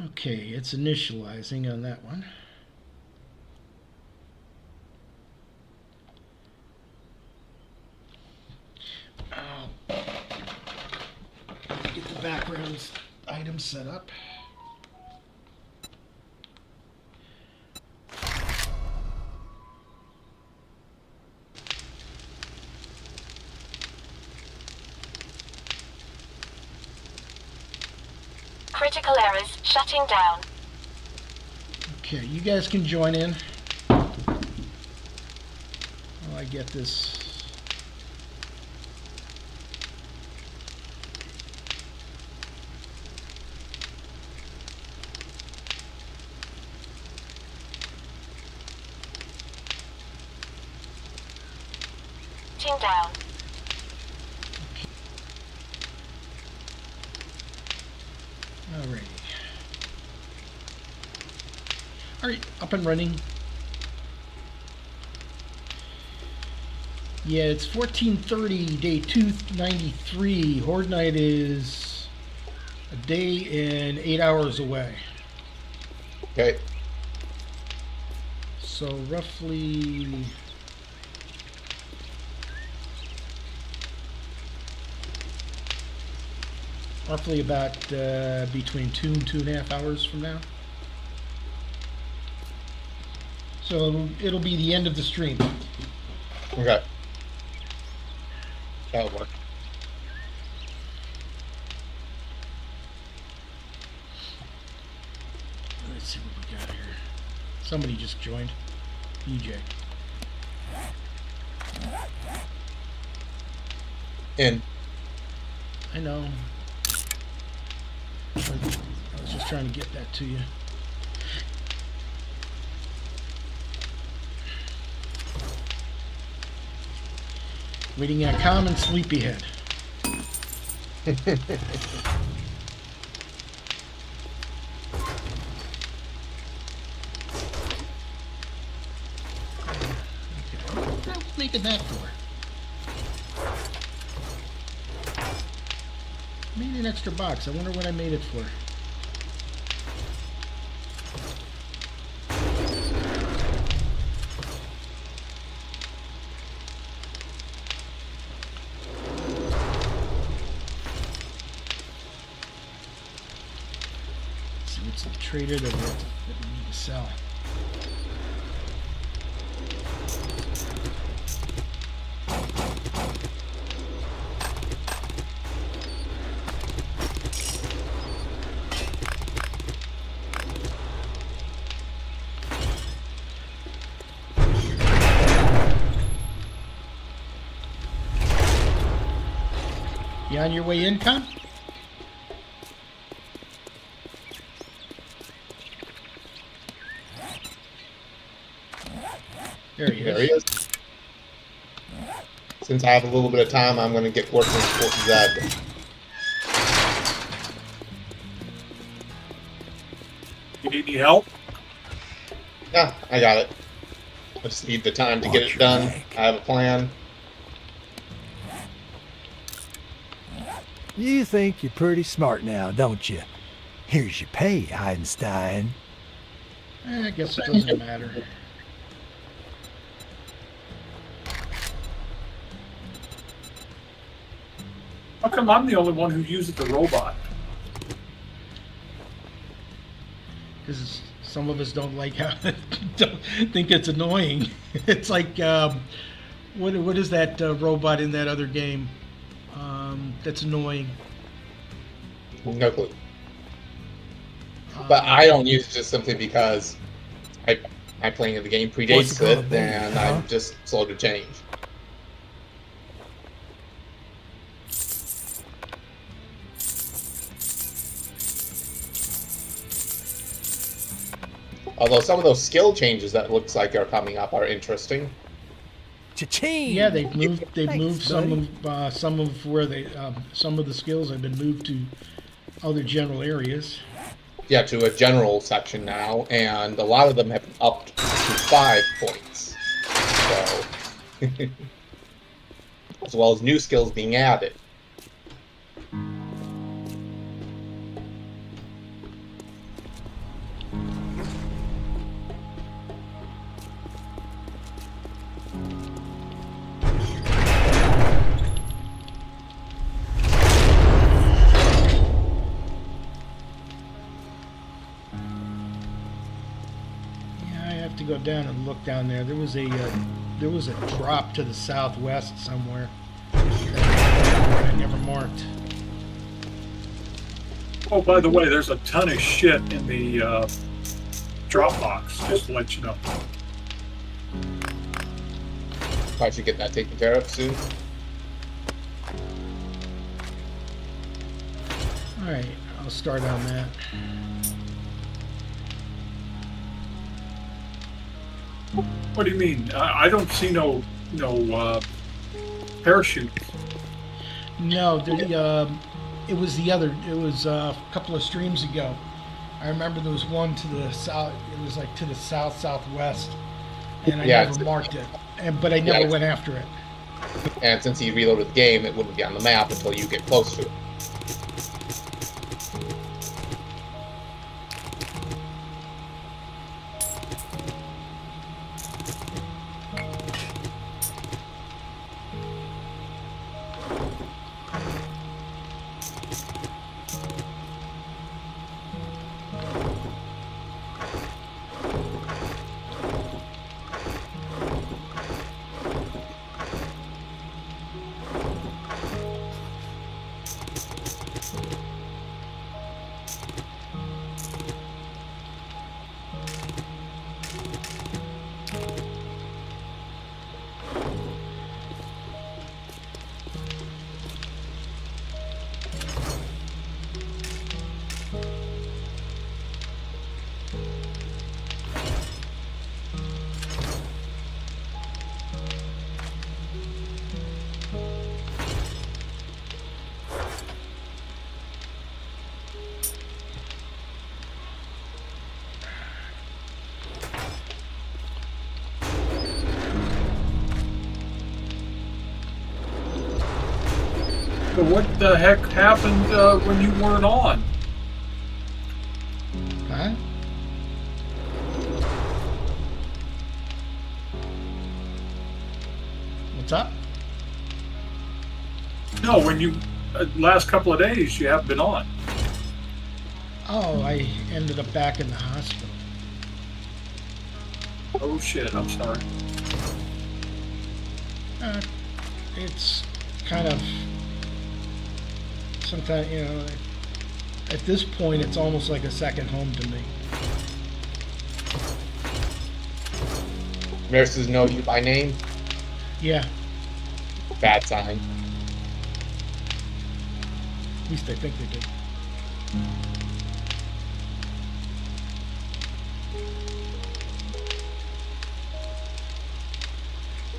Okay, it's initializing on that one. Get the background items set up. Critical errors shutting down. Okay, you guys can join in. While I get this. Shutting down. Alrighty. Alright, up and running. Yeah, it's 14:30, day 293. Horde night is a day and 8 hours away. Okay. So roughly about between 2 and 2.5 hours from now. So it'll be the end of the stream. Okay. That'll work. Let's see what we got here. Somebody just joined. EJ. In. I know. I was just trying to get that to you. Waiting at common sleepyhead. What was I making that for? Made an extra box. I wonder what I made it for. Let's see what's traded that we need to sell. You on your way in, Con? There he is. Since I have a little bit of time, I'm going to get working with Zed. You need any help? Yeah, I got it. I just need the time to get it done. I have a plan. You think you're pretty smart now, don't you? Here's your pay, Einstein. I guess it doesn't matter. How come I'm the only one who uses the robot? Because some of us don't like how don't think it's annoying. It's like what is that robot in that other game that's annoying? No clue. But I don't use it just simply because my playing of the game predates it, and I'm just slow to change. Although some of those skill changes that looks like are coming up are interesting. Cha-ching! Yeah, they've moved. They've Thanks, moved some of where they some of the skills have been moved to other general areas. Yeah, to a general section now, and a lot of them have upped to 5 points. So, as well as new skills being added. go down and look down there. There was a drop to the southwest somewhere. I never marked. Oh, by the way, there's a ton of shit in the drop box, just to let you know. I should get that taken care of soon. Alright, I'll start on that. What do you mean? I don't see no parachutes. No, it was a couple of streams ago. I remember there was one to the south. It was like to the southwest, and I never marked it. But I never went after it. And since he reloaded the game, it wouldn't be on the map until you get close to it. So what the heck happened when you weren't on? Huh? What's up? No, when you last couple of days you haven't been on. Oh, I ended up back in the hospital. Oh shit! I'm sorry. It's kind of sometimes, at this point, it's almost like a second home to me. Nurses know you by name? Yeah, Bad sign. at least I think they do.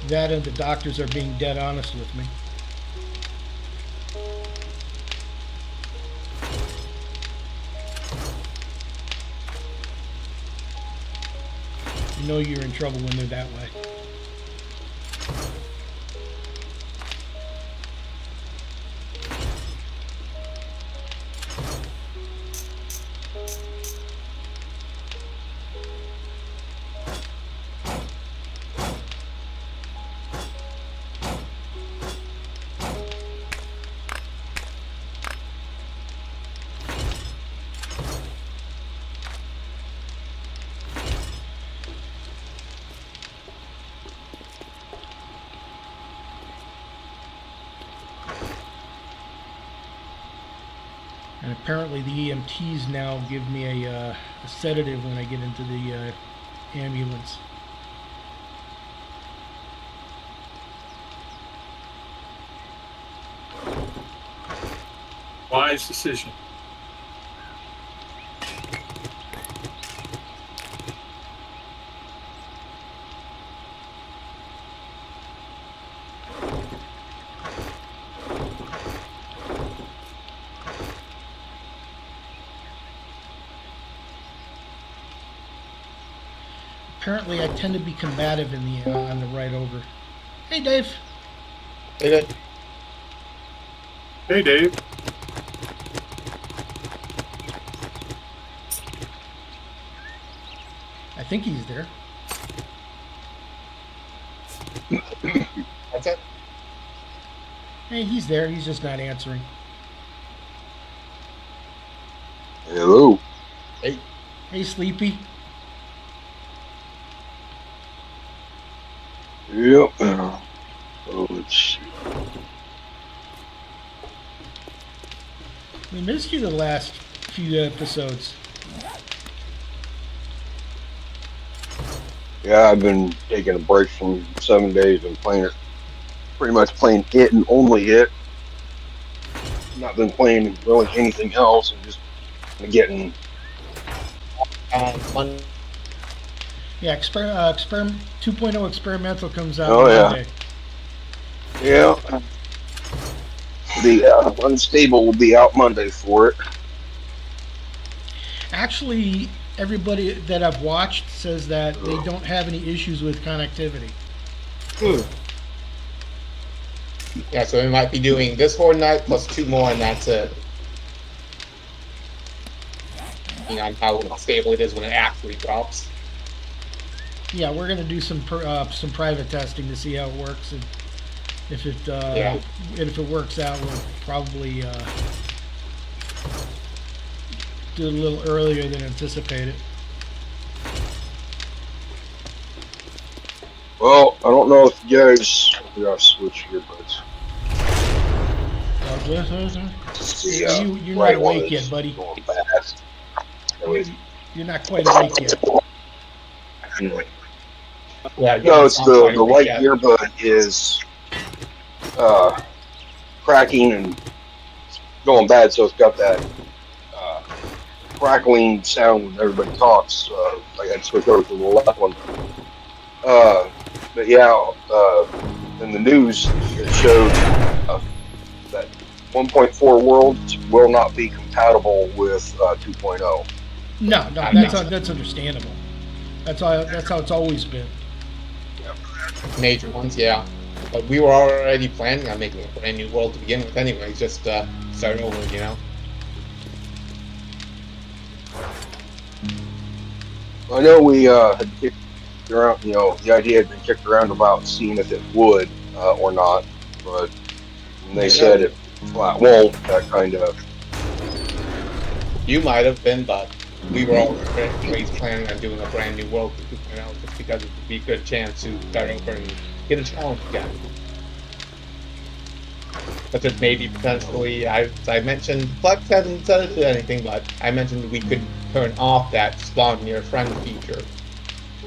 That and the doctors are being dead honest with me. You know you're in trouble when they're that way. And apparently the EMTs now give me a sedative when I get into the ambulance. Wise decision. Apparently I tend to be combative in the on the ride over. Hey, Dave. Hey, good. Hey, Dave. I think he's there. That's it? Hey, he's there. He's just not answering. Hello. Hey, Hey, Sleepy. Yep. Oh, let's see. We missed you the last few episodes. Yeah, I've been taking a break from 7 days and playing it. Pretty much playing it and only it. Not been playing really anything else and just getting. One, Yeah, experiment 2.0 experimental comes out Oh, on yeah. Monday. Yeah. The unstable will be out Monday for it. Actually, everybody that I've watched says that they don't have any issues with connectivity. yeah, so we might be doing this horde night plus 2 more, and that's it. Depending on how stable it is when it actually drops. Yeah, we're gonna do some private testing to see how it works, and if it and if it works out, we'll probably do it a little earlier than anticipated. Well, I don't know if you guys. We gotta switch here, but You're not awake yet, buddy. Going fast. You're not quite awake yet. Yeah, No, it's the white earbud is cracking and going bad, so it's got that crackling sound when everybody talks. I got to switch over to the left one. But yeah, in the news it showed that 1.4 worlds will not be compatible with 2.0. No, that's understandable. That's how it's always been. Major ones, yeah. But we were already planning on making a brand new world to begin with anyway, just start over, you know? I know we had kicked around, the idea had been kicked around about seeing if it would or not, but they said it flat won't, that kind of. You might have been, but we were always planning on doing a brand new world for 2.0 just because it would be a good chance to start over and get a challenge again. But there's maybe potentially, I mentioned, Flex hasn't said anything, but I mentioned we could turn off that spawn near friend feature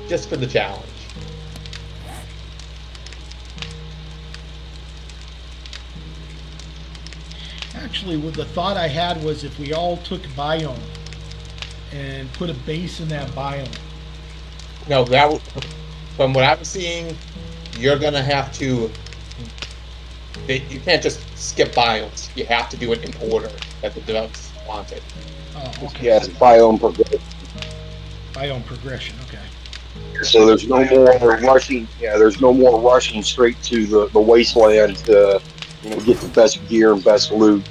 just for the challenge. Actually, what the thought I had was if we all took biome and put a base in that biome. No, from what I'm seeing, you're gonna have to. You can't just skip biomes. You have to do it in order that the developers want it. Oh, okay. Yeah, it's biome progression. Biome progression. Okay. So there's no more rushing. Yeah, there's no more rushing straight to the wasteland to get the best gear and best loot.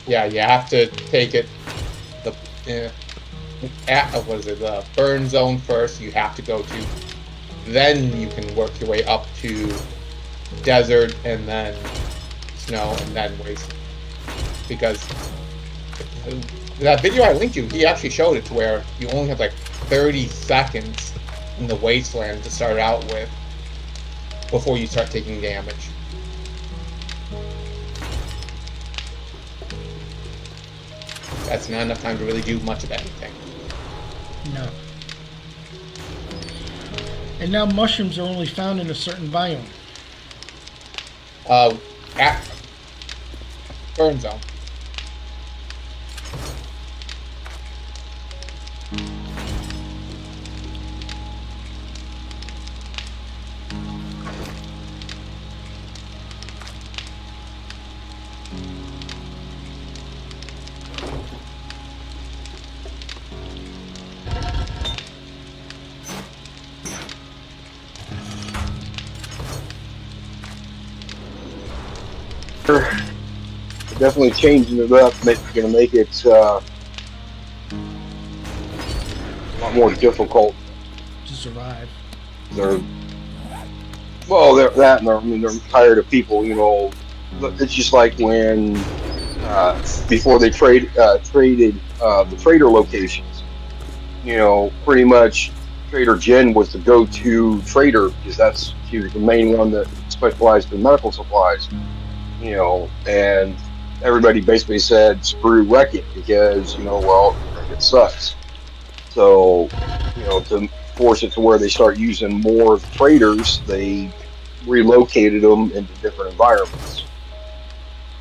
Yeah, you have to take it the burn zone first. You have to go to, then you can work your way up to desert and then snow and then waste. Because that video I linked you, he actually showed it to where you only have like 30 seconds in the wasteland to start out with before you start taking damage. That's not enough time to really do much of anything. No. And now mushrooms are only found in a certain biome. At burn zone. Definitely changing it up, gonna make it a lot more difficult. To survive. They're that, and they're tired of people. It's just like when before they traded the trader locations. Pretty much Trader Jen was the go-to trader because She was the main one that specialized in medical supplies, and everybody basically said, screw Wreck-It, because, well, Wreck-It sucks. So, to force it to where they start using more of the traders, they relocated them into different environments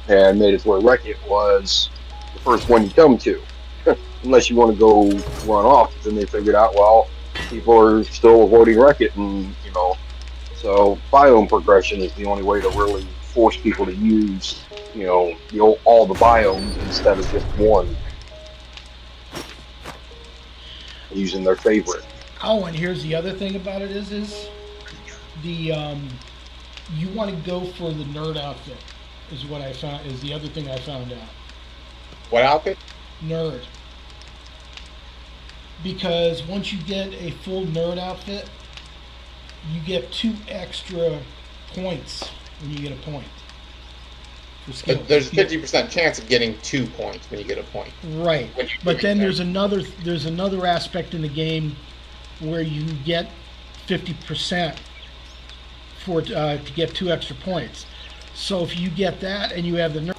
and made it to where Wreck-It was the first one you come to. Unless you want to go run off, then they figured out, well, people are still avoiding Wreck-It, and, so biome progression is the only way to really force people to use, all the biomes instead of just one, using their favorite. Oh, and here's the other thing about it is the you want to go for the nerd outfit is what I found, is the other thing I found out. What outfit? Nerd. Because once you get a full nerd outfit, you get 2 extra points when you get a point for skills. But there's a 50% chance of getting 2 points when you get a point. Right. But then there's another aspect in the game where you get 50% for to get 2 extra points. So if you get that and you have the nerd,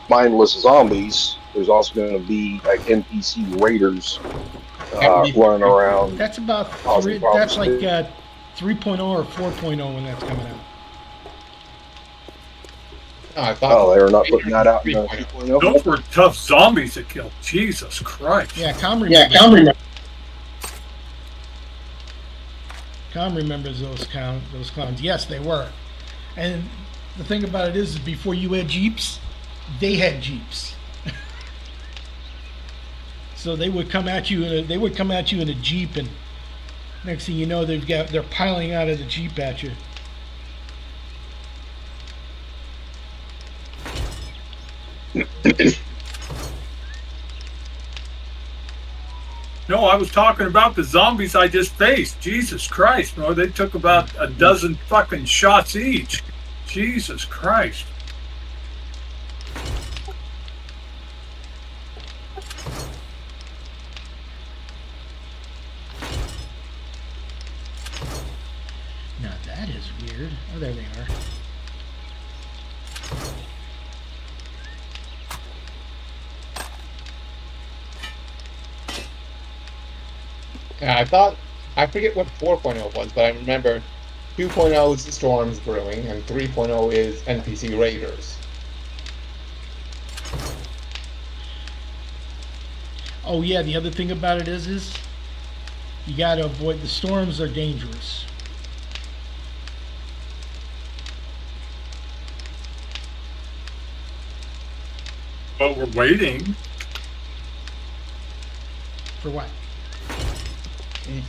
Mindless zombies, there's also going to be like NPC raiders running around. that's about causing that's like problems. 3.0 or 4.0 when that's coming out. No, I thought They were not putting that out in 3.0. 2.0. Those were tough zombies to kill. Jesus Christ. Yeah, Com remembers those clowns. Yes, they were. And the thing about it is before you had Jeeps, they had Jeeps. So they would come at you in a Jeep, and next thing you know they're piling out of the Jeep at you. No, I was talking about the zombies I just faced. Jesus Christ, bro. They took about a dozen fucking shots each. Jesus Christ. Now that is weird. Oh, there they are. Yeah, I forget what 4.0 was, but I remember 2.0 is the storms brewing, and 3.0 is NPC raiders. Oh yeah, the other thing about it is you gotta avoid the storms. Are dangerous. But we're waiting. For what?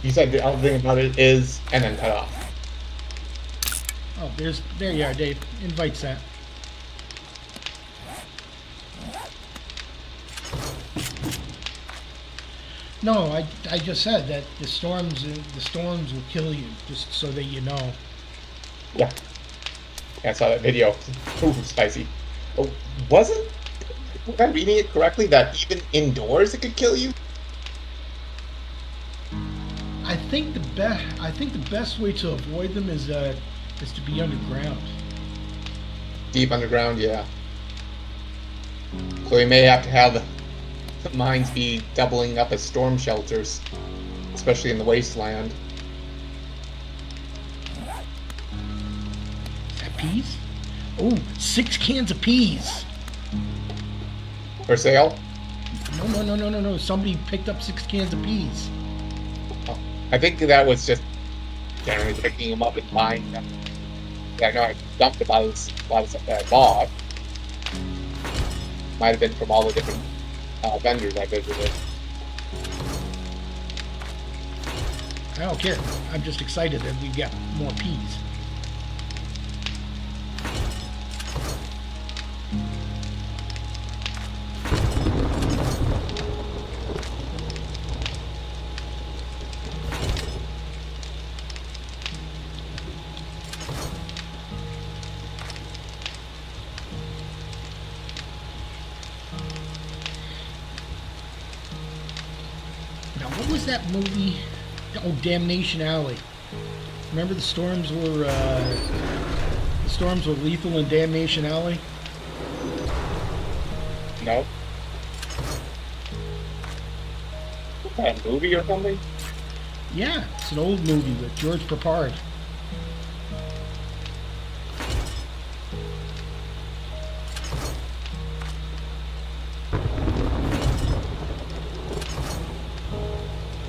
You said the other thing about it is, and then cut off. Oh, there you are, Dave. Invite that. No, I just said that the storms will kill you, just so that you know. Yeah. I saw that video. Ooh, spicy. Oh, was I reading it correctly that even indoors it could kill you? I think the best way to avoid them is to be underground. Deep underground, yeah. So we may have to have the mines be doubling up as storm shelters, especially in the wasteland. Is that peas? Oh, 6 cans of peas. For sale? No. Somebody picked up 6 cans of peas. Oh, I think that was just generally picking them up and buying them. Yeah, I know I dumped a lot of stuff that I bought. Might have been from all the different vendors I visited. I don't care. I'm just excited that we've got more peas. Now, what was that movie Oh, Damnation Alley. Remember the storms were lethal in Damnation Alley? No. A movie or something? Yeah, it's an old movie with George Papard.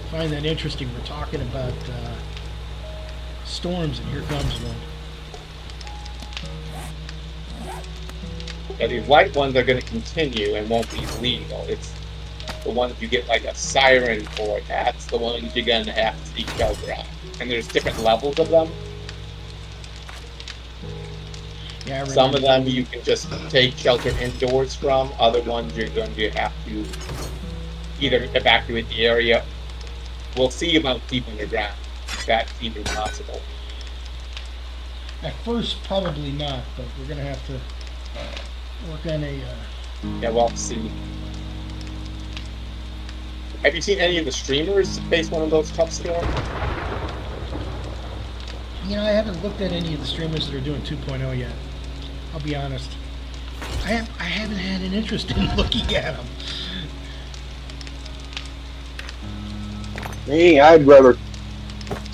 I find that interesting. We're talking about storms, and here comes one. Yeah, these white ones are going to continue and won't be legal. It's the ones you get like a siren for. That's the ones you're going to have to seek shelter on. And there's different levels of them. Yeah, Some of them you can just take shelter indoors from. Other ones you're going to have to either evacuate the area. We'll see about deep underground. That's even possible. At first, probably not, but we're going to have to work on a... Yeah, we'll see. Have you seen any of the streamers face one of those tough storms? You know, I haven't looked at any of the streamers that are doing 2.0 yet. I'll be honest. I haven't had an interest in looking at them. Me, I'd rather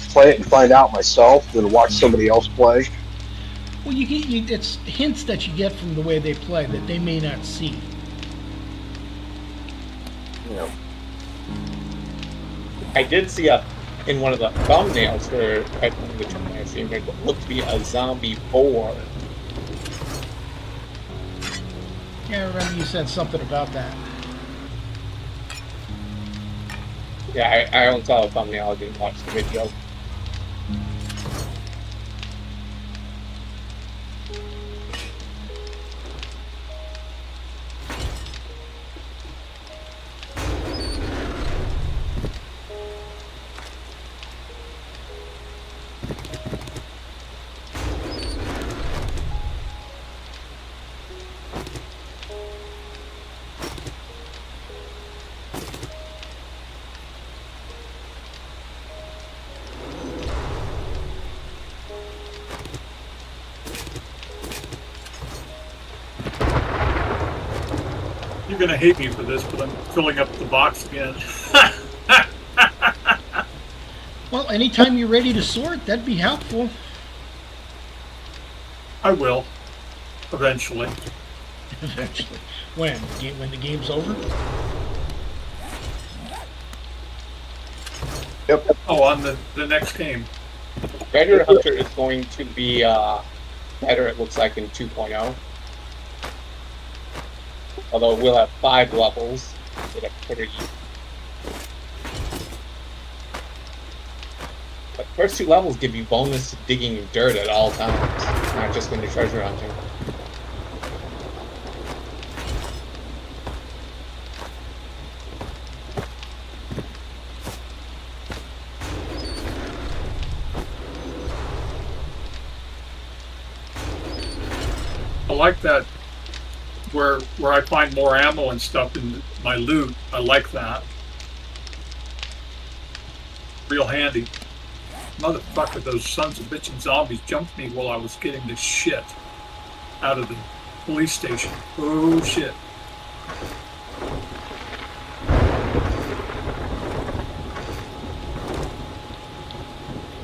play it and find out myself than watch somebody else play. Well, it's hints that you get from the way they play that they may not see. You know, I did see in one of the thumbnails for one of the tournament streamers, it looked to be a zombie boar. Yeah, I remember you said something about that. Yeah, I only saw the thumbnail, I didn't watch the video. You're gonna hate me for this, but I'm filling up the box again. Well, anytime you're ready to sort, that'd be helpful. I will, eventually. Eventually. When? When the game's over? yep. Oh, on the next game. Predator Hunter is going to be better, it looks like, in 2.0. Although we'll have 5 levels instead of 3. But the first 2 levels give you bonus digging dirt at all times, not just when you're treasure hunting. I like that where I find more ammo and stuff in my loot. I like that. Real handy. Motherfucker, those sons of bitchin' zombies jumped me while I was getting this shit out of the police station. Oh shit.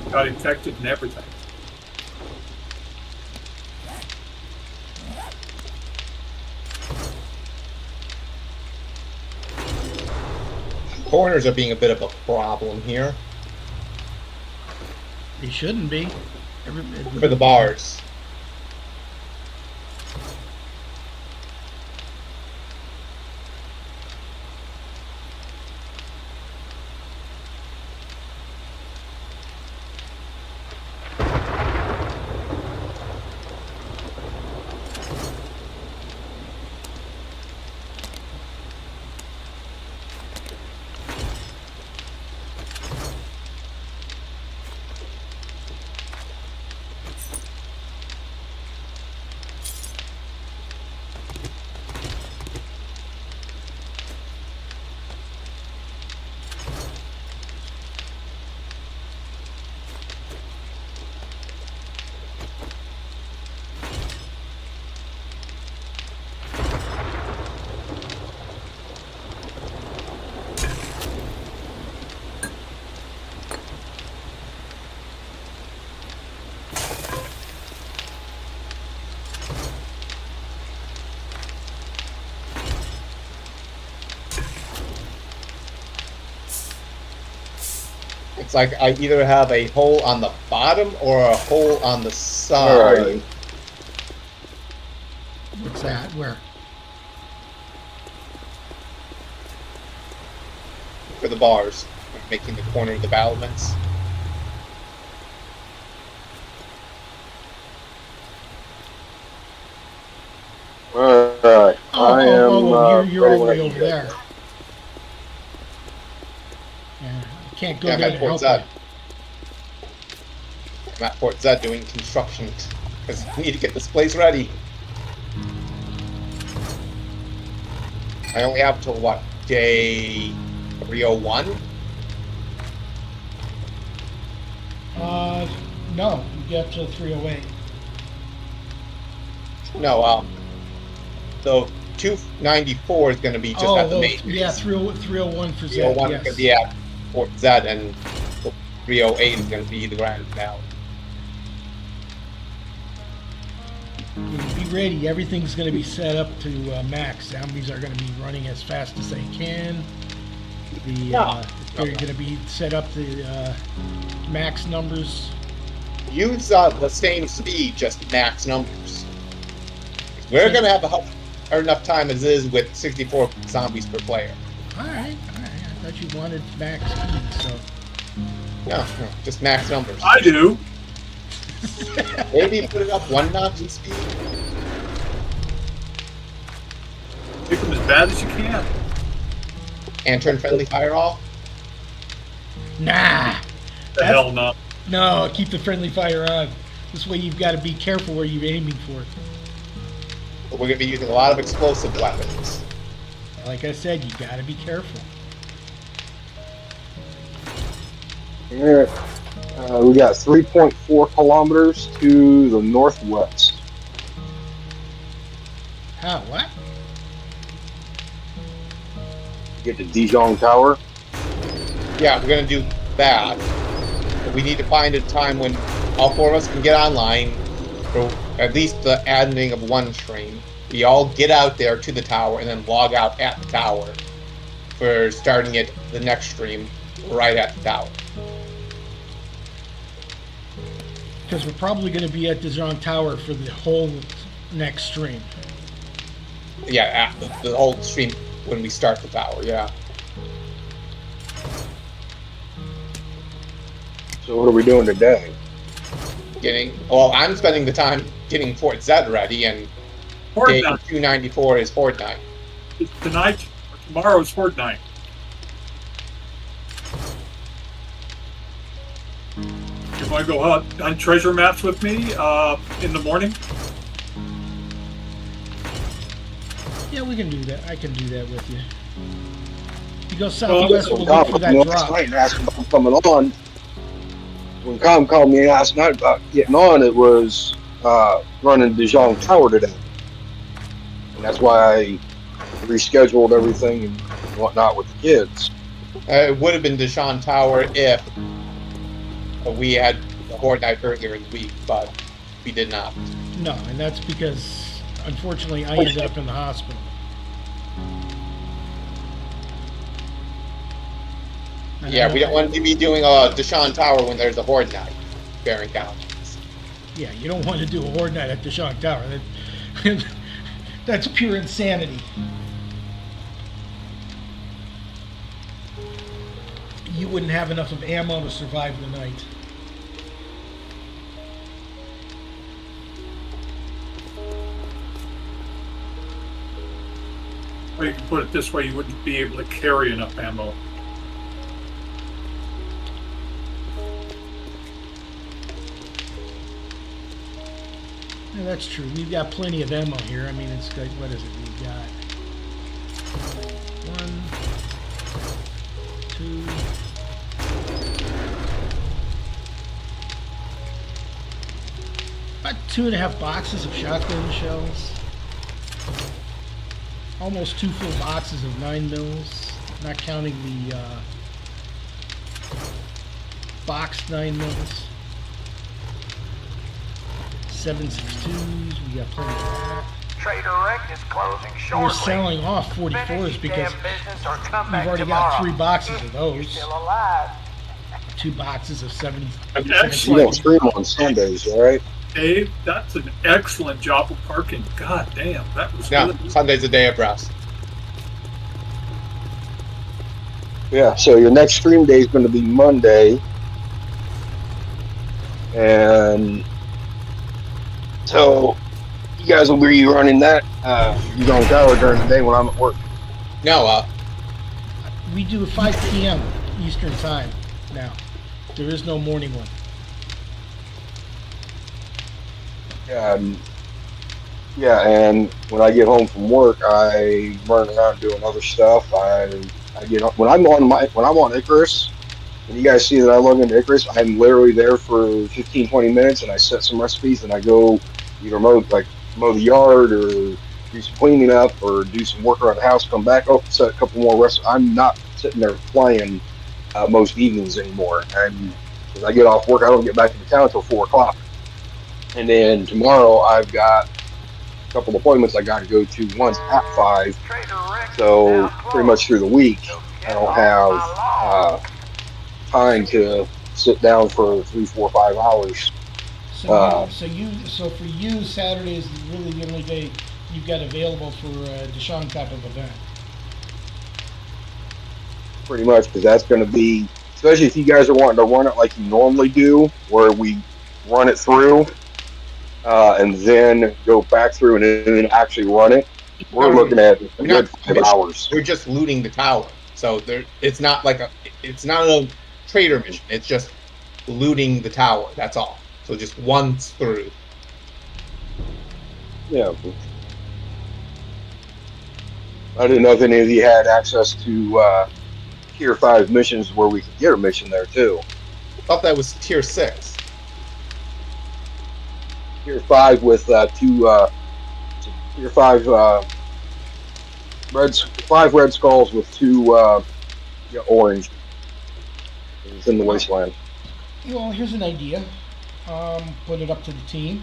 Got infected and everything. Corners are being a bit of a problem here They shouldn't be. for the bars. It's like I either have a hole on the bottom or a hole on the side. Alright. What's that? Where? For the bars, making the corner of the battlements. Alright. I am. You're ready all the when I way can over get there. Yeah, I can't go Yeah, there I'm to at Port help Z. you. I'm at Port Z doing construction because we need to get this place ready. I only have till what, day 301? No, you get to 308. No, the 294 is going to be just at the main base. Yeah, 301 for Z. 301 Yes. is going to be at Port Z, and 308 is going to be the Grand Finale. Be ready. Everything's going to be set up to max. Zombies are going to be running as fast as they can. They're going to be set up to max numbers. Use the same speed, just max numbers. We're going to have enough time as is with 64 zombies per player. All right. I thought you wanted max speed, so. No, just max numbers. I do. Maybe put it up 1 notch in speed. Make them as bad as you can. And turn friendly fire off. Nah. The hell no. No, keep the friendly fire on. This way you've got to be careful where you're aiming for. But we're going to be using a lot of explosive weapons. Like I said, you got to be careful. Alright. We got 3.4 kilometers to the northwest. How? What? Get to Dijon Tower. Yeah, we're going to do that. But we need to find a time when all 4 of us can get online for at least the ending of 1 stream. We all get out there to the tower and then log out at the tower for starting it the next stream right at the tower. Because we're probably going to be at Dijon Tower for the whole next stream. Yeah, the whole stream when we start the tower, yeah. So what are we doing today? Well, I'm spending the time getting Fort Z ready, and Horde day night. 294 is Horde night. Tonight or tomorrow is Horde night. You want to go out on treasure maps with me in the morning? Yeah, we can do that. I can do that with you. You go Well, southwest, So we'll Tom look for called that me last drop. night and asked about coming on. When Tom called me last night about getting on, it was running Dijon Tower today. And that's why I rescheduled everything and whatnot with the kids. It would have been Deshaun Tower if we had the Horde night earlier in the week, but we did not. No, and that's because, unfortunately, I ended up in the hospital. And Yeah, we don't want to be doing a Deshaun Tower when there's a Horde night bearing down. Yeah, you don't want to do a horde night at Dijon Tower. That's pure insanity. You wouldn't have enough of ammo to survive the night. Or you can put it this way, you wouldn't be able to carry enough ammo. Yeah, that's true. We've got plenty of ammo here. I mean, it's like, what is it? We've got 1, 2, about 2.5 boxes of shotgun shells. Almost 2 full boxes of 9 mils, not counting the boxed 9 mils. 7.62s, we got plenty of that. Trader Direct is closing shortly. We're selling off 44s Finish your because damn business or come we've back already tomorrow. got 3 boxes of If those. You're still alive. 2 boxes of 70. You don't stream on Sundays, right? Dave, that's an excellent job of parking. God damn, that was No, good. Sunday's a day of rest. Yeah, so your next stream day is going to be Monday. And so you guys will be running that. You don't tower during the day when I'm at work. No, We do 5 p.m. Eastern time now. There is no morning one. Yeah, and when I get home from work, I run around doing other stuff. I get when I'm on Icarus. When you guys see that I log into Icarus, I'm literally there for 15, 20 minutes, and I set some recipes, and I go either mow the yard or do some cleaning up or do some work around the house. Come back, set a couple more recipes. I'm not sitting there playing most evenings anymore. And as I get off work, I don't get back into town until 4 o'clock. And then tomorrow I've got a couple appointments I got to go to. One's at 5, so pretty much through the week I don't have time to sit down for 3, 4, 5 hours. So for you, Saturday is really the only day you've got available for a Deshaun type of event. Pretty much, because that's going to be, especially if you guys are wanting to run it like you normally do, where we run it through and then go back through and then actually run it. We're looking at a good 5 hours. we're just looting the tower. So it's not a trader mission. It's just looting the tower. That's all. So just once through. Yeah. I didn't know if any of you had access to Tier 5 missions where we could get a mission there too. I thought that was tier 6. Tier 5 with Tier 5 5 red skulls with 2 orange. It's in the wasteland. Well, here's an idea. Put it up to the team.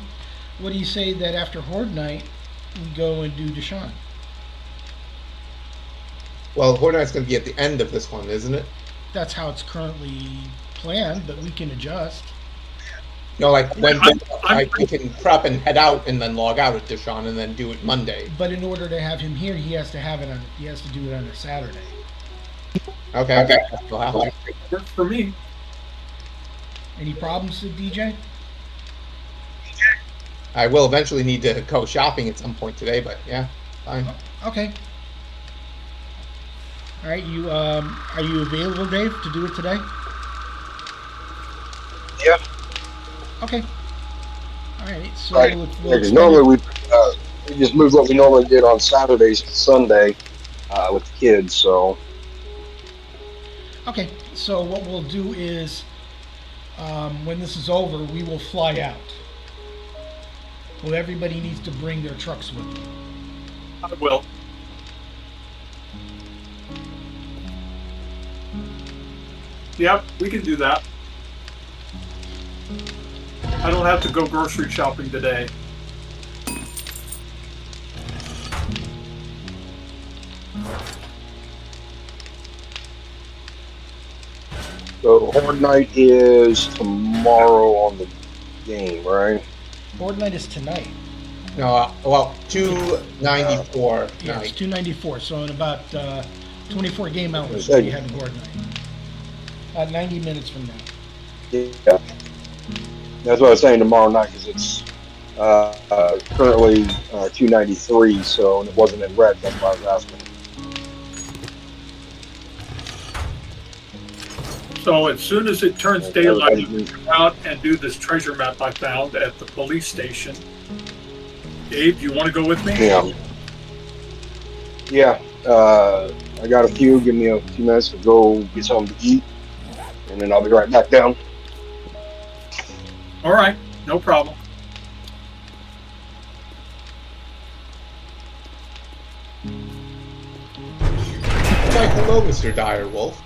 What do you say that after Horde Night, we go and do Deshaun? Well, Horde Night's going to be at the end of this one, isn't it? That's how it's currently planned, but we can adjust. No, like when we can prep and head out and then log out at Deshaun and then do it Monday. But in order to have him here, he has to do it on a Saturday. Okay. We'll have to. Works for me. Any problems with DJ? I will eventually need to go shopping at some point today, but yeah, fine. Okay. All right, are you available, Dave, to do it today? Yeah. Okay. All right. So Right. Because normally we just moved what we normally did on Saturdays to Sunday with the kids. So Okay. So what we'll do is, when this is over, we will fly out. Well, everybody needs to bring their trucks with them. I will. Yep, we can do that. I don't have to go grocery shopping today. So Horde Night is tomorrow on the game, right? Horde Night is tonight. No, well, 294 Yeah, it's night. 294. So in about 24 game hours, Okay. we have Horde Night. 90 minutes from now. Yeah. That's what I was saying tomorrow night because it's currently 293, so and it wasn't in red. That's why I was asking. So as soon as it turns daylight, we can come out and do this treasure map I found at the police station. Dave, do you want to go with me? Yeah. Yeah. I got a few. Give me a few minutes to go get something to eat, and then I'll be right back down. All right, no problem. Why, hello, Mr. Direwolf.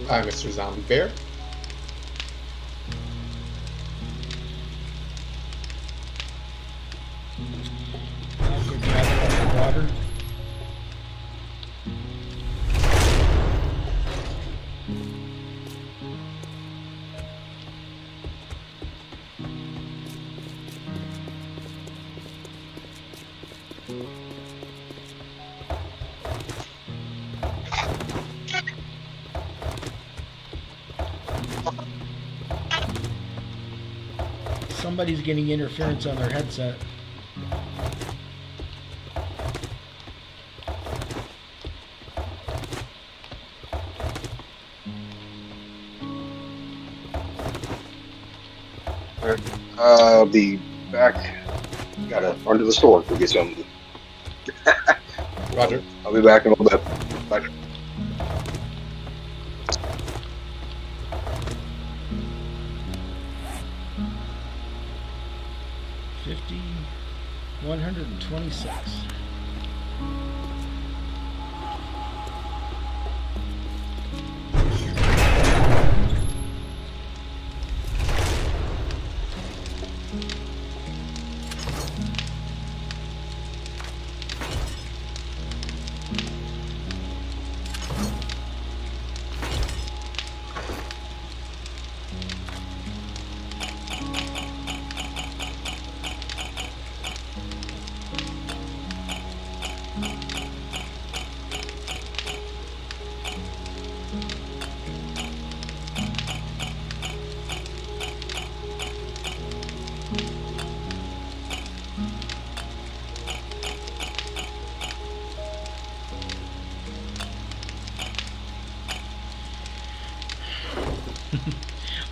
Hi, Mr. Zombie Bear. I'll go gather up the water. Somebody's getting interference on their headset. Alright, I'll be back. Gotta run to the store to get something. Roger. I'll be back in a little bit. Bye. 126.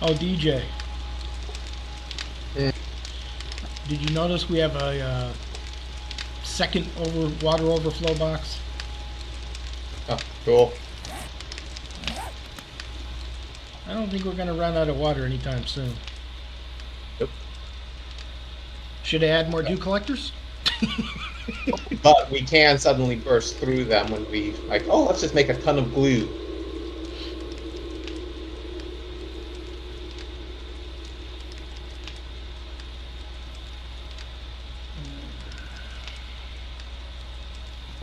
Oh, DJ. Mm. Did you notice we have a second water overflow box? Oh, cool. I don't think we're going to run out of water anytime soon. Yep. Should I add more dew collectors? But we can suddenly burst through them when we, like, oh, let's just make a ton of glue.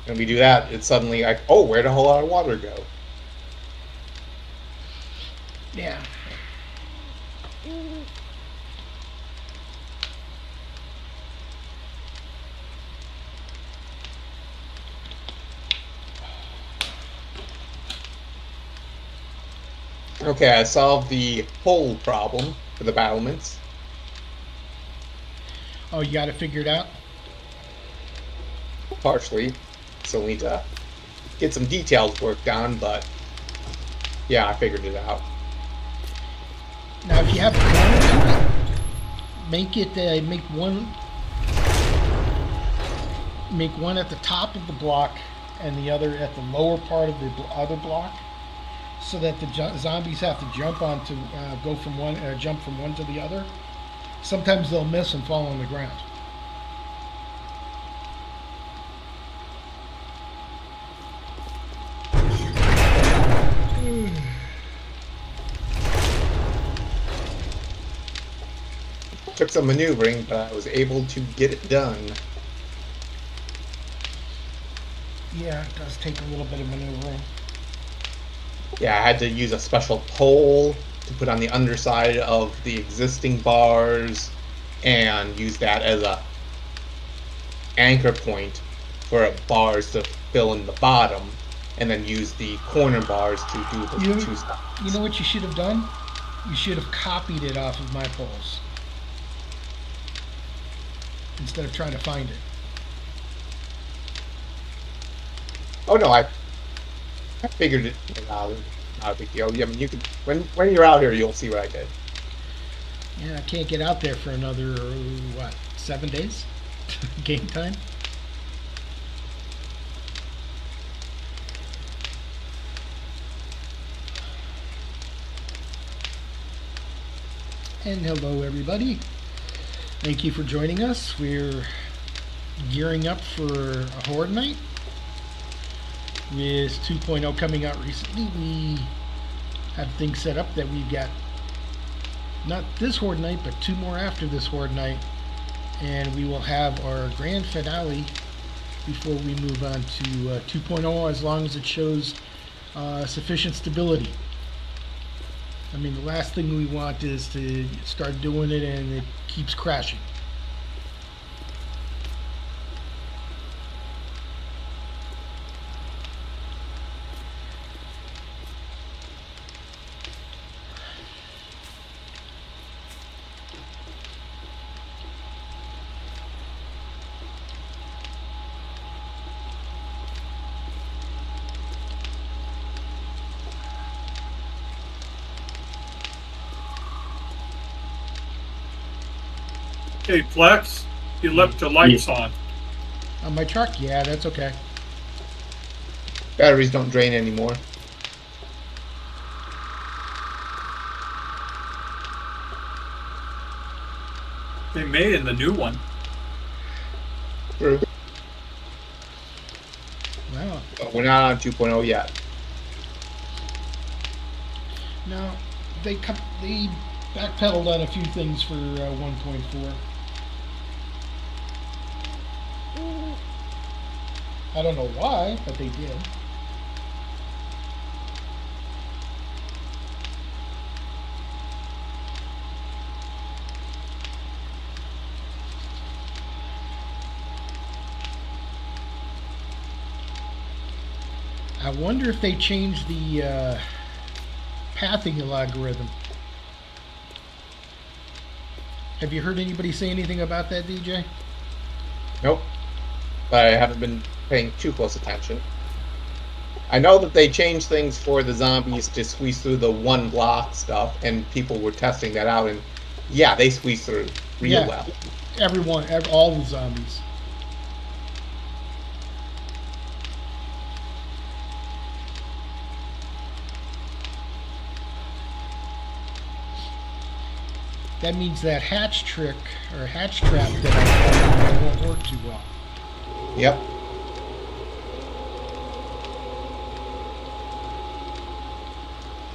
When we do that, it's suddenly like, oh, where'd a whole lot of water go? Yeah. Okay, I solved the hole problem for the battlements. Oh, you got it figured out? Partially. Still need to get some details worked on, but yeah, I figured it out. Now, if you have a corner to it, make one at the top of the block and the other at the lower part of the other block, so that the zombies have to jump onto jump from one to the other. Sometimes they'll miss and fall on the ground. Took some maneuvering, but I was able to get it done. Yeah, it does take a little bit of maneuvering. Yeah, I had to use a special pole to put on the underside of the existing bars and use that as a anchor point for bars to fill in the bottom, and then use the corner bars to do the two sides. You know what you should have done? You should have copied it off of my poles instead of trying to find it. Oh no, I figured it out. Not a big deal. I mean, you can when you're out here, you'll see what I did. Yeah, I can't get out there for another 7 days? Game time. And hello, everybody. Thank you for joining us. We're gearing up for a horde night. With 2.0 coming out recently, we have things set up that we've got not this Horde night, but 2 more after this Horde night, and we will have our grand finale before we move on to 2.0, as long as it shows sufficient stability. I mean, the last thing we want is to start doing it and it keeps crashing. Hey, Flex, you left the lights on. On my truck, yeah, that's okay. Batteries don't drain anymore. They may in the new one. True. Wow. But we're not on 2.0 yet. Now, they backpedaled on a few things for 1.4. I don't know why, but they did. I wonder if they changed the pathing algorithm. Have you heard anybody say anything about that, DJ? Nope. But I haven't been paying too close attention. I know that they changed things for the zombies to squeeze through the 1 block stuff, and people were testing that out, and yeah, they squeeze through real well. All the zombies. That means that hatch trick, or hatch trap that I won't work too well. Yep.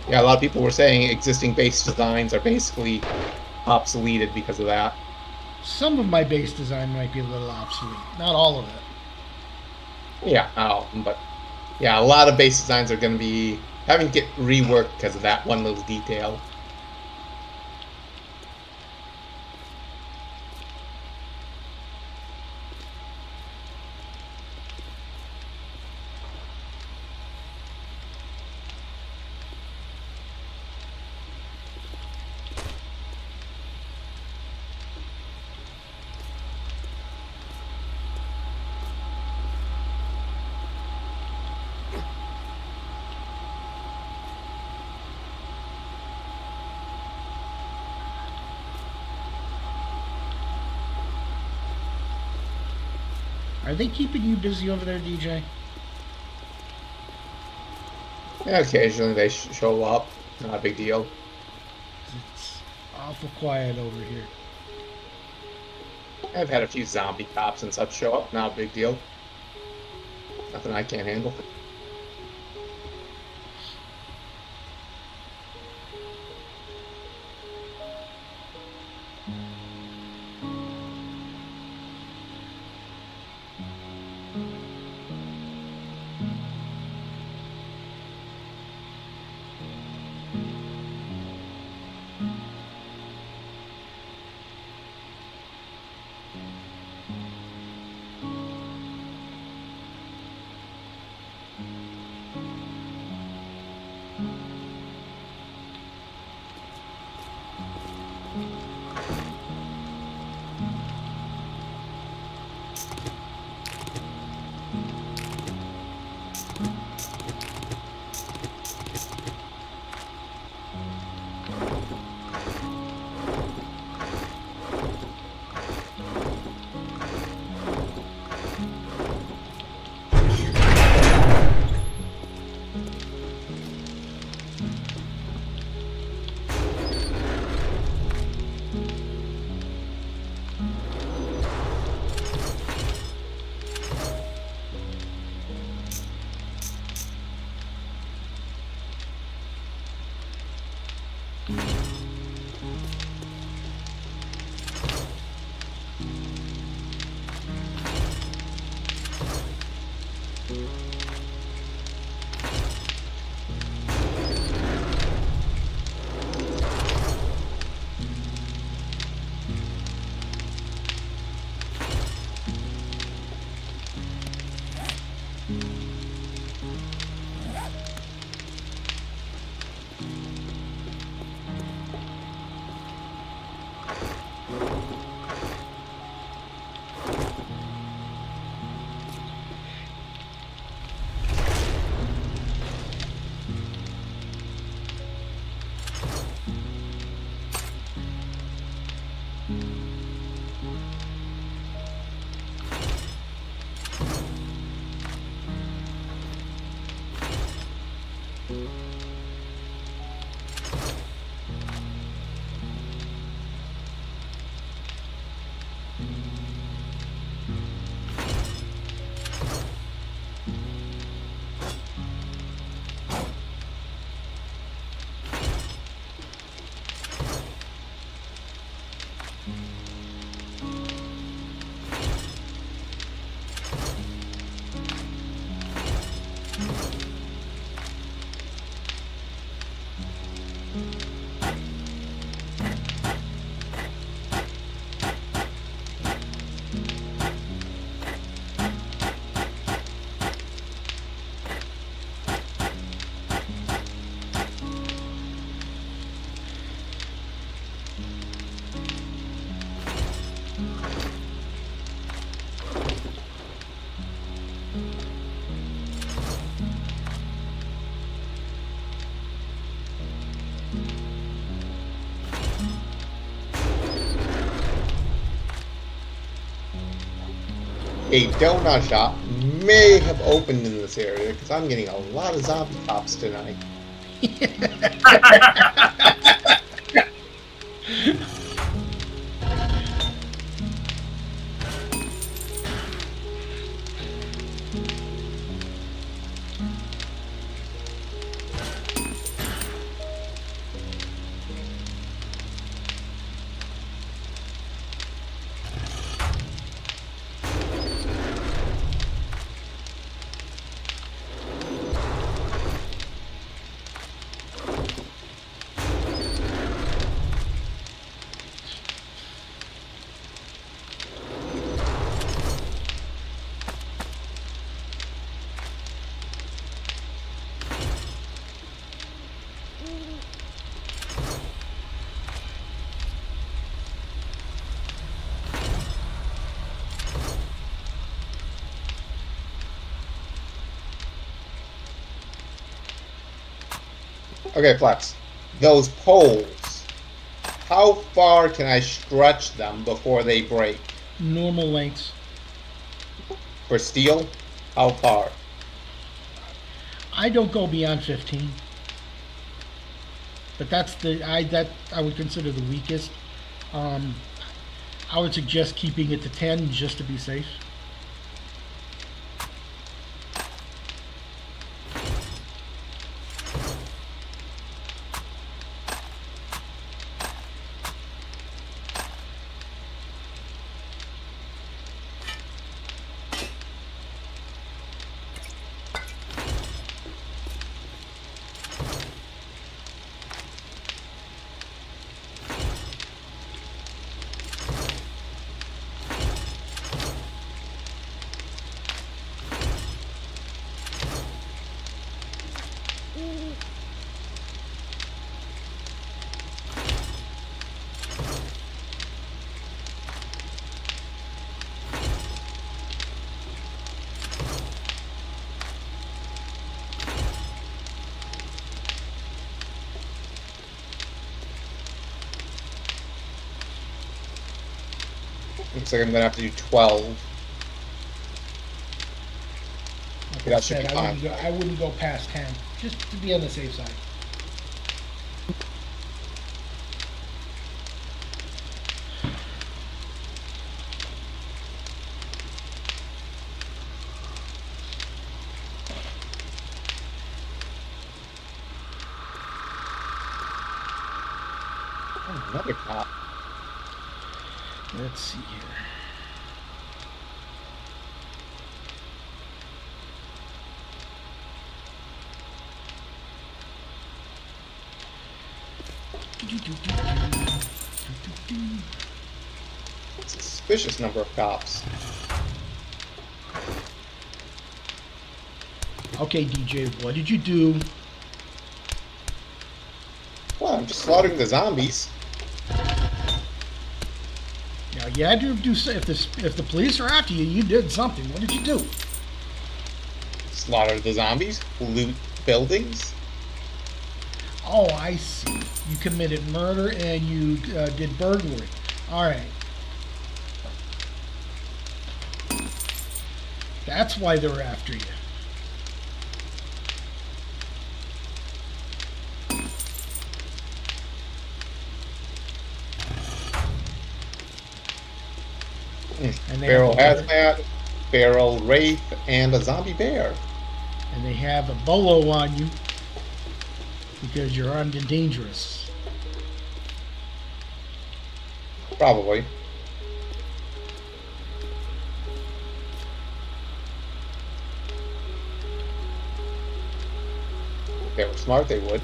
Yeah, a lot of people were saying existing base designs are basically obsoleted because of that. Some of my base design might be a little obsolete. Not all of it. Yeah, not all of them, but yeah, a lot of base designs are going to be having to get reworked because of that one little detail. Are they keeping you busy over there, DJ? Yeah, occasionally they show up. Not a big deal. It's awful quiet over here. I've had a few zombie cops and such show up. Not a big deal. Nothing I can't handle. A donut shop may have opened in this area because I'm getting a lot of zombie cops tonight. Okay, Flex. Those poles, how far can I stretch them before they break? Normal lengths. For steel, how far? I don't go beyond 15. But that's that I would consider the weakest. I would suggest keeping it to 10 just to be safe. Looks like I'm gonna have to do 12. Like That I should be said, fine. I wouldn't go past 10, just to be on the safe side. Oh, another cop. Let's see here. Suspicious number of cops. Okay, DJ, what did you do? Well, I'm just slaughtering the zombies. Now, you had to do if the police are after you, you did something. What did you do? Slaughter the zombies, loot buildings. Oh, I see. You committed murder and you did burglary. All right. That's why they're after you. And they Feral have hazmat, feral wraith, and a zombie bear. and they have a bolo on you because you're armed and dangerous. Probably. If they were smart, they would.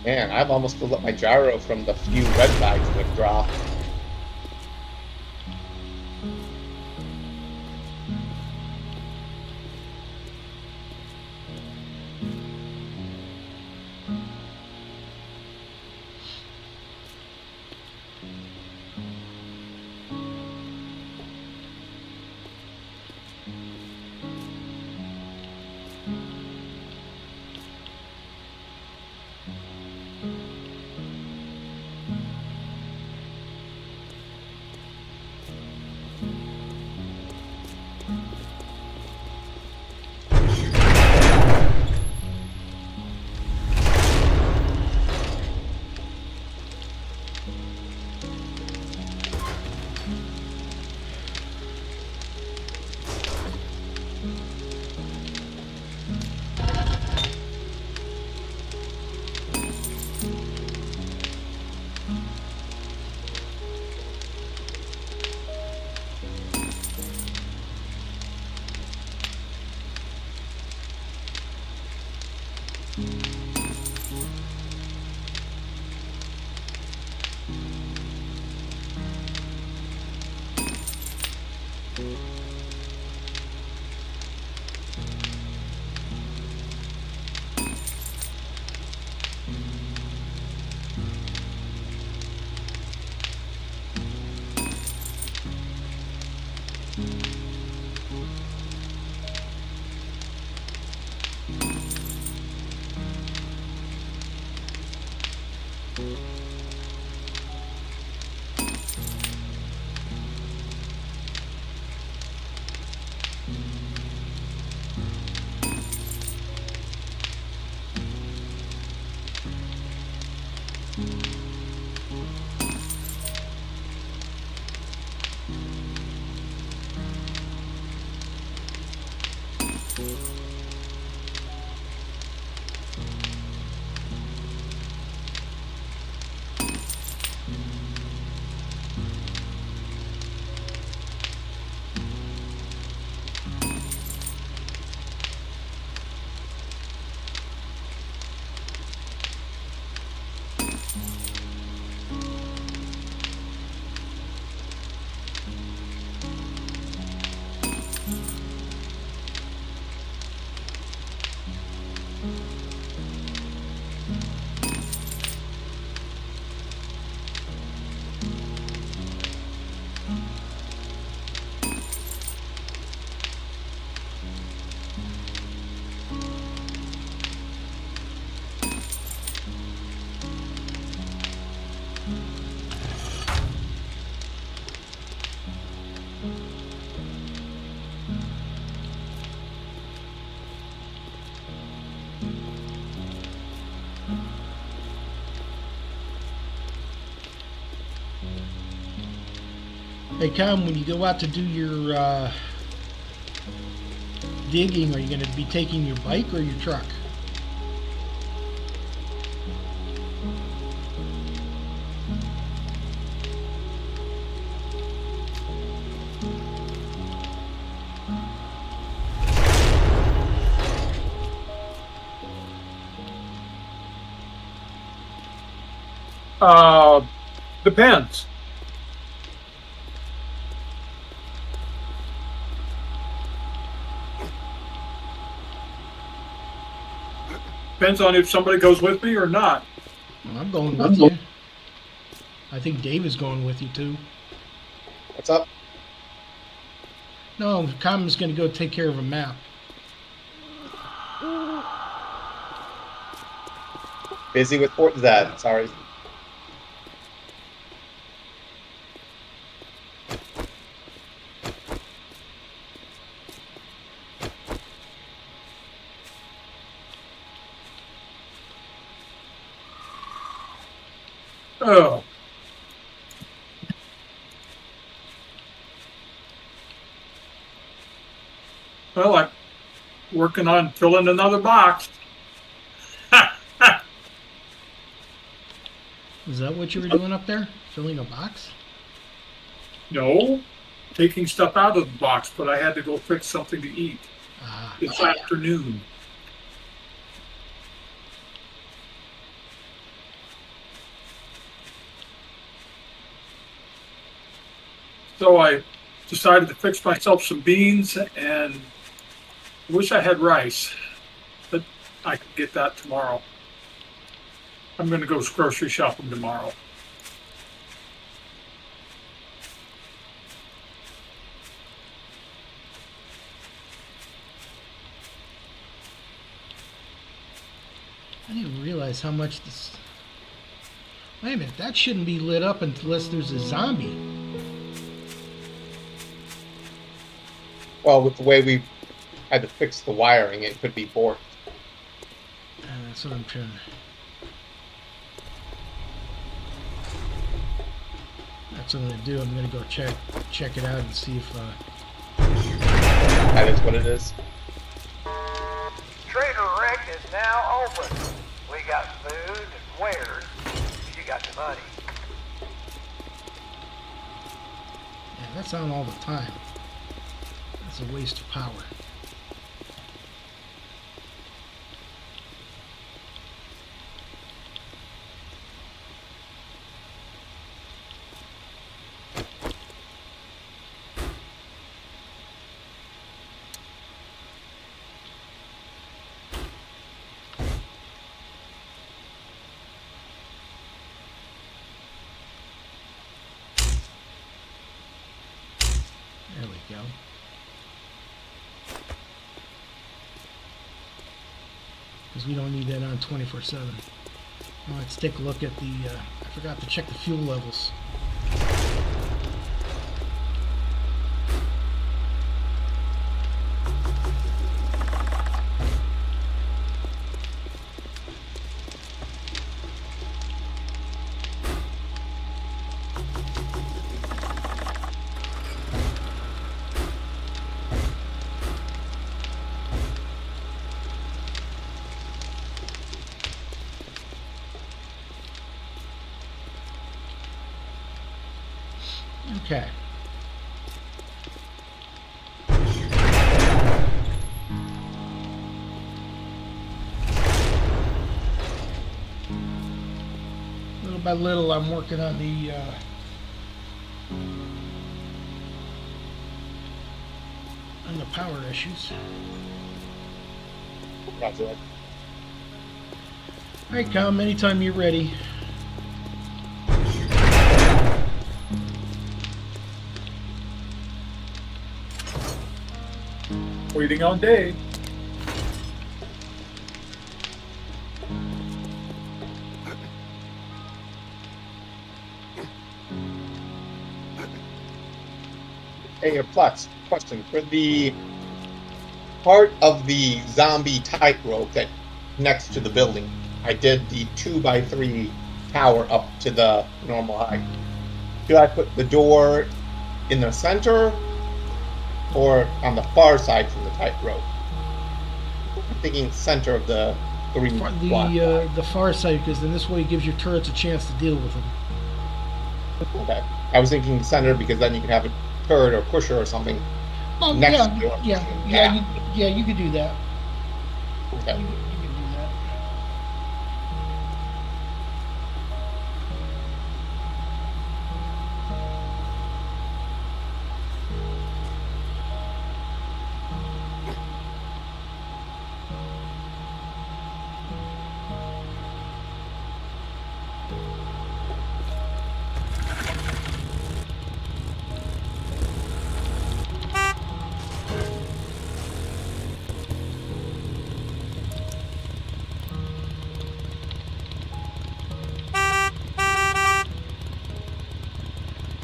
Man, I've almost filled up my gyro from the few red bags that dropped. Hey, Tom, when you go out to do your digging, are you going to be taking your bike or your truck? Depends. Depends on if somebody goes with me or not. Well, I'm going with you. I think Dave is going with you too. What's up? No, Common's going to go take care of a map. Busy with Fort Z. Sorry. Oh. Well, I'm working on filling another box. Is that what you were doing up there? Filling a box? No, taking stuff out of the box, but I had to go fix something to eat Ah, this afternoon. So I decided to fix myself some beans, and wish I had rice, but I can get that tomorrow. I'm going to go grocery shopping tomorrow. I didn't realize how much this... Wait a minute, that shouldn't be lit up unless there's a zombie. Well, with the way we had to fix the wiring, it could be borked. That's what I'm trying to... That's what I'm going to do. I'm going to go check it out and see if... That is what it is. Trader Wreck is now open. We got food and wares. You got the money. Yeah, that's on all the time. That's a waste of power. There we go. Because we don't need that on 24/7. Now let's take a look at the, I forgot to check the fuel levels. Okay. Little by little, I'm working on the power issues. That's it. All right, come anytime you're ready. Waiting on Dave. Hey, Plus, question. For the part of the zombie tightrope that next to the building, I did the 2x3 tower up to the normal height. Should I put the door in the center or on the far side from the tightrope? I'm thinking center of the three block. The far side, because then this way it gives your turrets a chance to deal with them. Okay. I was thinking center because then you can have a turret or pusher or something Oh, next yeah, to it. you could do that. Okay. You could do that.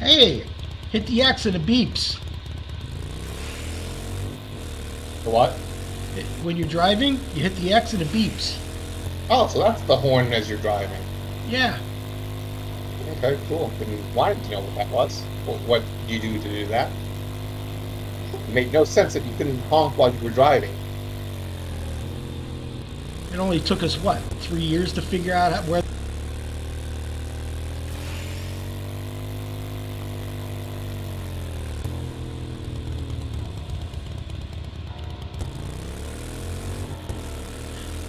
Hey, hit the X and it beeps. The what? When you're driving, you hit the X and it beeps. Oh, so that's the horn as you're driving. Yeah. Okay, cool. Then why did you know what that was? What did you do to do that? It made no sense that you couldn't honk while you were driving. It only took us, what, 3 years to figure out where...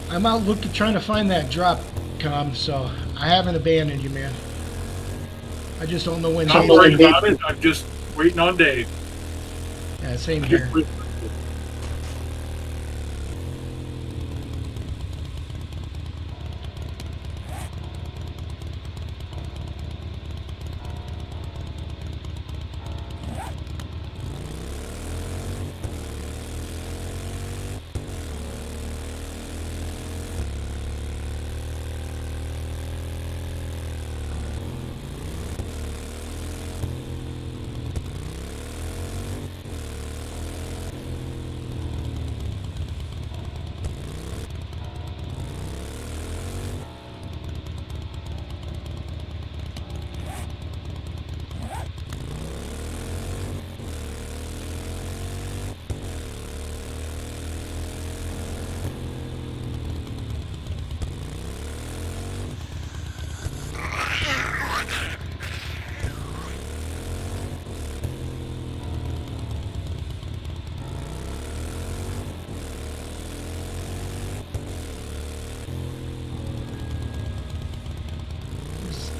I'm out looking, trying to find that drop, Com, so I haven't abandoned you, man. I just don't know when. Not worried about it. I'm just waiting on Dave. Yeah, same here.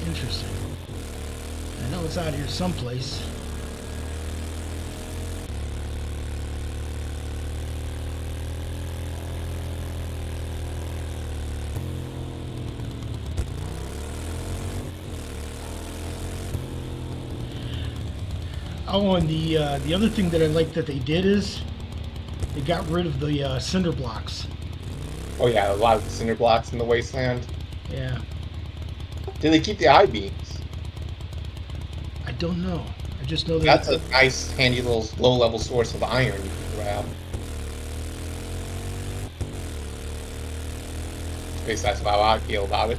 Interesting. I know it's out here someplace. Oh, and the other thing that I like that they did is they got rid of the cinder blocks. Oh yeah, a lot of the cinder blocks in the wasteland. Yeah. Did they keep the I-beams? I don't know. I just know that That's a nice, handy little low-level source of iron you can grab. At least that's how I feel about it.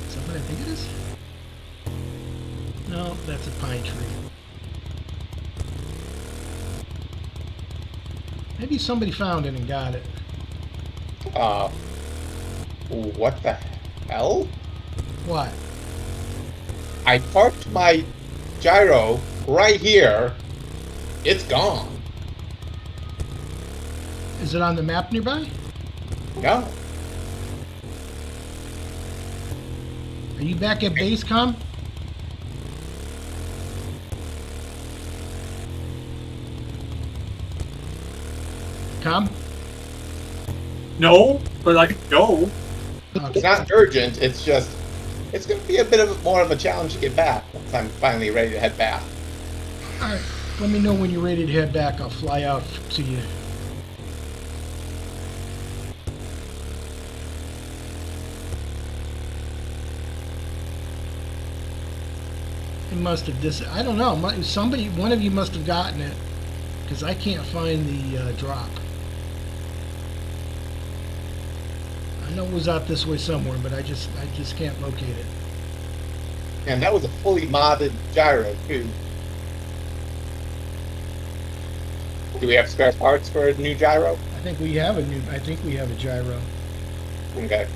Is that what I think it is? No, that's a pine tree. Maybe somebody found it and got it. What the hell? What? I parked my gyro right here. It's gone. Is it on the map nearby? No. Are you back at base, Com? Com? No, but I can go. It's not urgent, it's just, it's going to be a bit of more of a challenge to get back once I'm finally ready to head back. Alright, let me know when you're ready to head back. I'll fly out to you. It must have I don't know. Somebody, one of you must have gotten it, because I can't find the drop. I know it was out this way somewhere, but I just can't locate it. And that was a fully modded gyro too. Do we have spare parts for a new gyro? I think we have a gyro. Okay.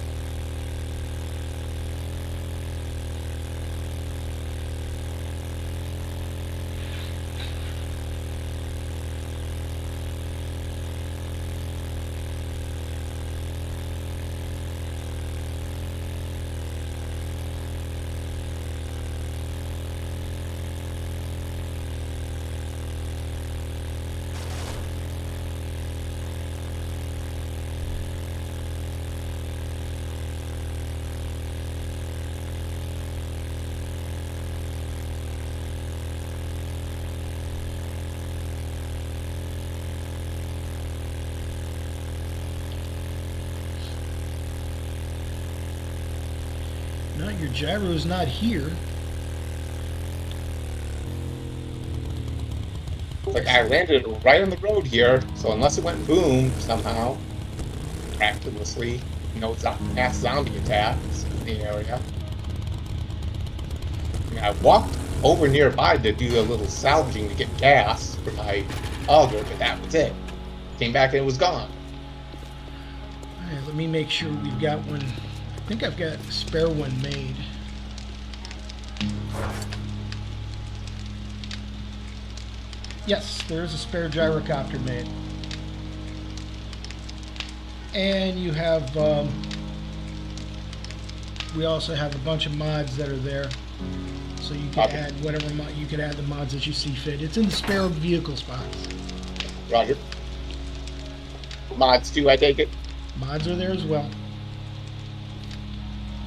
your gyro's not here. Like I landed right on the road here, so unless it went boom somehow, miraculously, mass zombie attacks in the area. I mean, I walked over nearby to do a little salvaging to get gas for my auger, but that was it. Came back and it was gone. Alright, let me make sure we've got one. I think I've got a spare one made. Yes, there is a spare gyrocopter made. And you have, we also have a bunch of mods that are there. So you can add whatever you can add the mods that you see fit. It's in the spare vehicle spots. Roger. Mods too, I take it? Mods are there as well.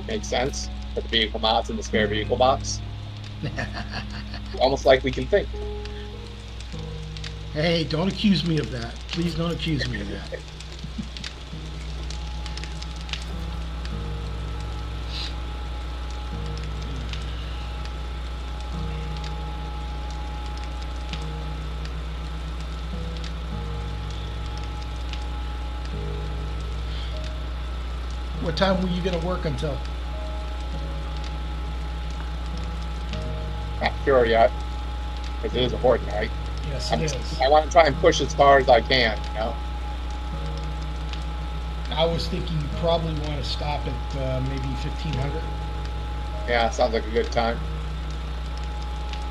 Makes sense. Put the vehicle mods in the spare vehicle box. Almost like we can think. Hey, don't accuse me of that. Please don't accuse me of that. What time were you going to work until? Not sure yet, because it is a horde night. Yes, it is. I want to try and push as far as I can, I was thinking you probably want to stop at maybe 1500. Yeah, sounds like a good time.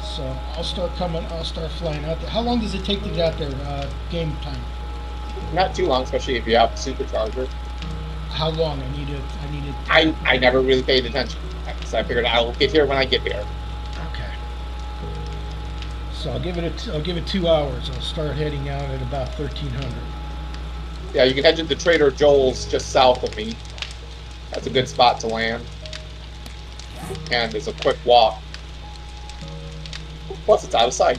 So I'll start flying out there. How long does it take to get out there, game time? Not too long, especially if you have a supercharger. How long? I never really paid attention, so I figured I'll get here when I get here. Okay. So I'll give it 2 hours. I'll start heading out at about 1300. Yeah, you can head to the Trader Joel's just south of me. That's a good spot to land. And it's a quick walk. Plus, it's out of sight.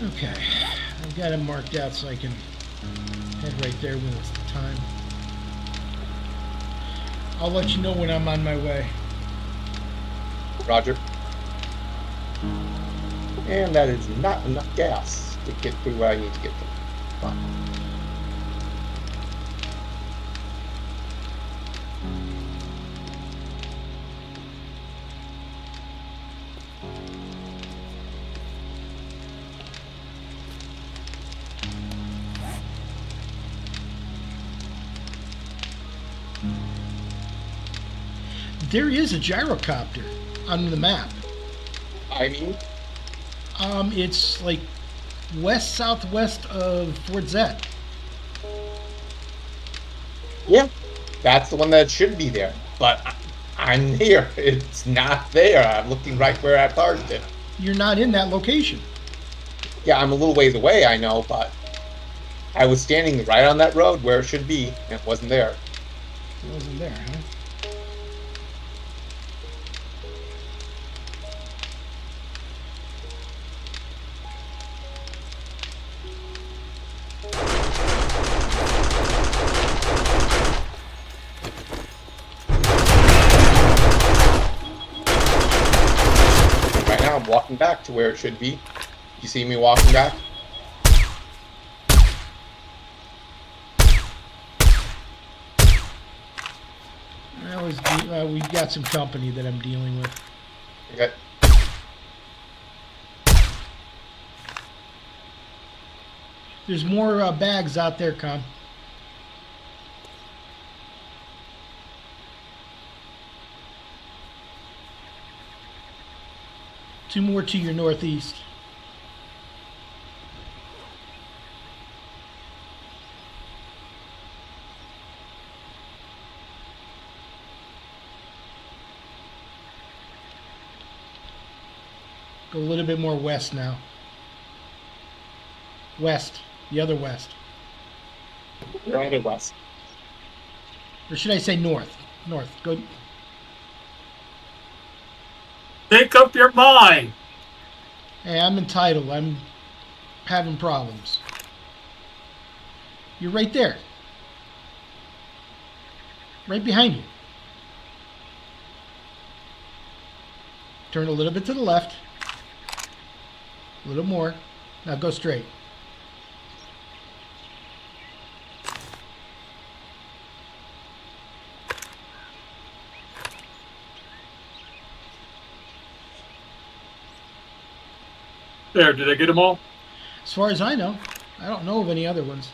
Okay, I've got it marked out so I can head right there when it's the time. I'll let you know when I'm on my way. Roger. And that is not enough gas to get through where I need to get to. Fine. There is a gyrocopter on the map. I mean, It's like west-southwest of Fort Zet. yeah, that's the one that should be there. But I'm here. It's not there. I'm looking right where I parked it. You're not in that location. Yeah, I'm a little ways away, I know, but I was standing right on that road where it should be, and it wasn't there. It wasn't there, huh? Right now, I'm walking back to where it should be. You see me walking back? We've got some company that I'm dealing with. Okay. There's more bags out there, Con. Two more to your northeast. Go a little bit more west now. West. The other west. Right or west? Or should I say north? North. Go. Make up your mind. Hey, I'm entitled. I'm having problems. You're right there. Right behind you. Turn a little bit to the left. A little more. Now go straight. There, did I get them all? As far as I know, I don't know of any other ones.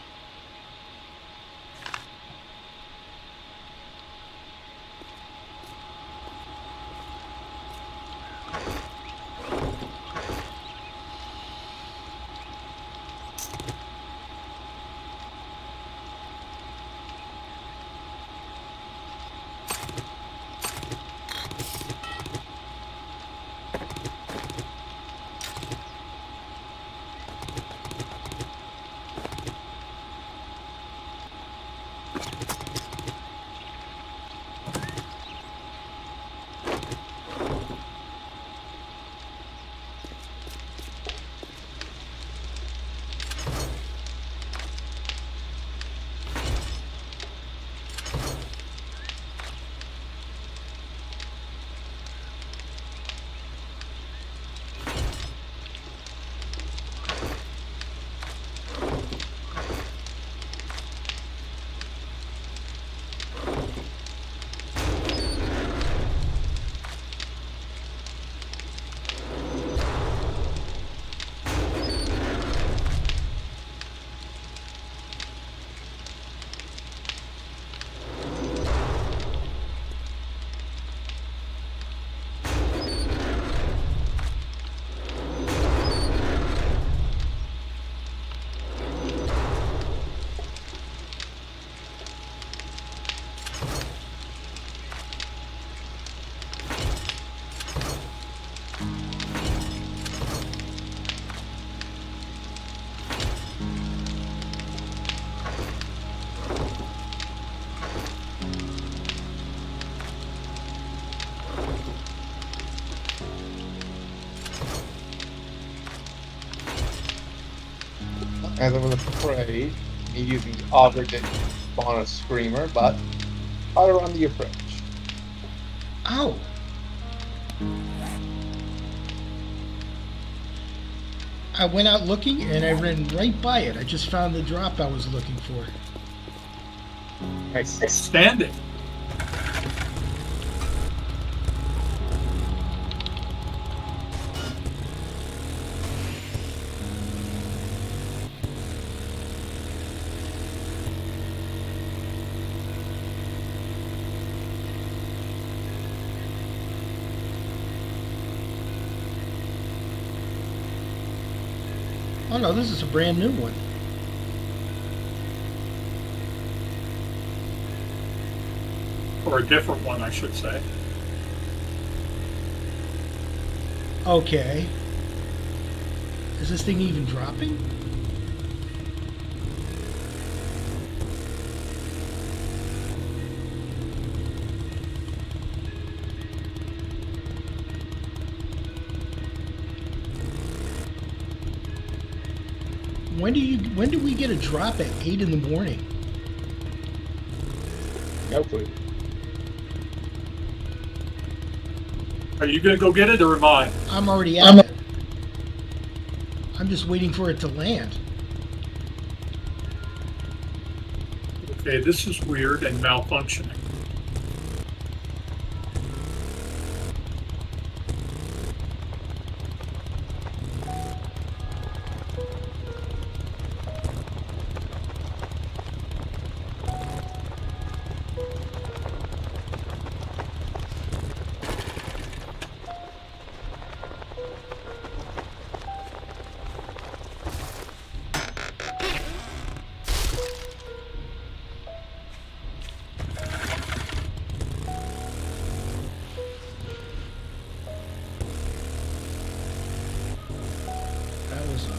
As I was afraid, me using auger didn't spawn a screamer, but how to run the approach. Ow! I went out looking and I ran right by it. I just found the drop I was looking for. Nice. Standing. Oh no, this is a brand new one. Or a different one, I should say. Okay. Is this thing even dropping? When do we get a drop at 8 in the morning? No clue. Are you going to go get it or am I? I'm already at it. I'm just waiting for it to land. Okay, this is weird and malfunctioning.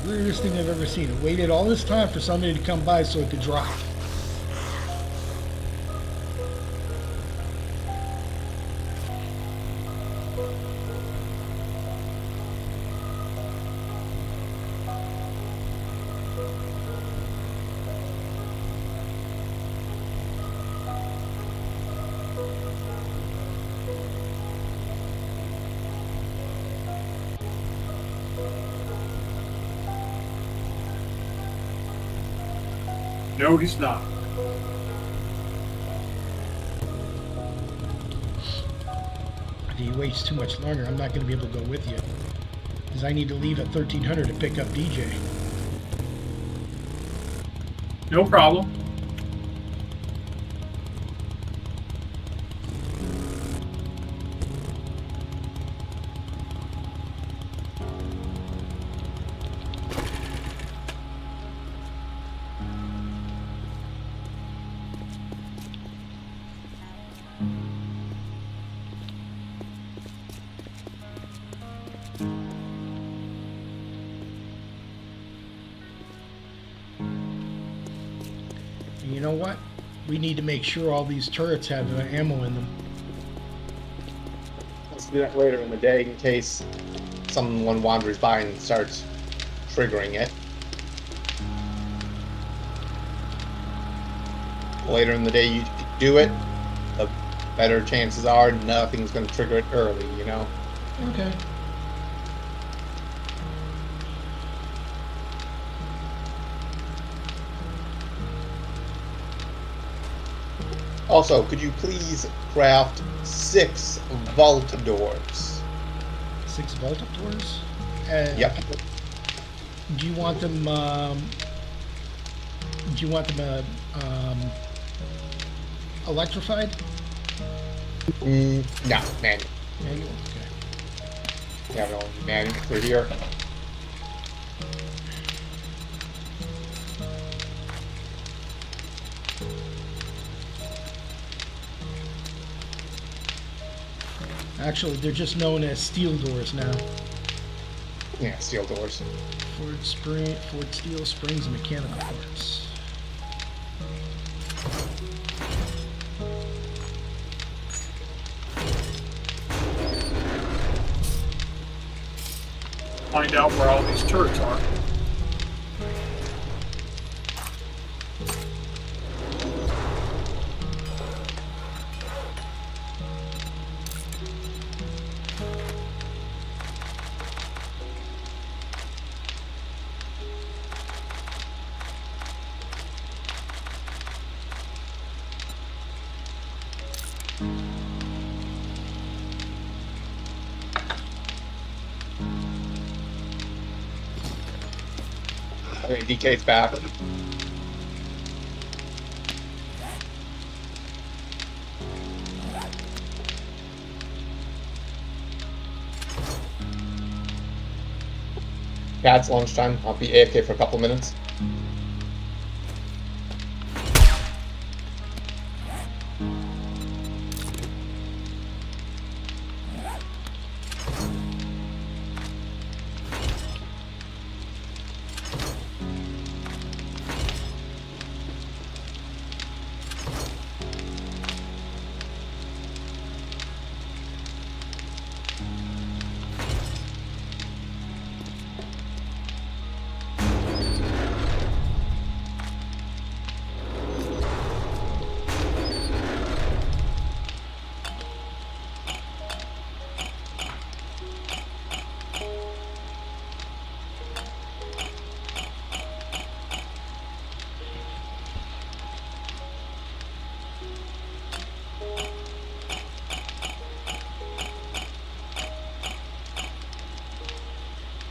Weirdest thing I've ever seen. It waited all this time for somebody to come by so it could drop. No, he's not. If he waits too much longer, I'm not going to be able to go with you. Because I need to leave at 1300 to pick up DJ. No problem. And you know what? We need to make sure all these turrets have ammo in them. Let's do that later in the day in case someone wanders by and starts triggering it. The later in the day you do it, the better chances are nothing's going to trigger it early, you know? Okay. Also, could you please craft 6 vault doors? 6 vault doors? Yep. Do you want them, electrified? No, manual. Manual? Okay. Yeah, no, manual for here. Actually, they're just known as steel doors now. Yeah, steel doors. Ford steel springs and mechanical parts. Find out where all these turrets are. Okay, DK's back. Yeah, it's lunchtime. I'll be AFK for a couple minutes.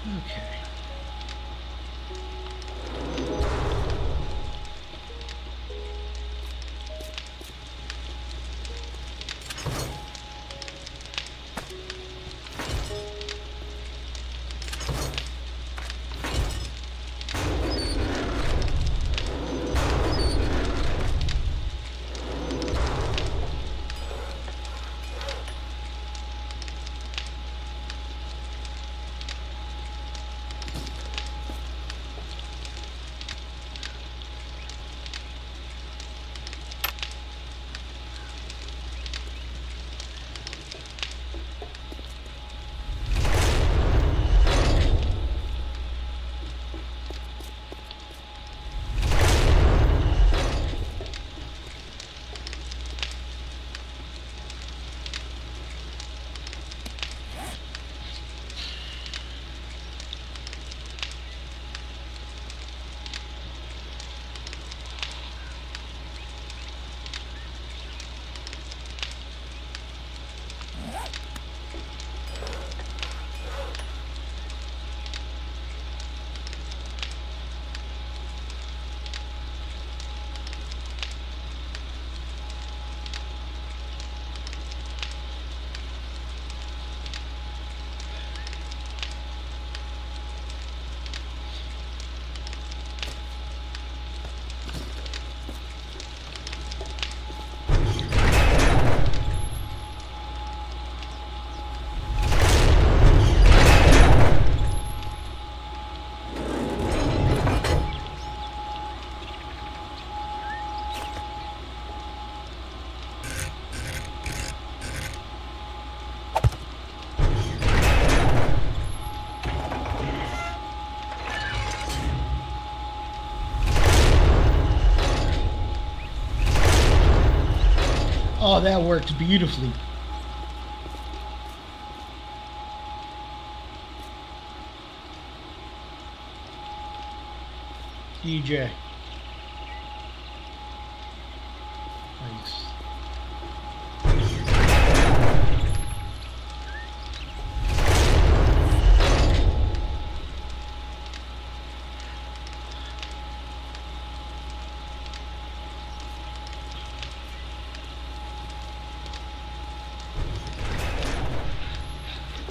Okay. Oh, that works beautifully. DJ. Nice.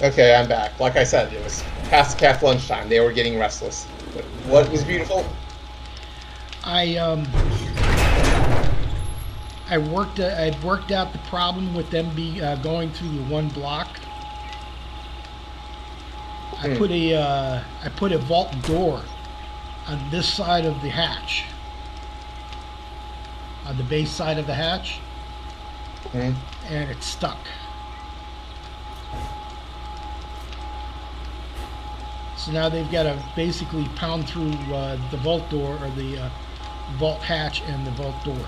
Okay, I'm back. Like I said, it was past calf lunchtime. They were getting restless. But what was beautiful? I'd worked out the problem with them going through the one block. I put a vault door on this side of the hatch, on the base side of the hatch, and it's stuck. So now they've got to basically pound through the vault door, or the vault hatch and the vault door.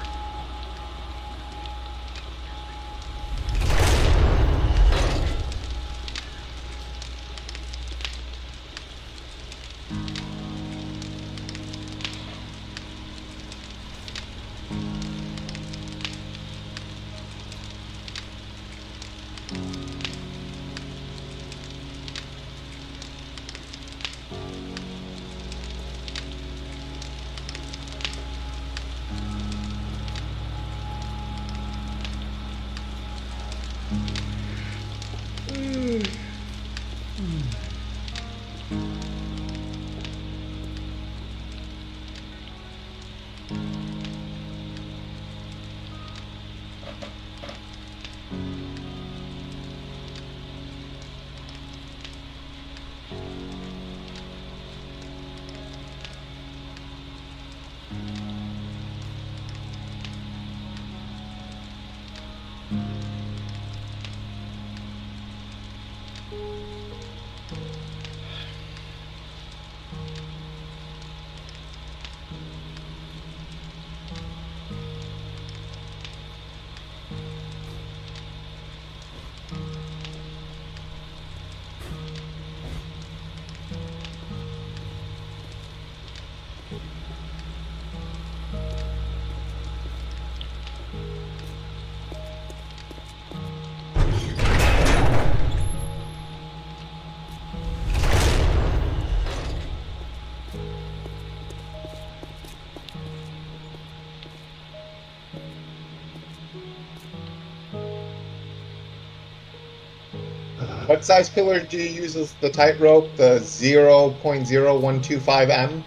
What size pillar do you use as the tightrope? The 0.0125 M?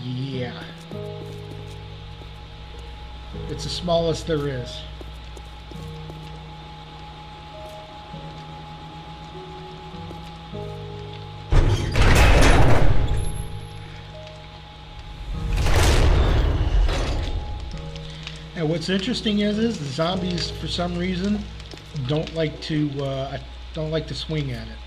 Yeah. It's the smallest there is. And what's interesting is the zombies, for some reason, don't like to swing at it.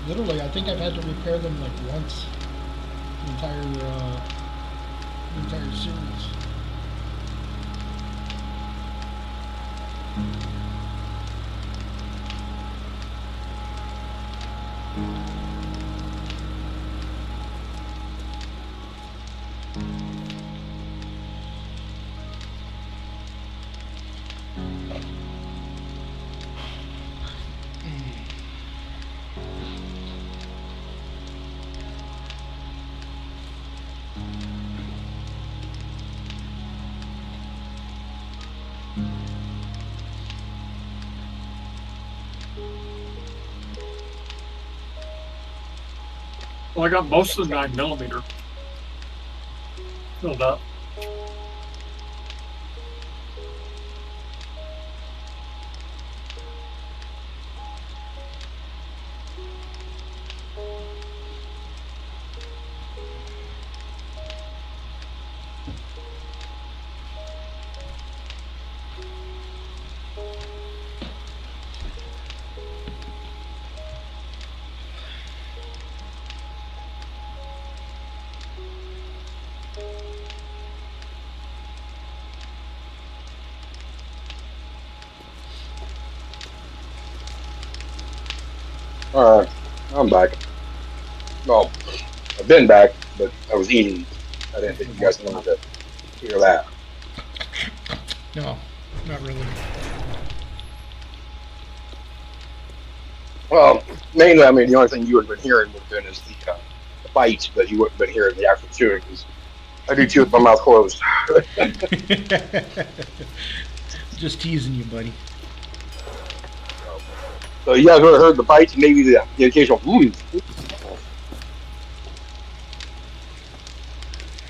Literally, I think I've had to repair them like once. The entire series. Well, I got most of the 9mm filled up. Alright, I'm back. Well, I've been back, but I was eating. I didn't think you guys wanted to hear that. No, not really. Well, mainly, I mean, the only thing you would have been hearing would have been is the bites, but you wouldn't have been hearing the actual chewing, because I do chew with my mouth closed. Just teasing you, buddy. So you guys would have heard the bites, and maybe the occasional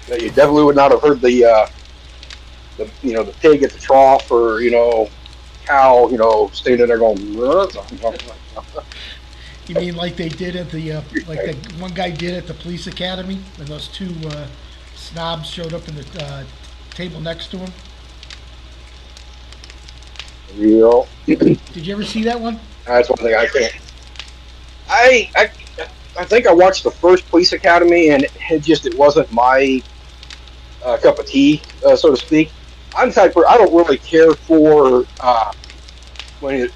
But you definitely would not have heard the the pig at the trough, or cow standing there going. You mean like they did at the like that one guy did at the police academy when those two snobs showed up in the table next to him? Yeah. Did you ever see that one? That's one thing I can't. I think I watched the first Police Academy, and it wasn't my cup of tea, so to speak. I'm the type where I don't really care for when you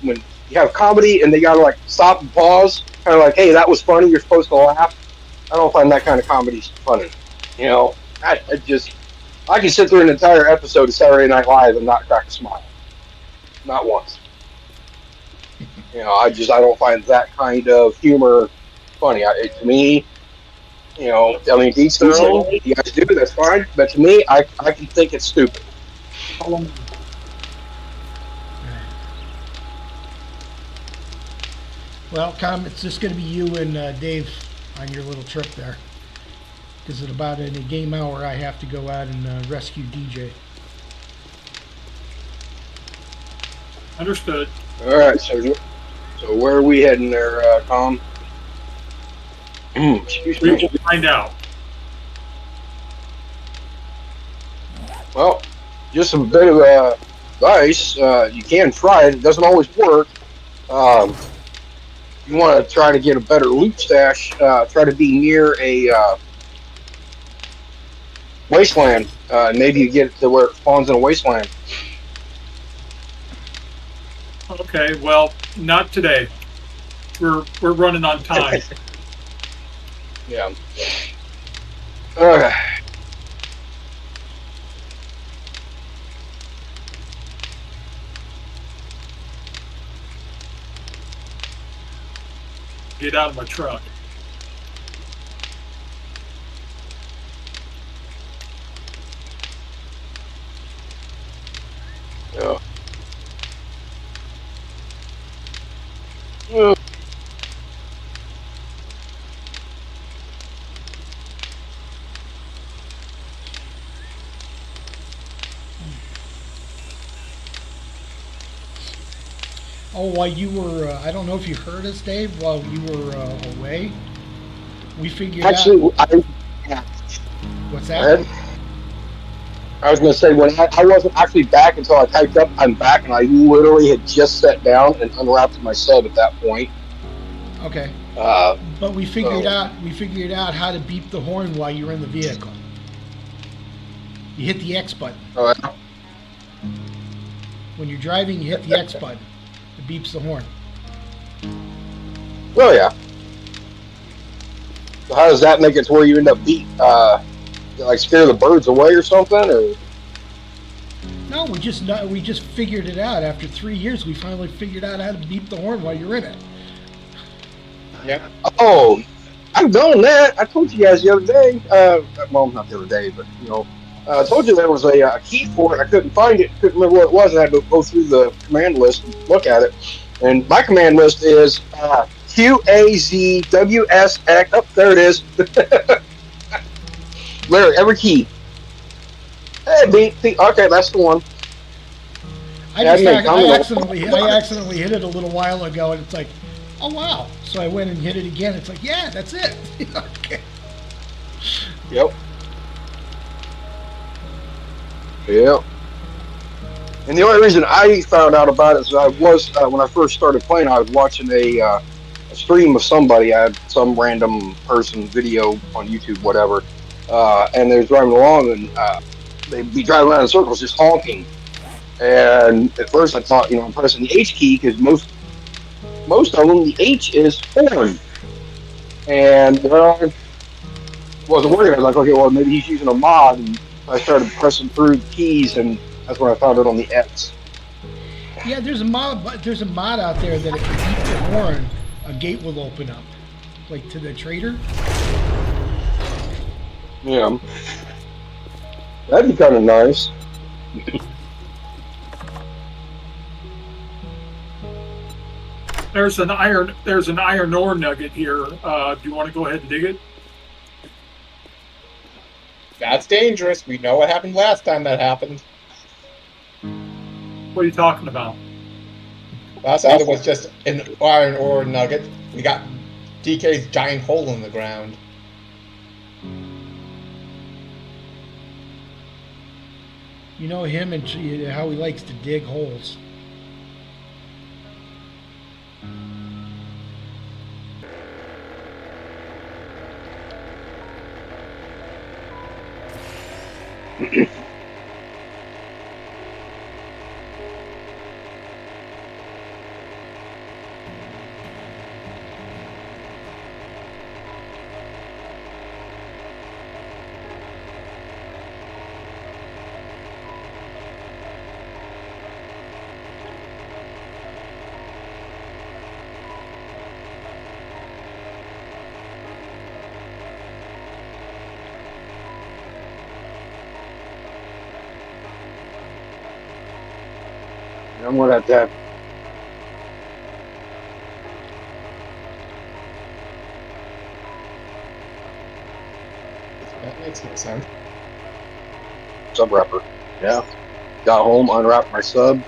have comedy and they gotta like stop and pause, kind of like, hey, that was funny, you're supposed to laugh. I don't find that kind of comedy funny. I can sit through an entire episode of Saturday Night Live and not crack a smile, not once. I don't find that kind of humor funny. To me, I mean, each their own. You guys do, that's fine. But to me, I can think it's stupid. Well, it's just going to be you and Dave on your little trip there. Because at about in a game hour, I have to go out and rescue DJ. Understood. All right, so where are we heading there, Tom? Excuse We me. will find out. Well, just a bit of advice. You can try it. It doesn't always work. You want to try to get a better loot stash. Try to be near a wasteland. Maybe you get to where it spawns in a wasteland. Okay, well, not today. We're running on time. Yeah. Okay. Get out of my truck. Yeah. Oh, while you were, I don't know if you heard us, Dave, while you were away, we figured Actually, out... What's Go that? ahead. I was going to say, when I wasn't actually back until I typed up, I'm back, and I literally had just sat down and unwrapped my sub at that point. Okay. But But we figured out how to beep the horn while you're in the vehicle. You hit the X button. When you're driving, you hit the X button. It beeps the horn. Oh yeah. So how does that make it to where you end up like scare the birds away or something, or? No, we just figured it out. After 3 years, we finally figured out how to beep the horn while you're in it. Yeah. Oh, I've done that. I told you guys the other day. Well, not the other day, but I told you there was a key for it. I couldn't find it. Couldn't remember what it was. I had to go through the command list and look at it. And my command list is QAZWSX. Oh, there it is. Larry, every key. Hey, beep. Okay, that's the one. I accidentally hit it a little while ago, and it's like, oh wow. So I went and hit it again. It's like, yeah, that's it. Okay. Yep. Yeah. And the only reason I found out about it is I was, when I first started playing, I was watching a stream of somebody. I had some random person video on YouTube, whatever, and they was driving along, and they'd be driving around in circles just honking. And at first I thought, I'm pressing the H key, because most most of them, the H is horn. And, well, wasn't worried. I was like, okay, well, maybe he's using a mod. And I started pressing through the keys, and that's when I found it on the X. Yeah, there's a mod. There's a mod out there that if you beat the horn, a gate will open up, like to the trader. Yeah. That'd be kind of nice. There's an iron ore nugget here. Do you want to go ahead and dig it? That's dangerous. We know what happened last time that happened. What are you talking about? Last time it was just an iron ore nugget. We got DK's giant hole in the ground. You know him and how he likes to dig holes. I'm gonna have that. That makes no sense. Sub wrapper. Yeah. Got home, unwrapped my sub.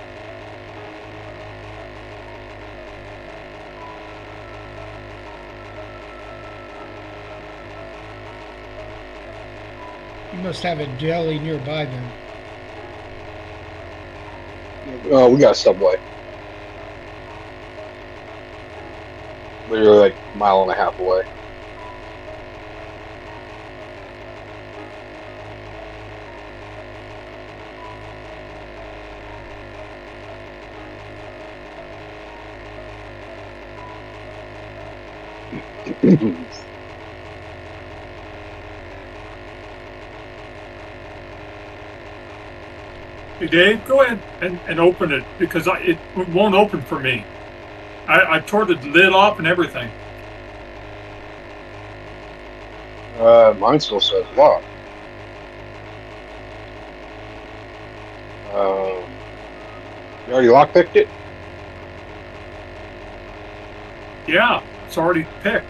You must have a deli nearby then. Oh, we got a Subway. Literally like a mile and a half away. Hey, Dave, go ahead and open it because it won't open for me. I tore the lid off and everything. Mine still says lock. You already lockpicked it? Yeah, it's already picked.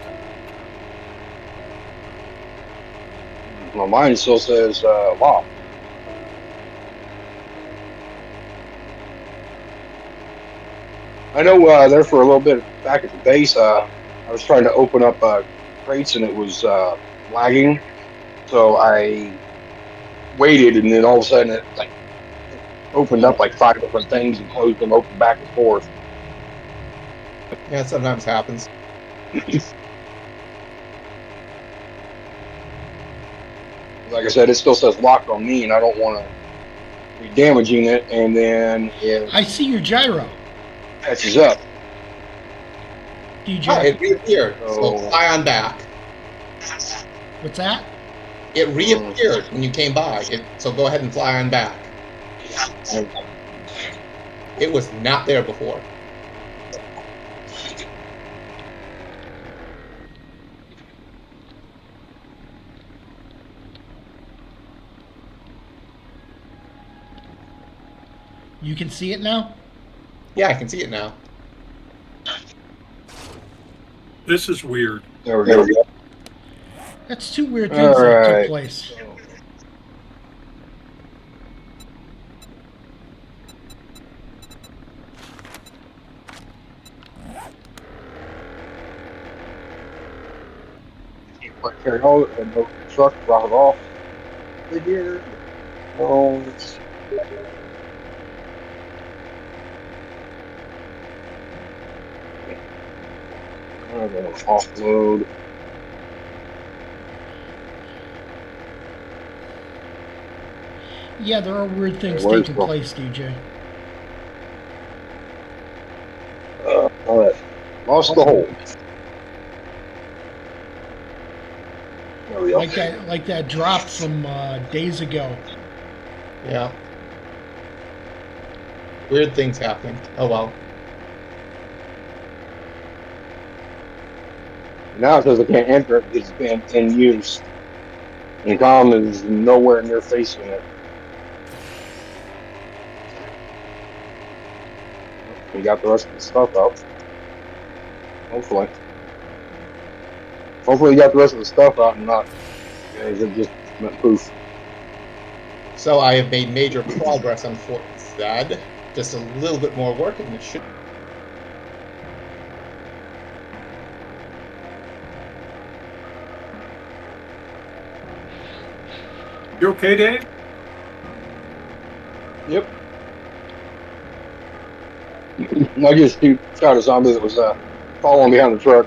Well, mine still says lock. I know there for a little bit back at the base, I was trying to open up crates and it was lagging. So I waited and then all of a sudden it like opened up like 5 different things and closed them open back and forth. Yeah, it sometimes happens. Like I said, it still says locked on me and I don't want to be damaging it, and then if I see your gyro. it catches up. Do you Oh, gyro? it reappeared. So Oh. fly on back. What's that? It reappeared when you came by. So go ahead and fly on back. It was not there before. You can see it now? Yeah, I can see it now. This is weird. There we go. That's two weird things that Alright. took place. Carry on and go to the truck, drop it off. Right here. Oh, it's I'm gonna offload. Yeah, there are weird things Where's taking the- place, DJ. All right. Lost the hole. There we go. Like that drop from days ago. Yeah. Weird things happen. Oh well. Now it says I can't enter it because it's been in use. And Tom is nowhere near facing it. We got the rest of the stuff out. Hopefully. Hopefully you got the rest of the stuff out and not. Yeah, it just went poof. So I have made major progress on Fort Zed. Just a little bit more work and it should. You okay, Dave? Yep. I just shot a zombie that was following behind the truck.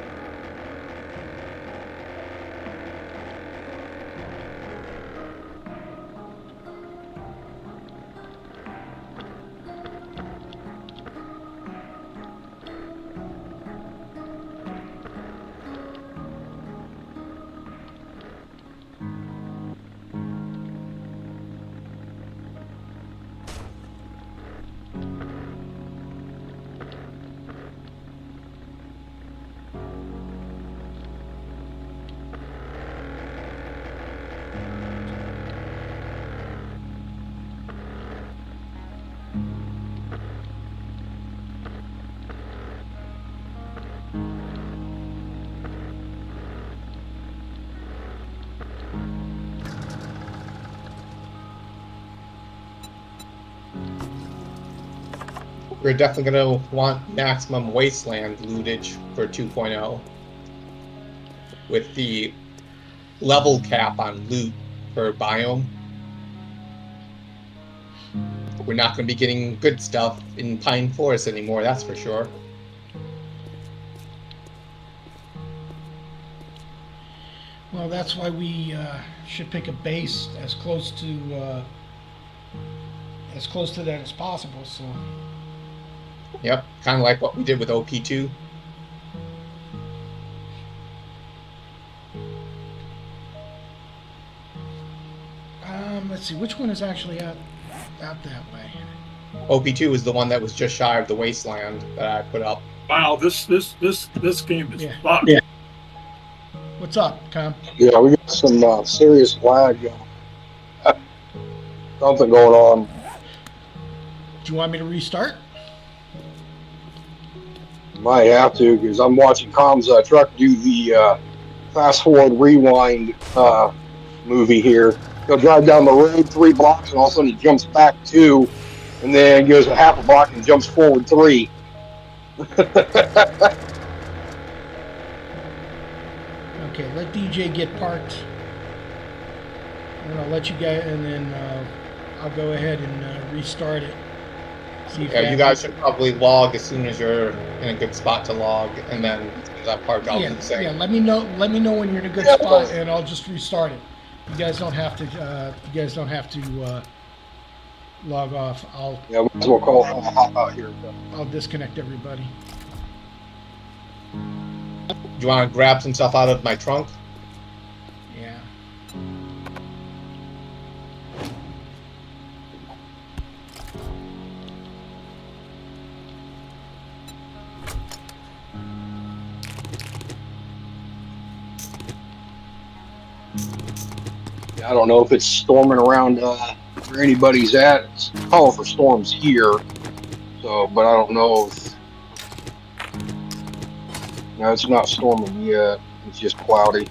We're definitely going to want maximum wasteland lootage for 2.0 with the level cap on loot per biome. We're not going to be getting good stuff in Pine Forest anymore, that's for sure. Well, that's why we should pick a base as close to that as possible. So. Yep, kind of like what we did with OP2. Let's see, which one is actually out that way? OP2 is the one that was just shy of the wasteland that I put up. Wow, this game is Yeah. fucked. Yeah. What's up, Tom? Yeah, we got some serious lag. Something going on. Do you want me to restart? Might have to because I'm watching Com's truck do the fast forward rewind movie here. He'll drive down the road 3 blocks and all of a sudden he jumps back 2 and then goes a half a block and jumps forward 3. Okay, let DJ get parked. And I'll let you guys, and then I'll go ahead and restart it. See if Yeah, you guys should probably log as soon as you're in a good spot to log, and then as soon as I park, I'll do the same. Yeah, let me know when you're in a good spot, and I'll just restart it. You guys don't have to. Log off. Yeah, we might as well call hop out here. I'll disconnect everybody. Do you want to grab some stuff out of my trunk? Yeah. I don't know if it's storming around where anybody's at. It's calling for storms here, so but I don't know if. No, it's not storming yet. It's just cloudy.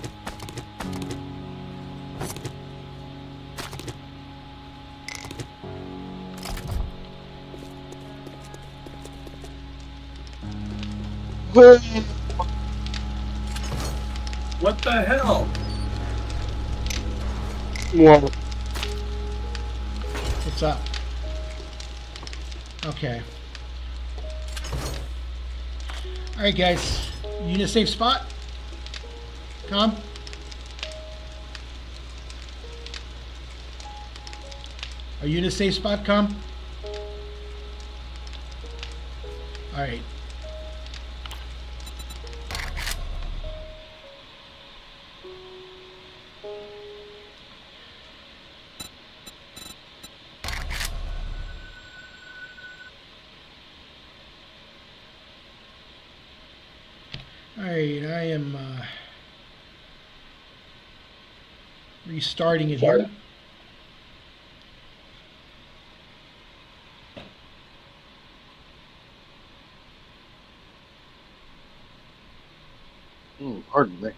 What the hell? Well, What's up? Okay. All right, guys. You in a safe spot? Tom? Are you in a safe spot, Com? All right. I am restarting it here. Pardon me.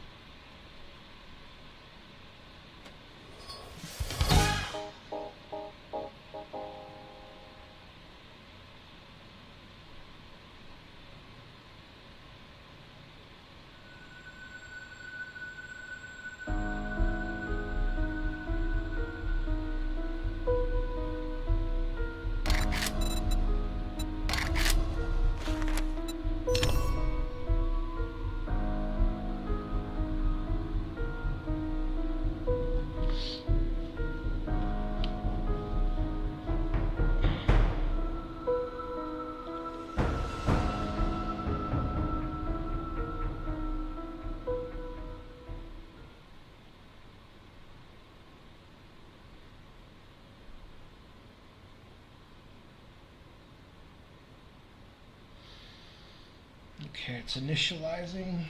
Okay, it's initializing.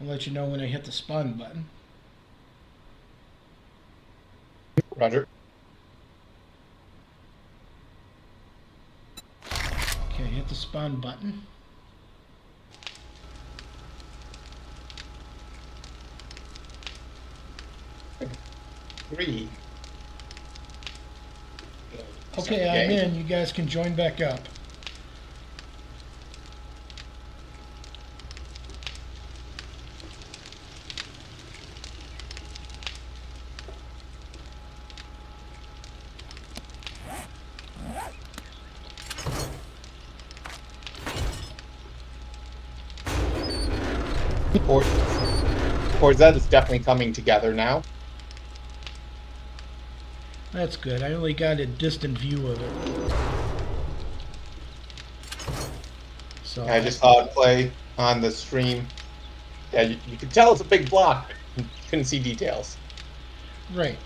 I'll let you know when I hit the spawn button. Roger. Okay, hit the spawn button. Three. Okay, I'm in. You guys can join back up. Or that is definitely coming together now. That's good. I only got a distant view of it. So I just saw it play on the stream. Yeah, you can tell it's a big block. You couldn't see details. Right.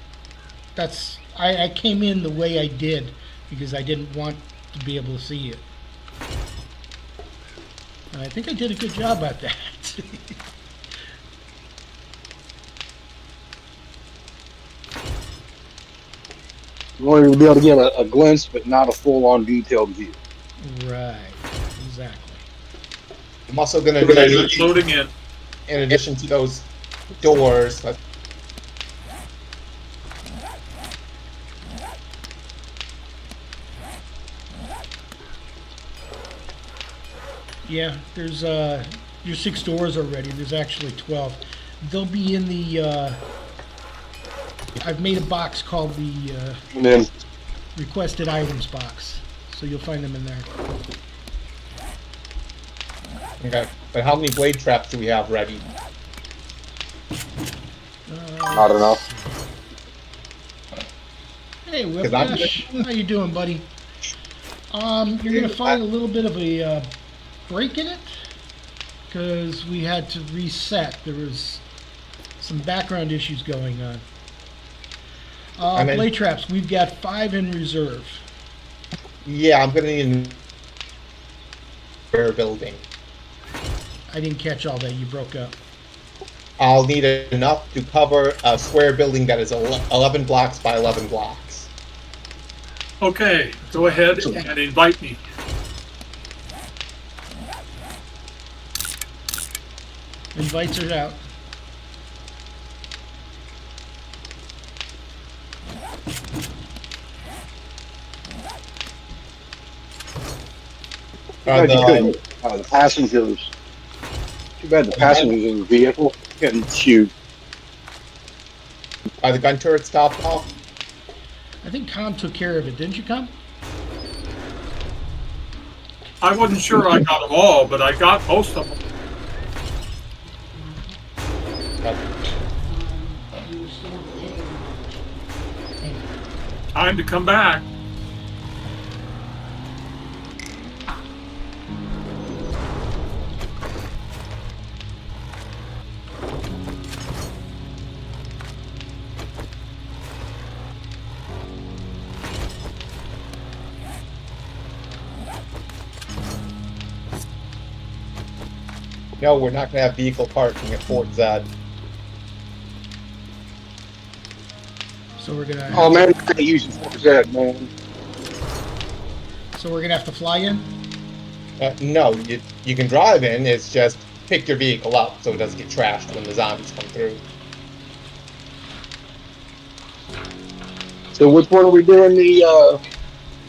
That's I came in the way I did because I didn't want to be able to see it. And I think I did a good job at that. You want to be able to get a glimpse, but not a full-on detailed view. Right. Exactly. I'm also going to It's loading in. in addition to those doors. Yeah, there's your 6 doors already. There's actually 12. They'll be in the I've made a box called the And then requested items box. So you'll find them in there. Okay, but how many blade traps do we have ready? not enough. Hey, Whiplash, how you doing, buddy? You're gonna find a little bit of a break in it because we had to reset. There was some background issues going on. Blade traps, we've got 5 in reserve. Yeah, I'm gonna need a square building. I didn't catch all that. You broke up. I'll need enough to cover a square building that is 11 blocks by 11 blocks. Okay, go ahead and invite me. Invites are out. The passengers. Too bad the passengers in the vehicle couldn't shoot. Are the gun turrets stopped off? I think Com took care of it, didn't you, Com? I wasn't sure I got them all, but I got most of them. Time to come back. No, we're not gonna have vehicle parking at Fort Z. So we're gonna. Oh man, I can't use it for that, man. So we're gonna have to fly in. No, you can drive in. It's just pick your vehicle up so it doesn't get trashed when the zombies come through. So which one are we doing the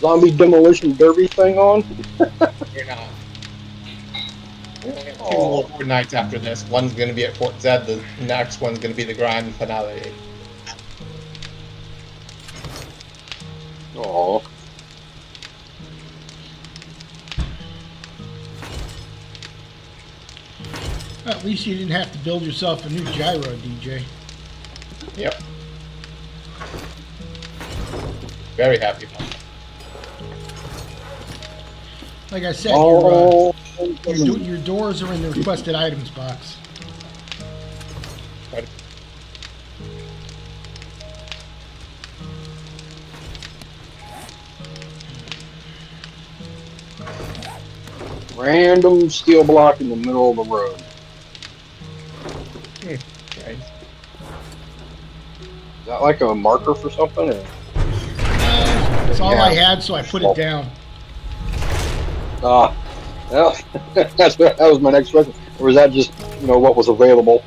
zombie demolition derby thing on? You're not. We only have 2 more Horde nights after this. One's going to be at Fort Z. The next one's going to be the grand finale. Oh. Well, at least you didn't have to build yourself a new gyro, DJ. Yep. Very happy about that. Like I said, Oh. your doors are in the requested items box. Right. Random steel block in the middle of the road. Right. Is that like a marker for something? Or? That's all I had, so I put it down. Well, that was my next question. Or was that just, what was available?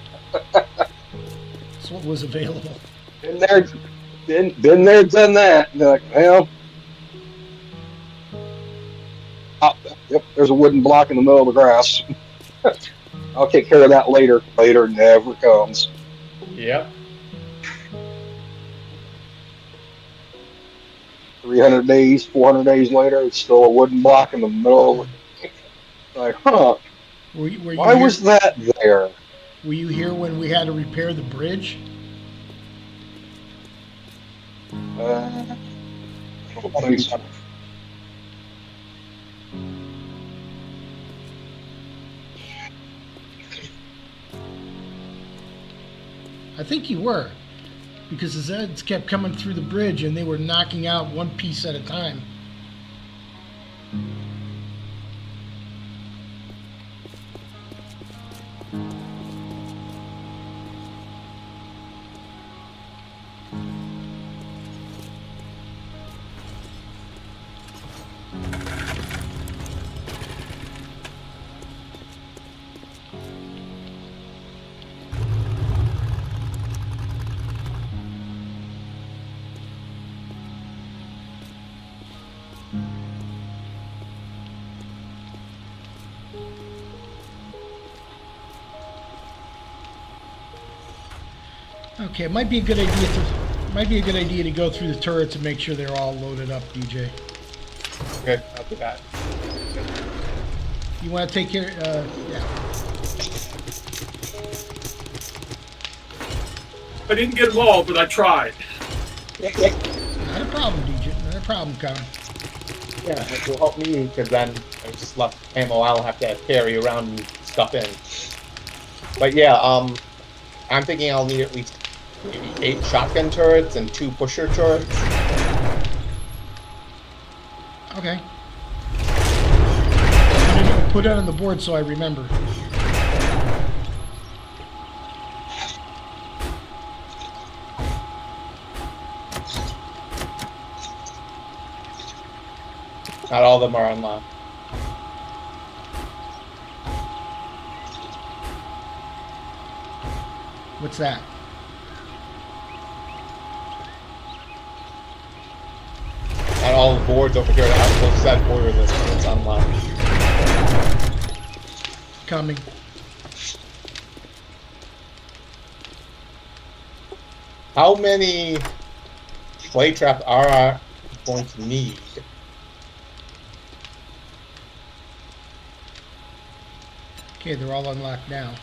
That's what was available. Been there, done that. They're like, well, yep, there's a wooden block in the middle of the grass. I'll take care of that later. Later never comes. Yep. 300 days, 400 days later, it's still a wooden block in the middle of the... Like, huh, Were you why here, was that there? Were you here when we had to repair the bridge? I don't think so. I think you were, because the Zeds kept coming through the bridge and they were knocking out one piece at a time. Okay, it might be a good idea to go through the turrets and make sure they're all loaded up, DJ. Good. I'll do that. You want to take care? Yeah. I didn't get them all, but I tried. Yep. Not a problem, DJ. Not a problem, Con. Yeah, it will help me because then I just left ammo. I'll have to carry around and stuff in. But yeah, I'm thinking I'll need at least maybe 8 shotgun turrets and 2 pusher turrets. Okay. Put it on the board so I remember. Not all of them are unlocked. What's that? Not all the boards over here that have set order list is unlocked. Coming. How many play traps are I going to need? Okay, they're all unlocked now.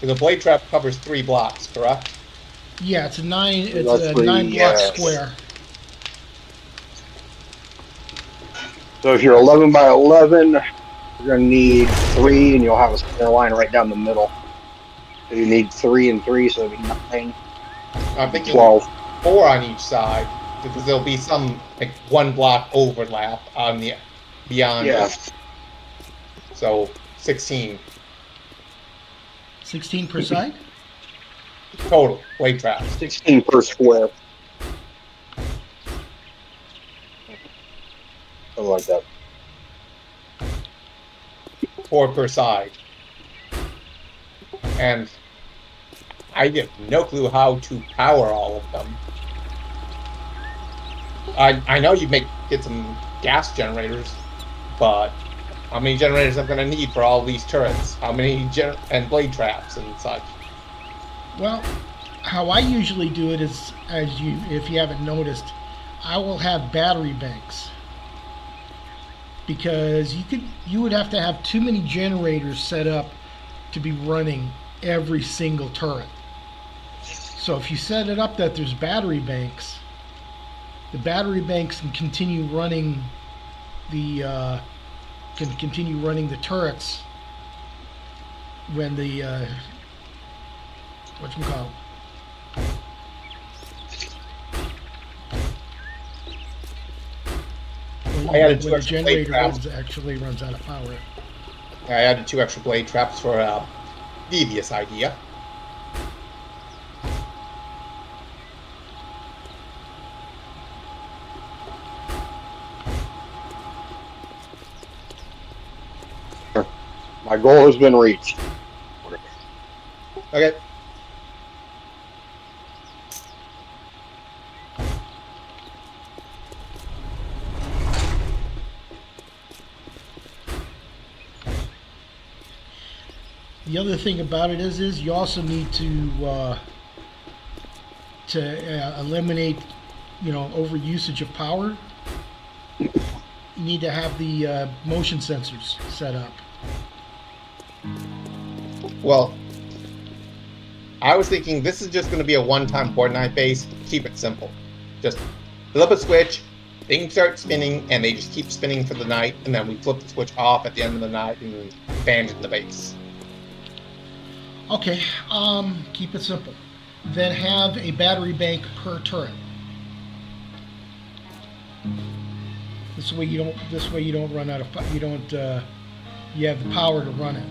The blade trap covers 3 blocks, correct? Yeah, it's a 9. It's That's a pretty, 9 block yes. square. So if you're 11 by 11, you're going to need 3, and you'll have a center line right down the middle. So you need 3 and 3, so it'll be 9. I'm thinking 12. 4 on each side because there'll be some like 1 block overlap on the beyond. Yeah. So 16. 16 per side? Total blade traps. 16 per square. Something like that. 4 per side. And I have no clue how to power all of them. I know you get some gas generators, but how many generators I'm going to need for all these turrets? How many and blade traps and such? Well, how I usually do it is, if you haven't noticed, I will have battery banks, because you would have to have too many generators set up to be running every single turret. So if you set it up that there's battery banks, the battery banks can continue running the turrets when the whatchamacallit. I added When two the extra blade generator traps. actually runs out of power. I added 2 extra blade traps for a devious idea. My goal has been reached. Okay. The other thing about it is you also need to eliminate, overusage of power. You need to have the motion sensors set up. Well, I was thinking this is just going to be a one-time Fortnite base. Keep it simple. Just flip a switch, things start spinning, and they just keep spinning for the night, and then we flip the switch off at the end of the night and abandon the base. Okay, keep it simple. Then have a battery bank per turret. This way you don't run out of you have the power to run it.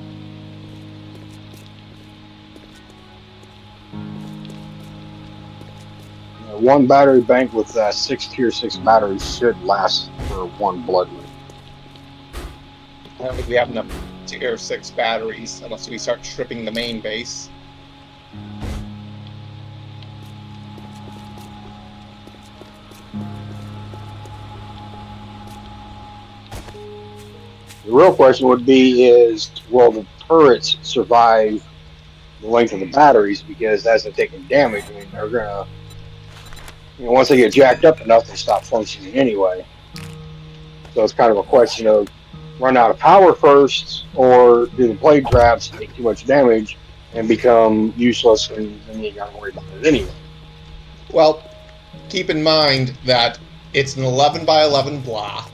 One battery bank with 6 tier 6 batteries should last for one blood moon. I don't think we have enough tier 6 batteries unless we start stripping the main base. The real question would be will the turrets survive the length of the batteries? Because as they're taking damage, they're gonna, once they get jacked up enough, they stop functioning anyway. So it's kind of a question of run out of power first, or do the blade traps take too much damage and become useless, and then you gotta worry about it anyway. Well, keep in mind that it's an 11 by 11 block,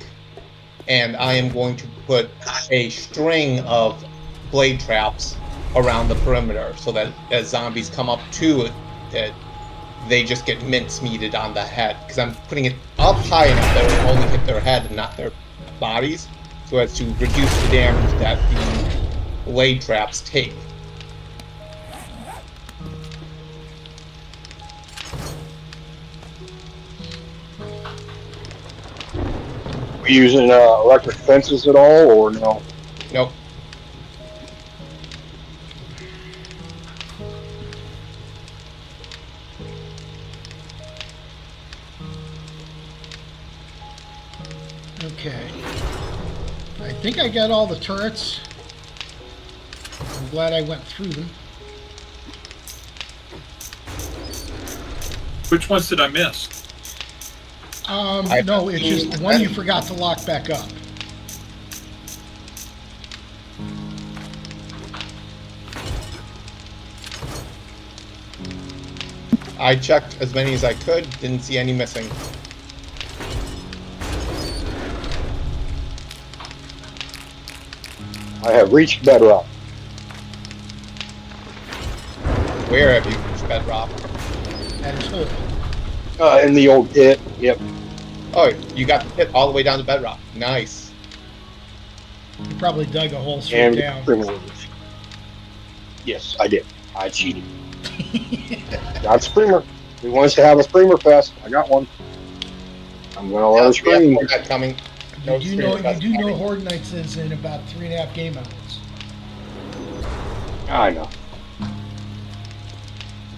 and I am going to put a string of blade traps around the perimeter so that as zombies come up to it, they just get mincemeated on the head, because I'm putting it up high enough that it will only hit their head and not their bodies, so as to reduce the damage that the blade traps take. Are you using electric fences at all, or no? Nope. Okay. I think I got all the turrets. I'm glad I went through them. Which ones did I miss? No, it's just the one you forgot to lock back up. I checked as many as I could, didn't see any missing. I have reached bedrock. Where have you reached bedrock? That is whole. In the old pit, yep. Oh, you got the pit all the way down to bedrock. Nice. You probably dug a hole straight And down. privileges. Yes, I did. I cheated. Got a screamer. He wants to have a screamer fest. I got one. I'm gonna let her We have scream. more of that coming. No You do know screamer Horde Nights is in about 3.5 game hours. I know.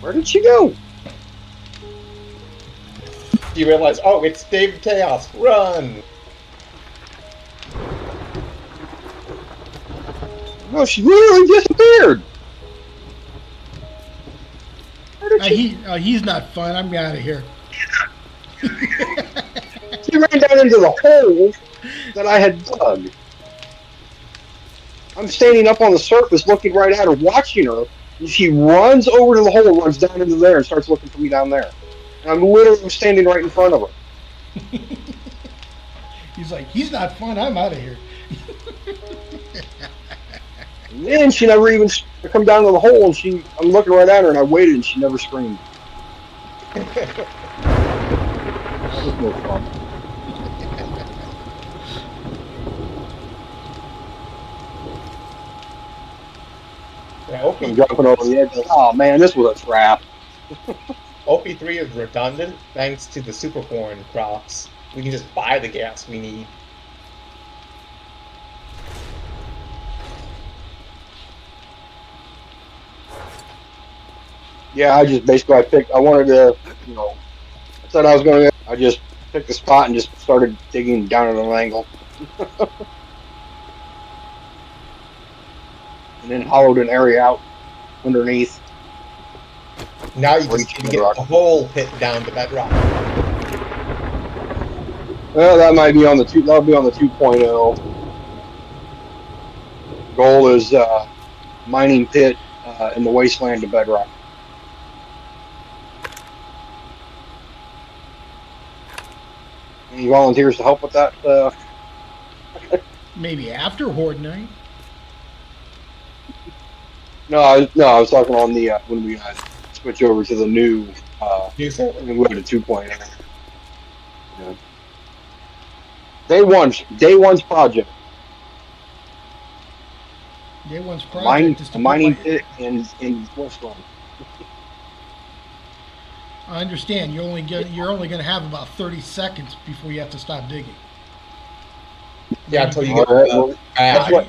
Where did she go? You realize, oh, it's David Chaos. Run! No, she literally disappeared. Where did she? He's not fun. I'm out of here. She ran down into the hole that I had dug. I'm standing up on the surface looking right at her, watching her, and she runs over to the hole, runs down into there, and starts looking for me down there. And I'm literally standing right in front of her. He's like, he's not fun. I'm out of here. And then she never even come down to the hole, and I'm looking right at her, and I waited, and she never screamed. That was no fun. Yeah, I'm jumping over the edge. Like, oh man, this was a trap. OP3 is redundant thanks to the supercorn crops. We can just buy the gas we need. Yeah, I just basically I wanted to, I said I was going to, I just picked a spot and just started digging down at an angle. And then hollowed an area out underneath. Now you just need to get the whole pit down to bedrock. Well, that might be on the that'll be on the 2.0. Goal is mining pit in the wasteland to bedrock. Any volunteers to help with that? Maybe after Horde Night. No, I was talking on the when we switch over to the new when we go to 2.0. Yeah. Day one's project. Day one's project is to mining pit in Westland. I understand. You're only going to have about 30 seconds before you have to stop digging. Yeah, until you All get right, the well, that's what.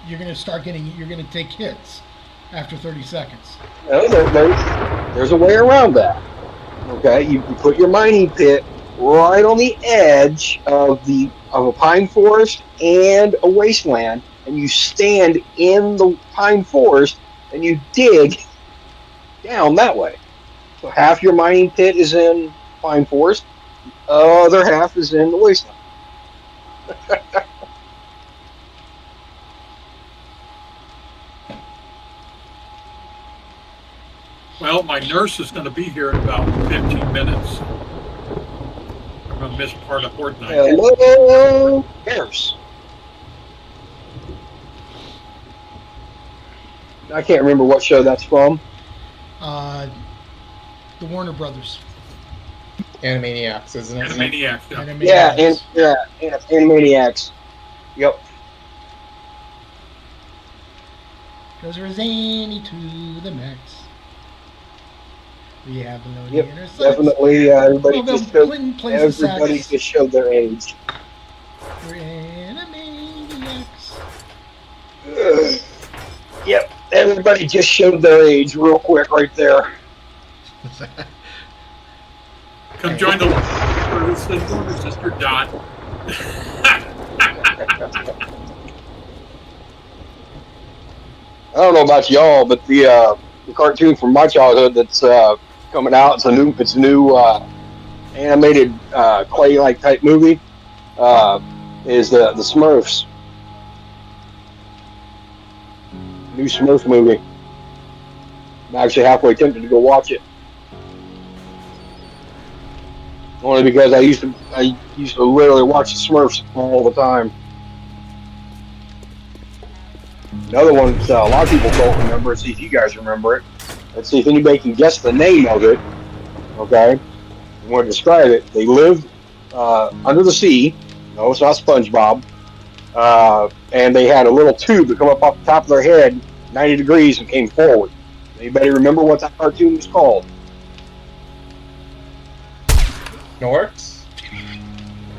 You're going to take hits after 30 seconds. There's a way around that. Okay, you put your mining pit right on the edge of a pine forest and a wasteland, and you stand in the pine forest and you dig down that way. So half your mining pit is in pine forest, other half is in the wasteland. Well, my nurse is going to be here in about 15 minutes. I'm going to miss part of Horde Night. Hello, nurse. I can't remember what show that's from. The Warner Brothers. Animaniacs, isn't it? Animaniacs, yeah. Animaniacs. Animaniacs. Yep. Because there is any to the max. We have below the Yep, inner sights. definitely. Everybody Although just showed, Clinton plays the everybody sax. just showed their age. We're Animaniacs. Yep, everybody just showed their age real quick right there. Come join the Warner Sister Dot. I don't know about y'all, but the cartoon from my childhood that's coming out, it's a new animated clay-like type movie, is the Smurfs. New Smurf movie. I'm actually halfway tempted to go watch it. Only because I used to literally watch the Smurfs all the time. Another one a lot of people don't remember. See if you guys remember it. Let's see if anybody can guess the name of it. Okay, I want to describe it. They lived under the sea. No, it's not SpongeBob. And they had a little tube that come up off the top of their head, 90 degrees and came forward. Anybody remember what that cartoon was called? Norks?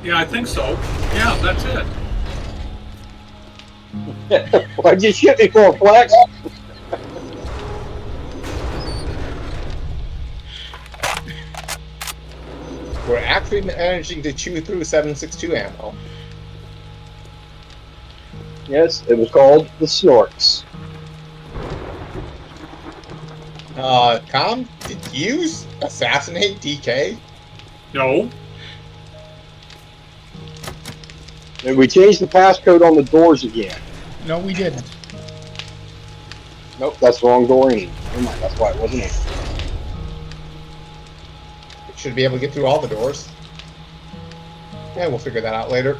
Yeah, I think so. Yeah, that's it. Why'd you shit me for, Flex? We're actually managing to chew through 7.62 ammo. Yes, it was called the Snorks. Com, did you assassinate DK? No. And we changed the passcode on the doors again. No, we didn't. Nope, that's the wrong door anyway. Never mind, that's why it wasn't in. Should be able to get through all the doors. Yeah, we'll figure that out later.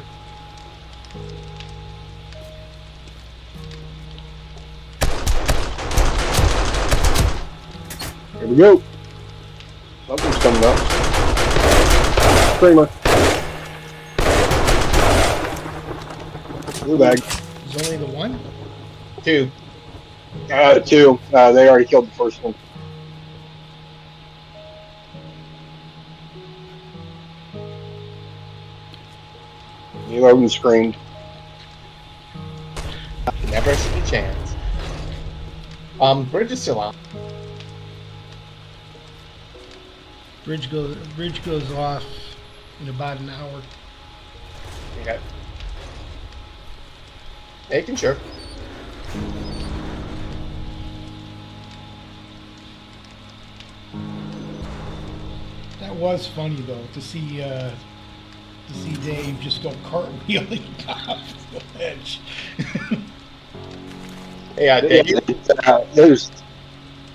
Here we go. Something's coming up. Screamer. Blue bag. There's only the one? 2. Two. They already killed the first one. You haven't screamed. Never a chance. Bridge is still on. Bridge goes off in about an hour. Okay. Making sure. That was funny though to see Dave just go cartwheeling off the ledge. Yeah, Dave.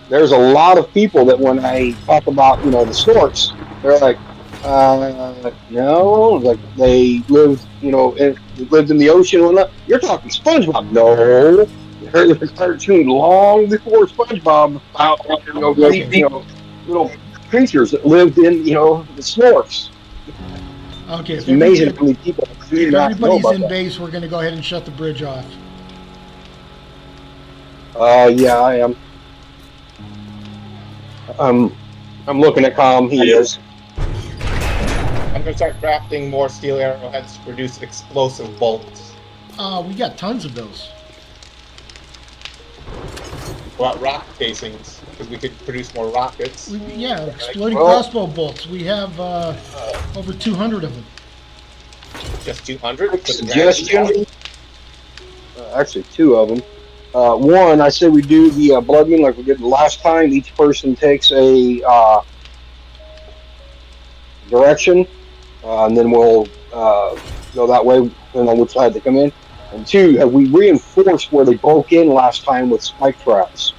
There's a lot of people that when I talk about the snorks, they're like, no, like they lived lived in the ocean and whatnot. You're talking SpongeBob? No, there's a cartoon long before SpongeBob about little creatures that lived in the snorks. Okay, It's amazing how many people do if not know everybody's about in that. base, we're going to go ahead and shut the bridge off. Yeah, I am. I'm looking at Com. He is. I'm going to start crafting more steel arrowheads to produce explosive bolts. We got tons of those. What rocket casings? Because we could produce more rockets. Exploding Well- crossbow bolts. We have over 200 of them. Just 200? Suggestion. Actually, two of them. One, I say we do the blood moon like we did the last time. Each person takes a direction, and then we'll go that way, depending on which side they come in. And two, have we reinforced where they broke in last time with spike traps?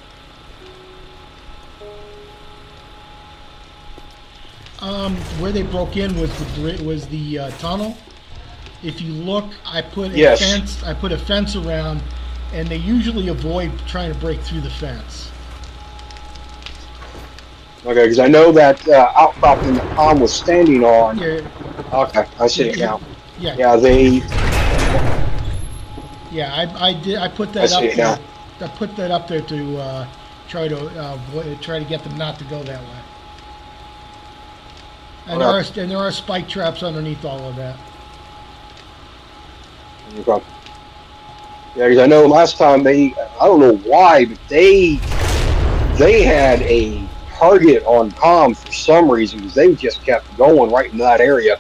Where they broke in was the tunnel. If you look, I put a Yes. fence. I put a fence around, and they usually avoid trying to break through the fence. Okay, because I know that outcropping that Tom was standing on. Yeah, Okay, I see it now. yeah, Yeah, they. yeah. I did. I put I that up see it there. now. I put that up there to try to get them not to go that way. And Okay. there are spike traps underneath all of that. Okay. Yeah, because I know last time I don't know why, but they had a target on Com for some reason because they just kept going right in that area.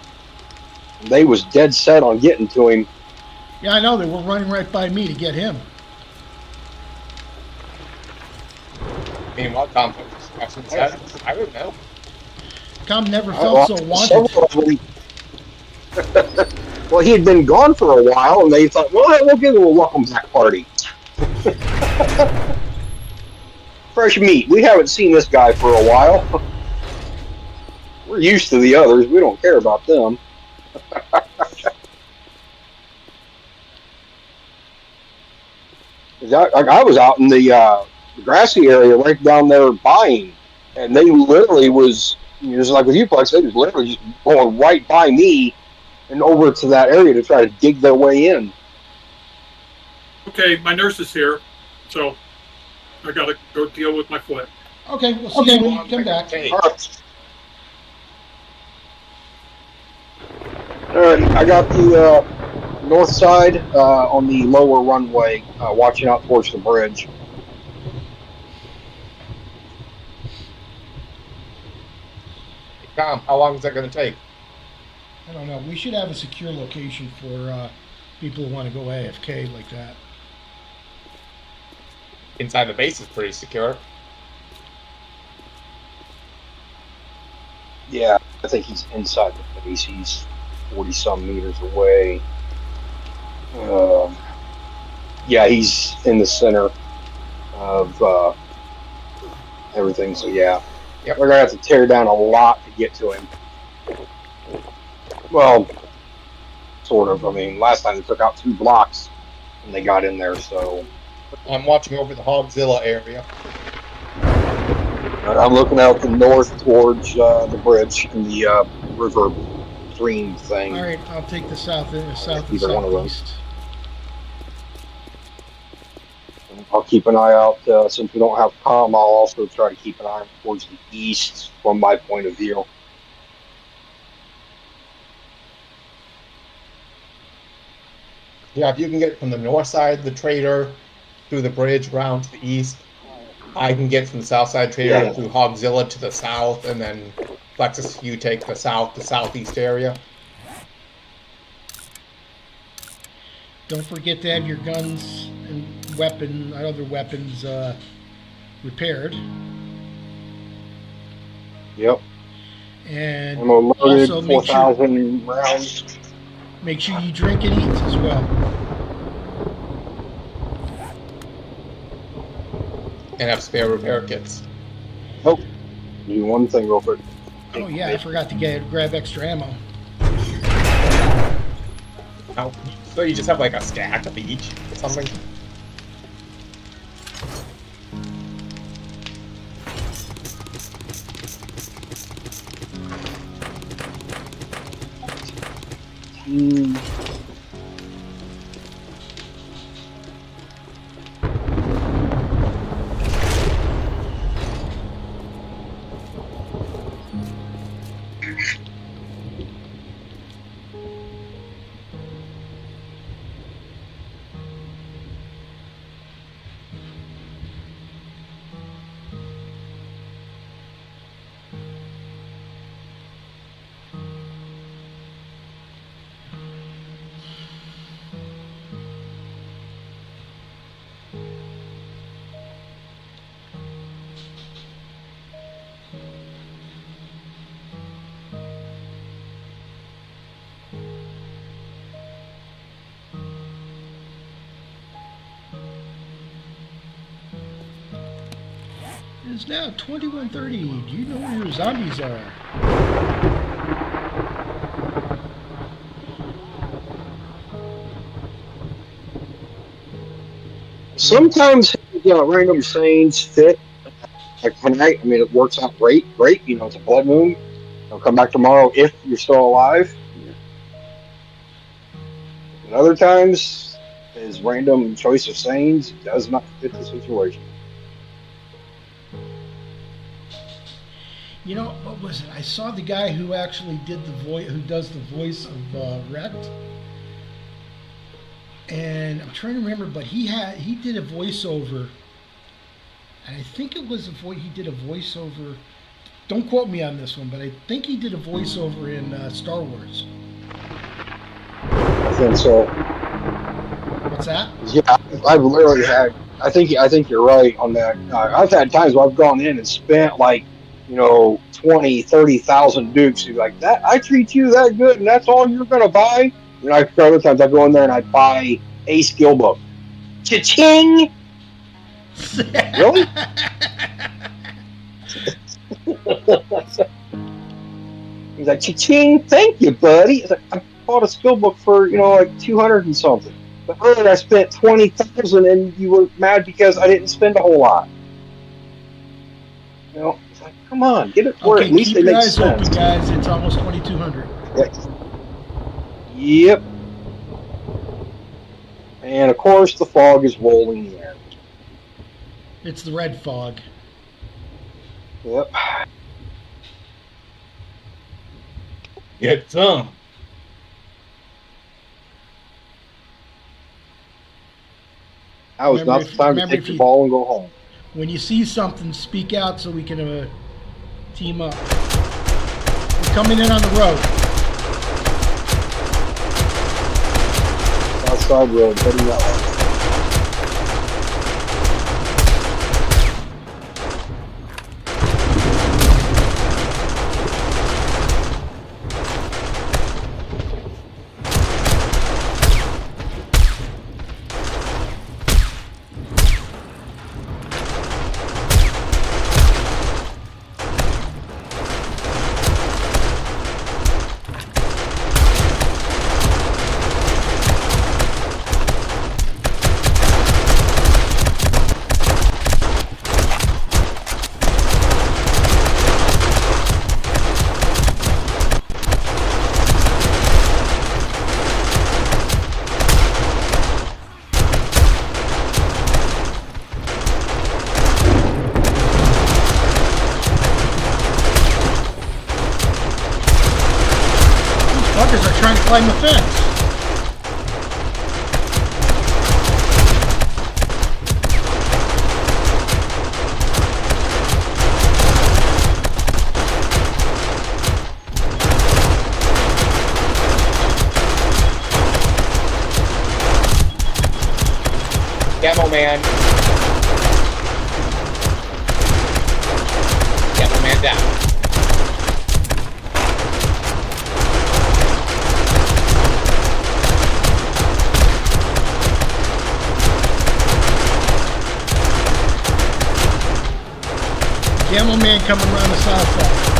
And they was dead set on getting to him. Yeah, I know they were running right by me to get him. Meanwhile, Tom said, I don't know. Tom never felt so wanted. Several of them- well, he had been gone for a while, and they thought, well, we'll give him a welcome back party. Fresh meat. We haven't seen this guy for a while. We're used to the others. We don't care about them. I was out in the grassy area right down there buying, and they literally was, just like with you, Plex, they was literally just going right by me and over to that area to try to dig their way in. Okay, my nurse is here, so I gotta go deal with my foot. Okay, we'll see you when you come back. Hey, All right, I got the north side on the lower runway, watching out towards the bridge. Tom, how long is that going to take? I don't know. We should have a secure location for people who want to go AFK like that. Inside the base is pretty secure. Yeah, I think he's inside the base. He's 40-some meters away. Yeah, he's in the center of everything, so yeah. Yep. We're going to have to tear down a lot to get to him. Well, sort of. I mean, last time they took out 2 blocks and they got in there, so... I'm watching over the Hogzilla area. I'm looking out the north towards the bridge and the river stream thing. All right, I'll take the south and Either one of those. southeast. I'll keep an eye out, since we don't have comm, I'll also try to keep an eye towards the east from my point of view. Yeah, if you can get from the north side of the trader through the bridge around to the east, I can get from the south side trader Yeah. through Hogzilla to the south, and then Plexus, you take the southeast area. Don't forget to have your guns and other weapons repaired. Yep. And I'm loaded, also 4,000 rounds. make sure you drink and eat as well. And have spare repair kits. Oh, do one thing real quick. Oh yeah, I forgot to grab extra ammo. Oh, so you just have like a stack of each or something? It is now 21:30. Do you know where your zombies are? Sometimes random sayings fit. Like tonight, I mean, it works out great. You know, it's a blood moon. I'll come back tomorrow if you're still alive. And other times, his random choice of sayings does not fit the situation. You know, what was it? I saw the guy who actually did the voice, who does the voice of Rhett. And I'm trying to remember, but he did a voiceover. And I think it was he did a voiceover. Don't quote me on this one, but I think he did a voiceover in Star Wars. I think so. What's that? Yeah, I've literally had. I think you're right on that. I've had times where I've gone in and spent like, 20, 30,000 dukes. You're like, that I treat you that good, and that's all you're gonna buy. And other times I go in there and I buy a skill book. Cha-ching! Really? He's like, cha-ching! Thank you, buddy. It's like, I bought a skill book for like 200 and something. But earlier I spent 20,000, and you were mad because I didn't spend a whole lot. It's like, come on, get it where Okay, at least keep they your make eyes sense. open, guys. It's almost 2,200. Yep. And of course, the fog is rolling in. It's the red fog. Yep. Get some. Now is not Remember the if- time to remember take if the you- ball and go home. When you see something, speak out so we can team up. We're coming in on the road. Outside road, heading that way. Fuckers are trying to climb the fence. Demo man. Demo man down. Camel man coming around the south side.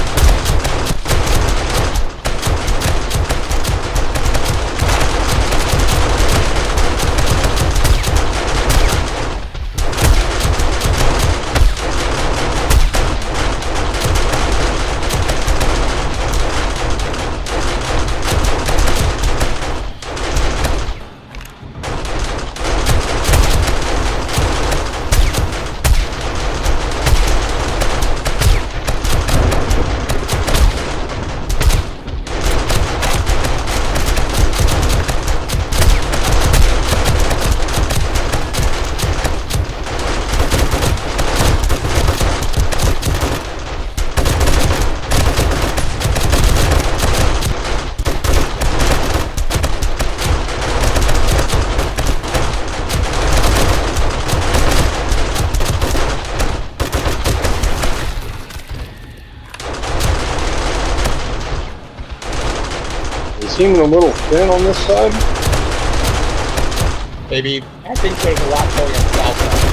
Seeming a little thin on this side. Maybe, I think there's a lot going on the south side.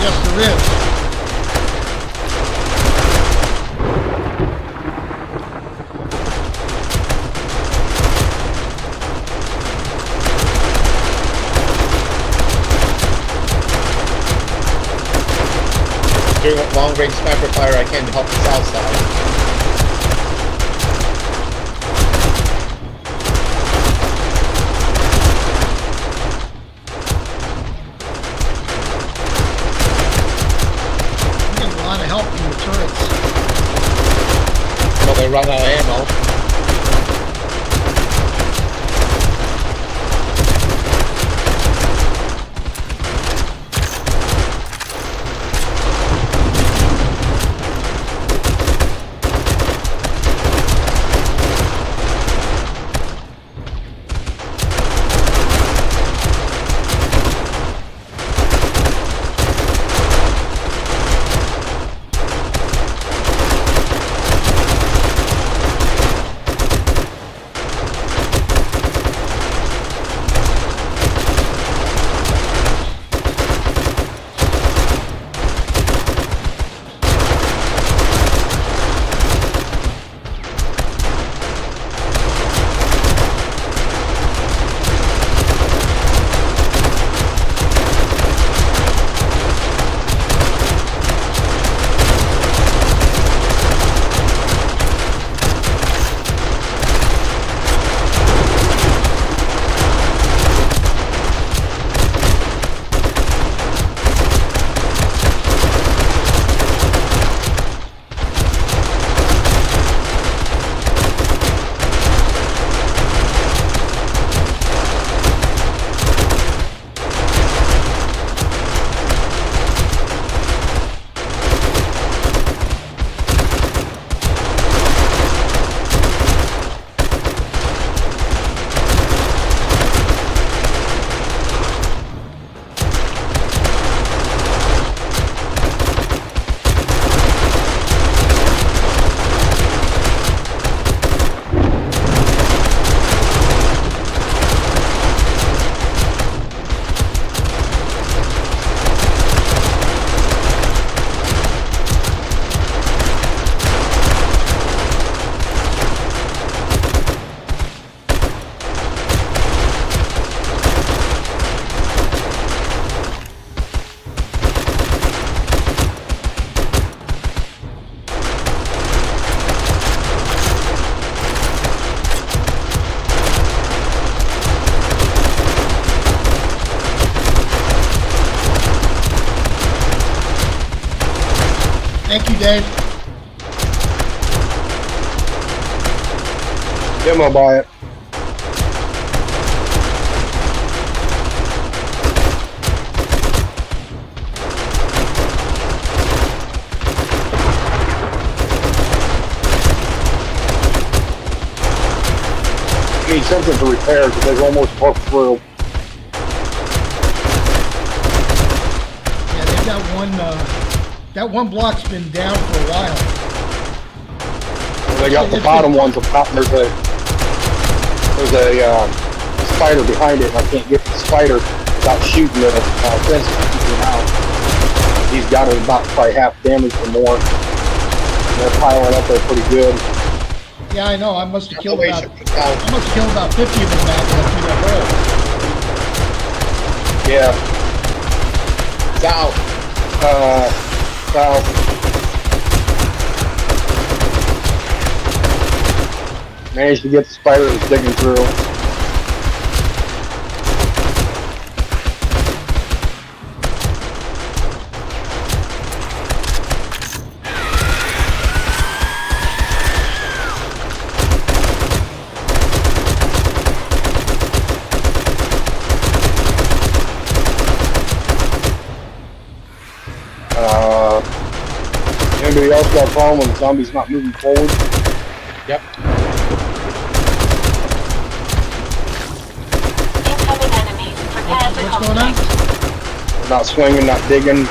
Yes, there is. Doing long-range sniper fire I can to help the south side. They run out of ammo. Thank you, Dave. Demo buy it. Need something to repair because they've almost broke through. Yeah, they got one. That one block's been down for a while. Well, they got the bottom one to pop. There's a spider behind it, and I can't get the spider without shooting the fence to keep him out. He's got it about probably half damage or more. They're piling up there pretty good. Yeah, I know. I must have killed about 50 of them back through that hole. Yeah. South. South. Managed to get the spider that was digging through. Anybody else got a problem when the zombie's not moving forward? Yep. Incoming enemies. Prepare for What's going on? conflict. Not swinging, not digging.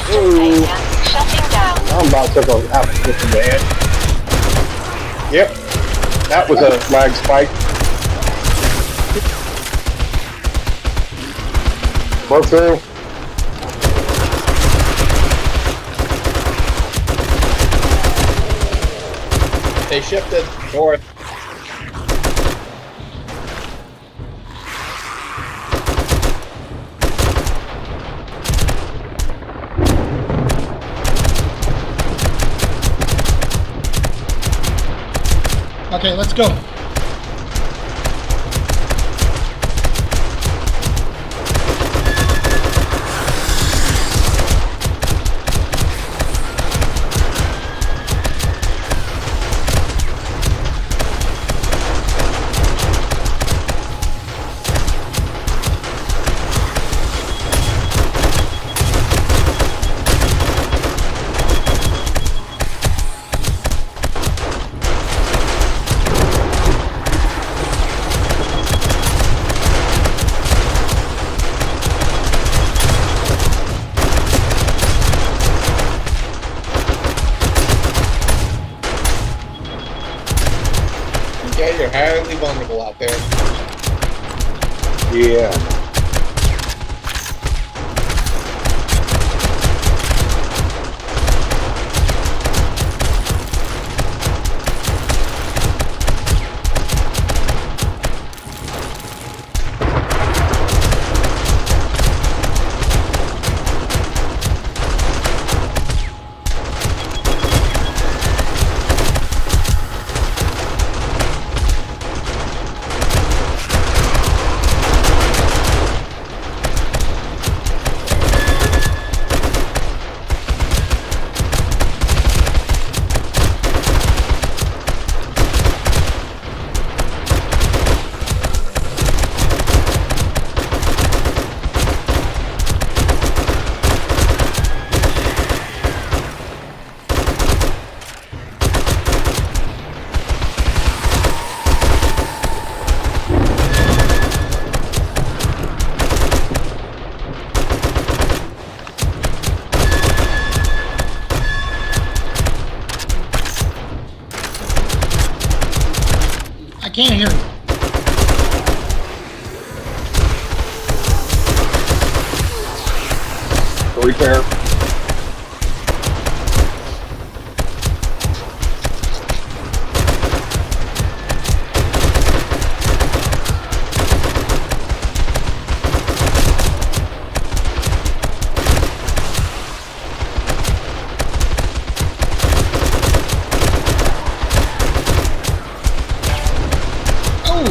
Distance shutting down. I'm about to take a half a flip in the head. Yep. That was a lag spike. Broke through. They shifted north. Okay, let's go. Yeah, you're highly vulnerable out there. Yeah. I can't hear you. Repair. Oh!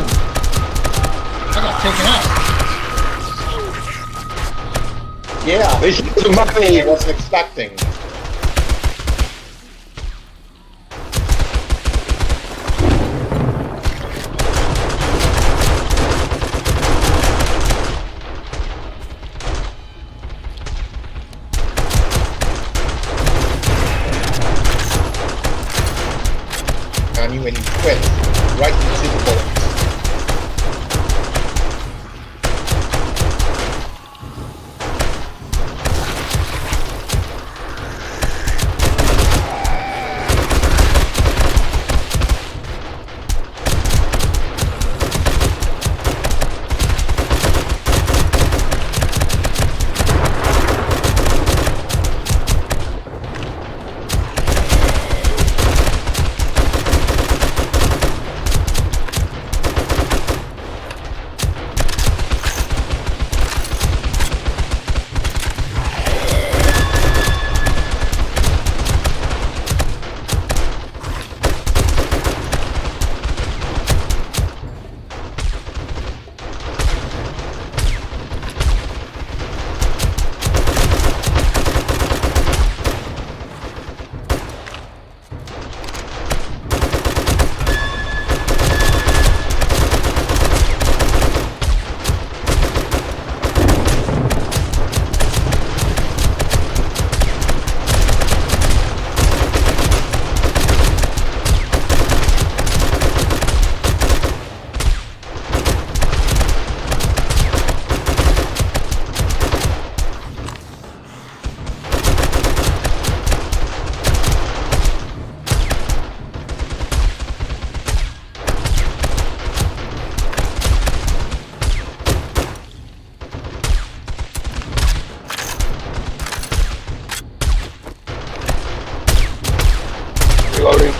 I got taken out. Yeah, They hit the I money. wasn't expecting. On you and you quit right into the bullets. Reloading.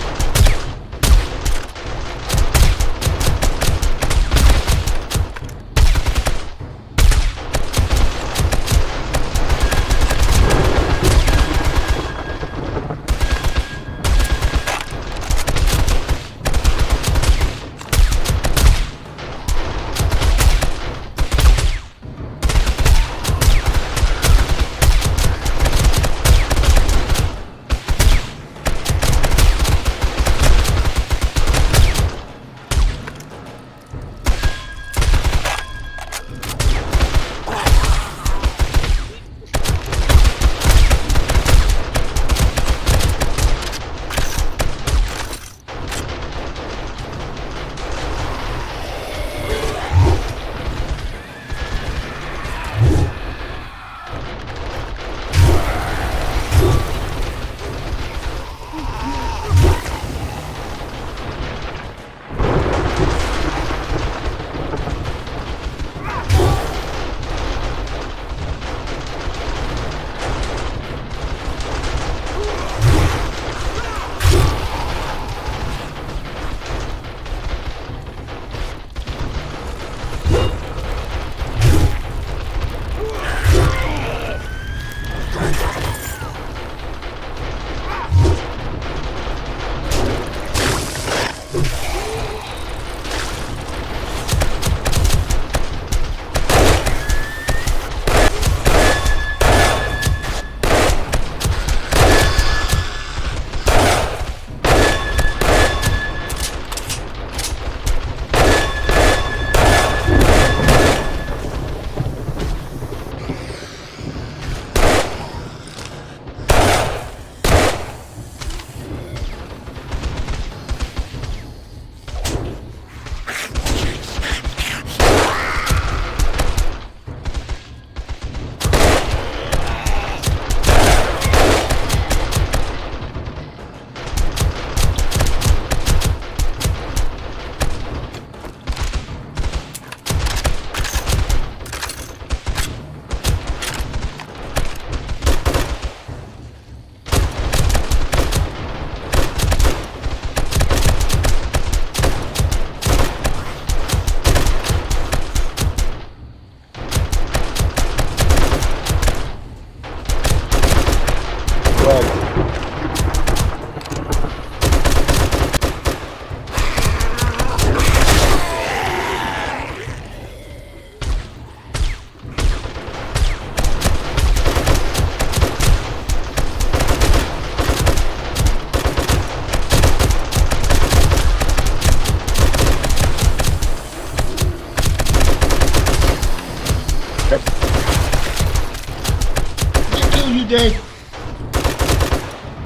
Dave?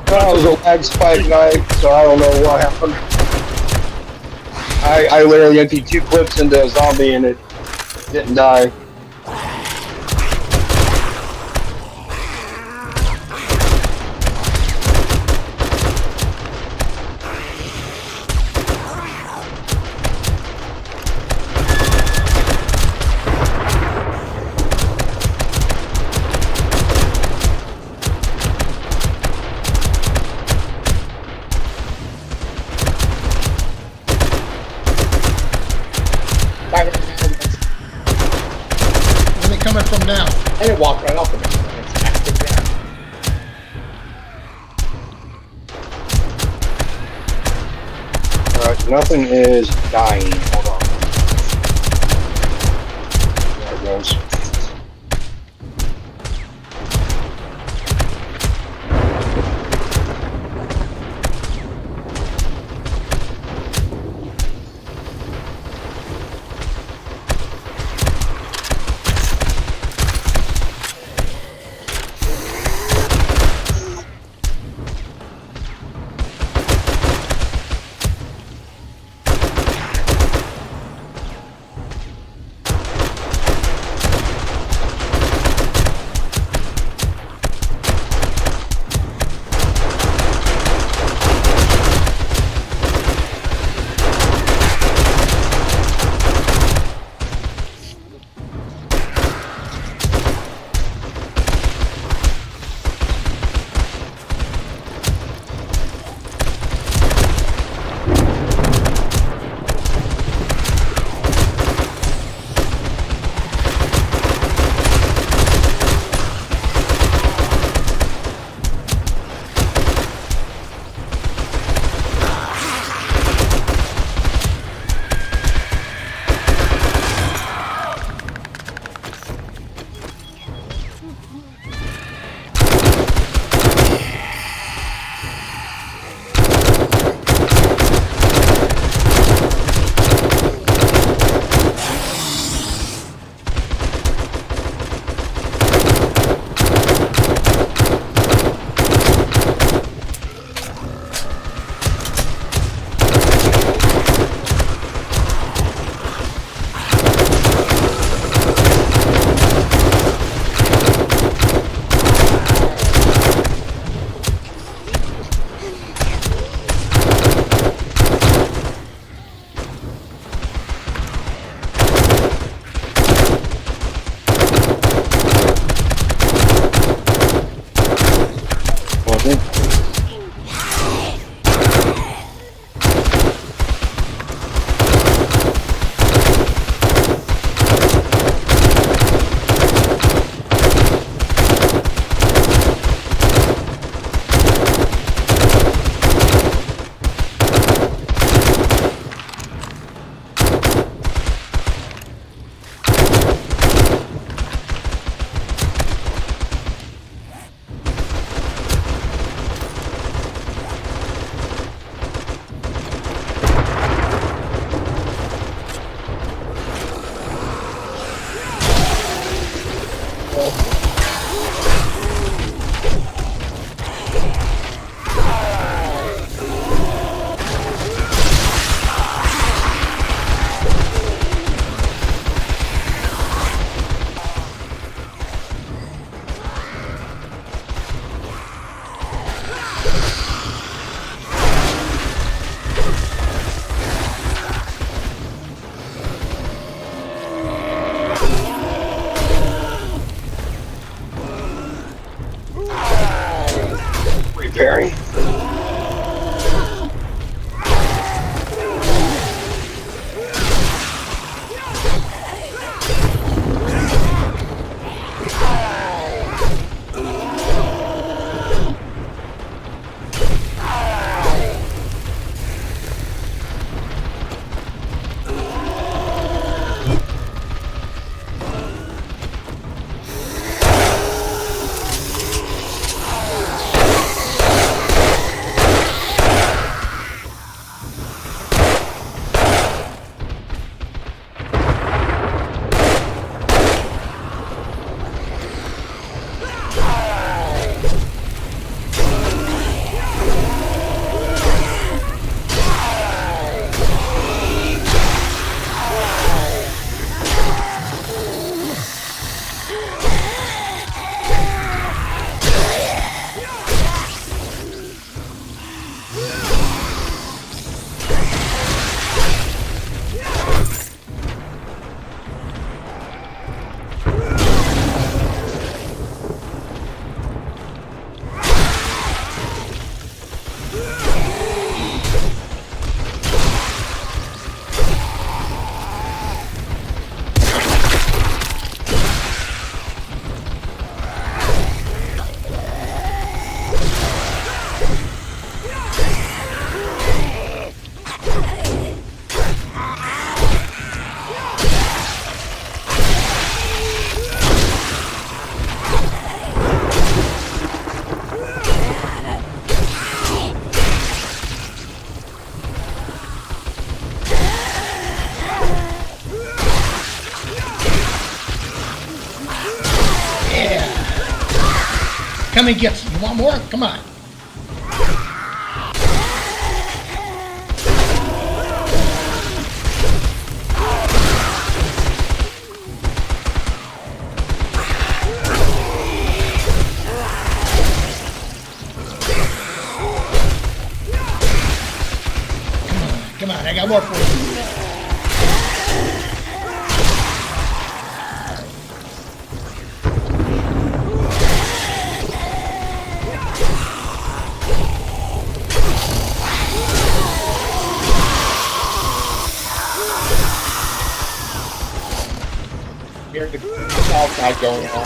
Well, it was a lag spike night, so I don't know what happened. I literally emptied 2 clips into a zombie and it didn't die. Where are they coming from now? And it walked right off of me. And it's active there. Alright, nothing is dying. Hold on. There it goes. Repairing. Come and get some. You want more? Come on. Come on, I got more for you. Here's the outside going on.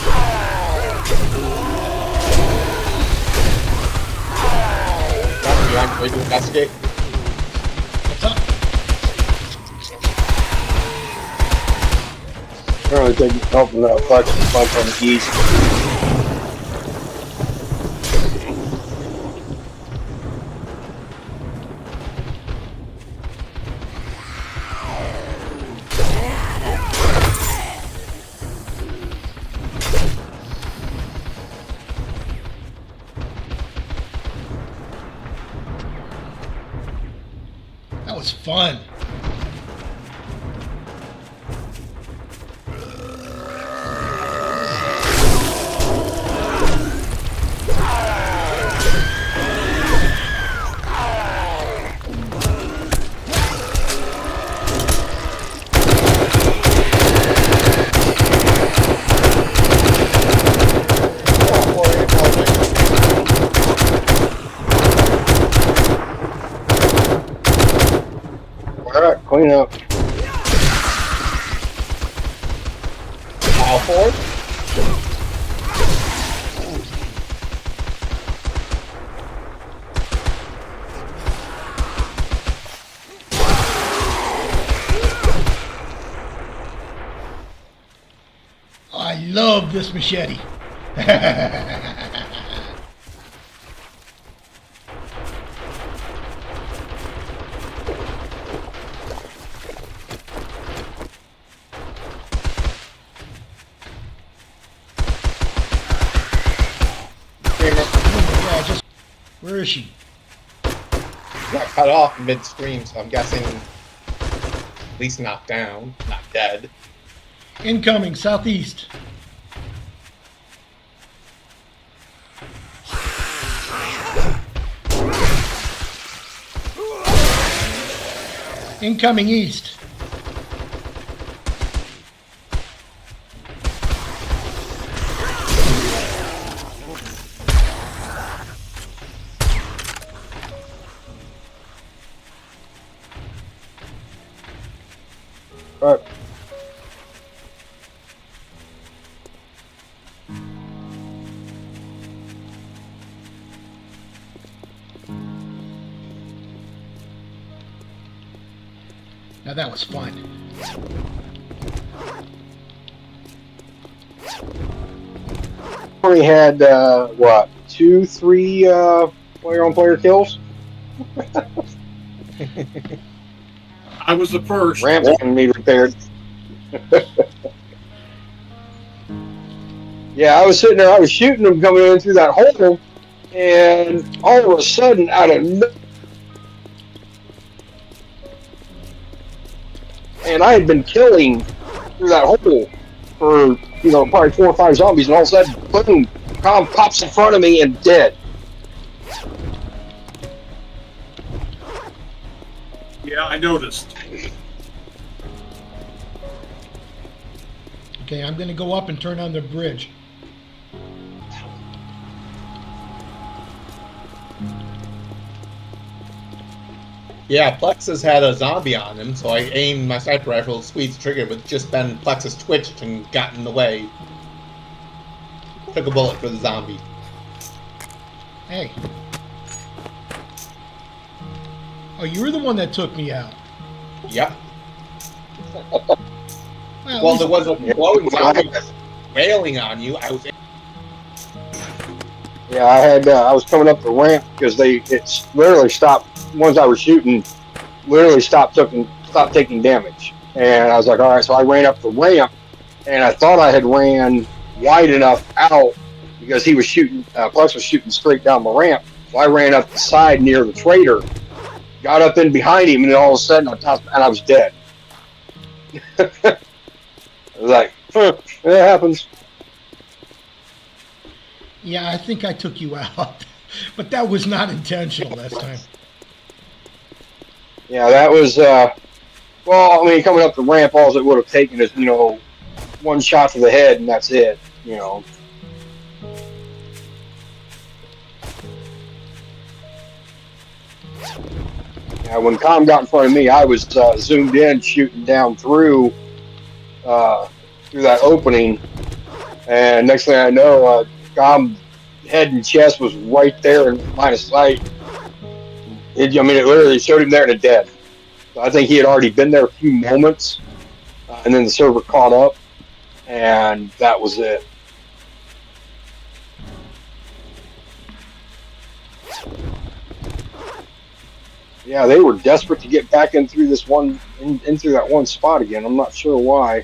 You want to investigate? What's up? Apparently taking help from that Flex bunch on the east. That was fun. Alright, clean up. All four? I love this machete. Yeah, just where is she? Got cut off midstream, so I'm guessing at least knocked down, not dead. Incoming southeast. Incoming east. Alright. Now that was fun. We had, what, 2, 3 player-on-player kills? I was the first. Ramps can be repaired. Yeah, I was sitting there, I was shooting them coming in through that hole, and all of a sudden, out of no... And I had been killing through that hole for, you know, probably 4 or 5 zombies, and all of a sudden, boom, Tom pops in front of me and dead. Yeah, I noticed. Okay, I'm gonna go up and turn on the bridge. Yeah, Plexus had a zombie on him, so I aimed my sniper rifle, squeezed the trigger, but just then Plexus twitched and got in the way. Took a bullet for the zombie. Hey. Oh, you were the one that took me out. Yep. Well, Well, there was a glowing zombie wailing on you. I was. Yeah, I was coming up the ramp because it's literally stopped. Ones I was shooting literally stopped taking damage, and I was like, all right. So I ran up the ramp, and I thought I had ran wide enough out because he was shooting. Plex was shooting straight down the ramp. So I ran up the side near the trader, got up in behind him, and then all of a sudden I was dead. I was like, huh, it happens. Yeah, I think I took you out, but that was not intentional last time. Yeah, that was. Well, I mean, coming up the ramp, all it would have taken is, one shot to the head, and that's it. Yeah, when Com got in front of me, I was zoomed in, shooting down through that opening, and next thing I know, Com head and chest was right there in line of sight. It literally showed him there and dead. So I think he had already been there a few moments, and then the server caught up, and that was it. Yeah, they were desperate to get back in through this one, in through that one spot again. I'm not sure why.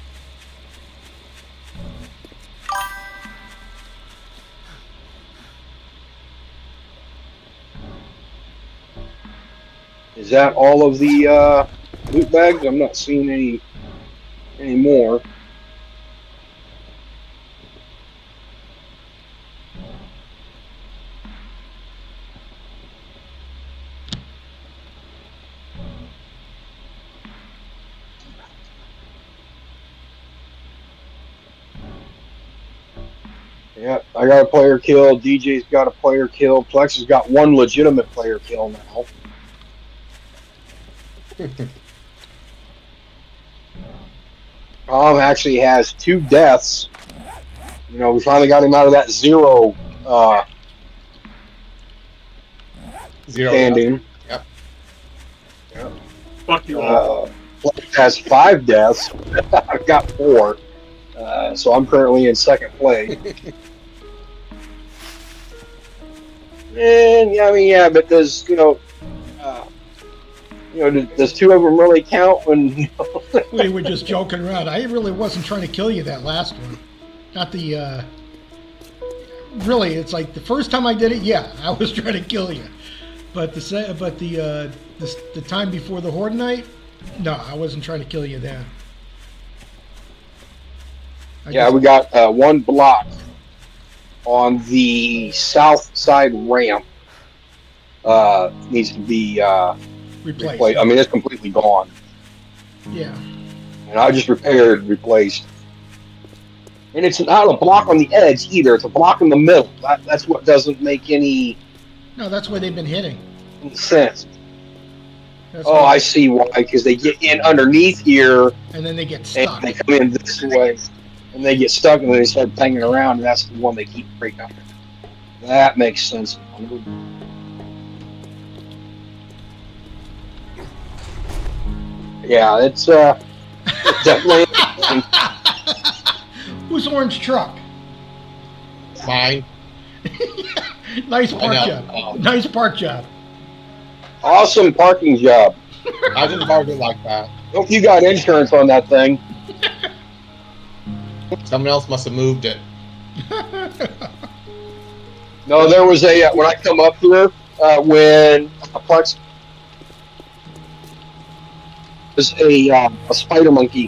Is that all of the loot bags? I'm not seeing any more. Yeah, I got a player kill. DJ's got a player kill. Plex has got one legitimate player kill now. Tom actually has 2 deaths. We finally got him out of that zero standing. Yep. Fuck you all. Plex has 5 deaths. I've got 4. So I'm currently in second place. And yeah, but does does 2 of them really count when? We were just joking around. I really wasn't trying to kill you that last one. Not the. Really, it's like the first time I did it. Yeah, I was trying to kill you, but the time before the horde night, no, I wasn't trying to kill you then. We got 1 block on the south side ramp. Needs to be replaced. I mean, it's completely gone. Yeah. And I just replaced. And it's not a block on the edge either. It's a block in the middle. That's what doesn't make any. No, that's where they've been hitting. Sense. I see why. Because they get in underneath here. And then they get stuck. And they come in this way. And they get stuck and then they start banging around. And that's the one they keep breaking up. That makes sense. Yeah, it's definitely. Whose orange truck? Mine. Nice park job. Nice park job. Awesome parking job. I didn't park it like that. Hope you got insurance on that thing. Someone else must have moved it. No, there was a when I come up here when a Plex was a spider monkey,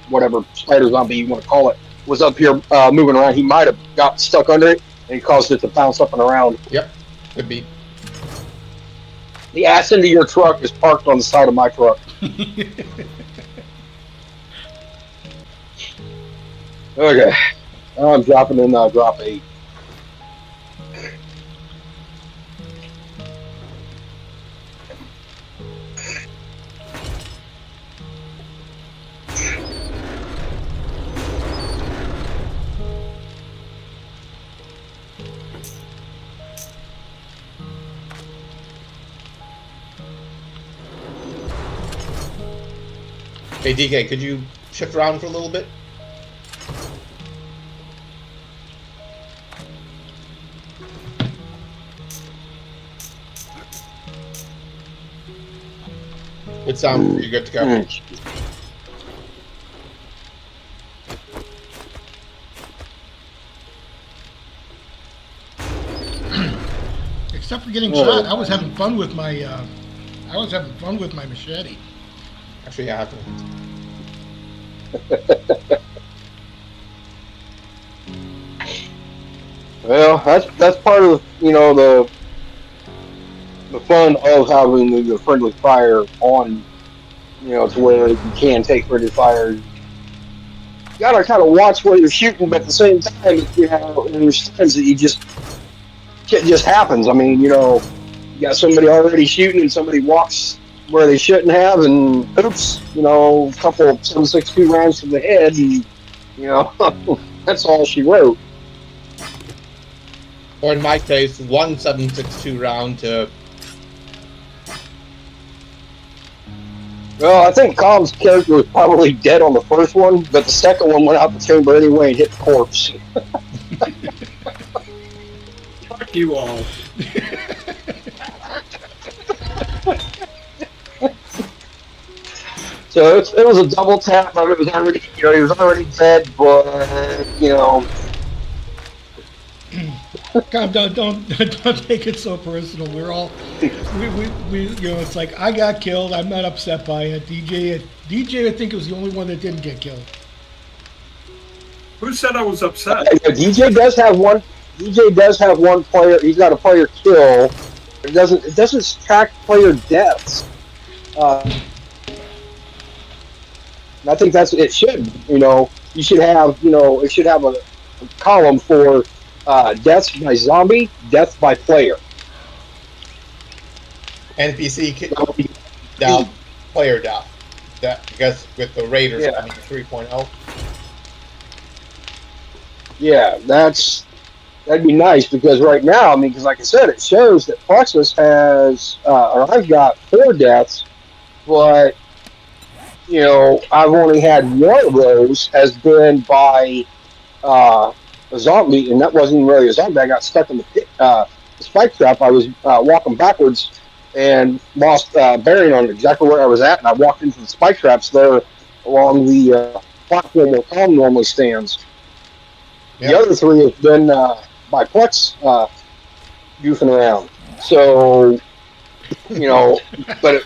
whatever spider zombie you want to call it, was up here moving around. He might have got stuck under it and caused it to bounce up and around. Yep, could be. The ass into your truck is parked on the side of my truck. Okay, now I'm dropping in drop 8. Hey DK, could you shift around for a little bit? Good sound. You're good to go. Except for getting shot, I was having fun with my machete. Actually, I haven't. Well, that's part of the fun of having the friendly fire on, to where you can take friendly fire. You gotta kind of watch where you're shooting, but at the same time, there's times that it just happens. I mean, you got somebody already shooting and somebody walks where they shouldn't have, and oops, a couple of 7.62 rounds to the head, and that's all she wrote. Or in my case, 1.762 round to. Well, I think Cobb's character was probably dead on the first one, but the second one went out the chamber anyway and hit the corpse. Fuck you all. So it was a double tap, but it was already, he was already dead, but God, don't take it so personal. We're all, we it's like, I got killed. I'm not upset by it. DJ, I think was the only one that didn't get killed. Who said I was upset? DJ does have one. DJ does have one player. He's got a player kill. It doesn't track player deaths. And I think it should. You should have. It should have a column for deaths by zombie, death by player. NPC down, player down. That because with the Raiders coming 3.0. Yeah, that'd be nice because right now, because like I said, it shows that Plexus has, or I've got 4 deaths, but I've only had one of those has been by a zombie, and that wasn't even really a zombie. I got stuck in the spike trap. I was walking backwards and lost bearing on exactly where I was at, and I walked into the spike traps there along the platform where Tom normally stands. Yep. The other 3 have been by Plex goofing around. So, but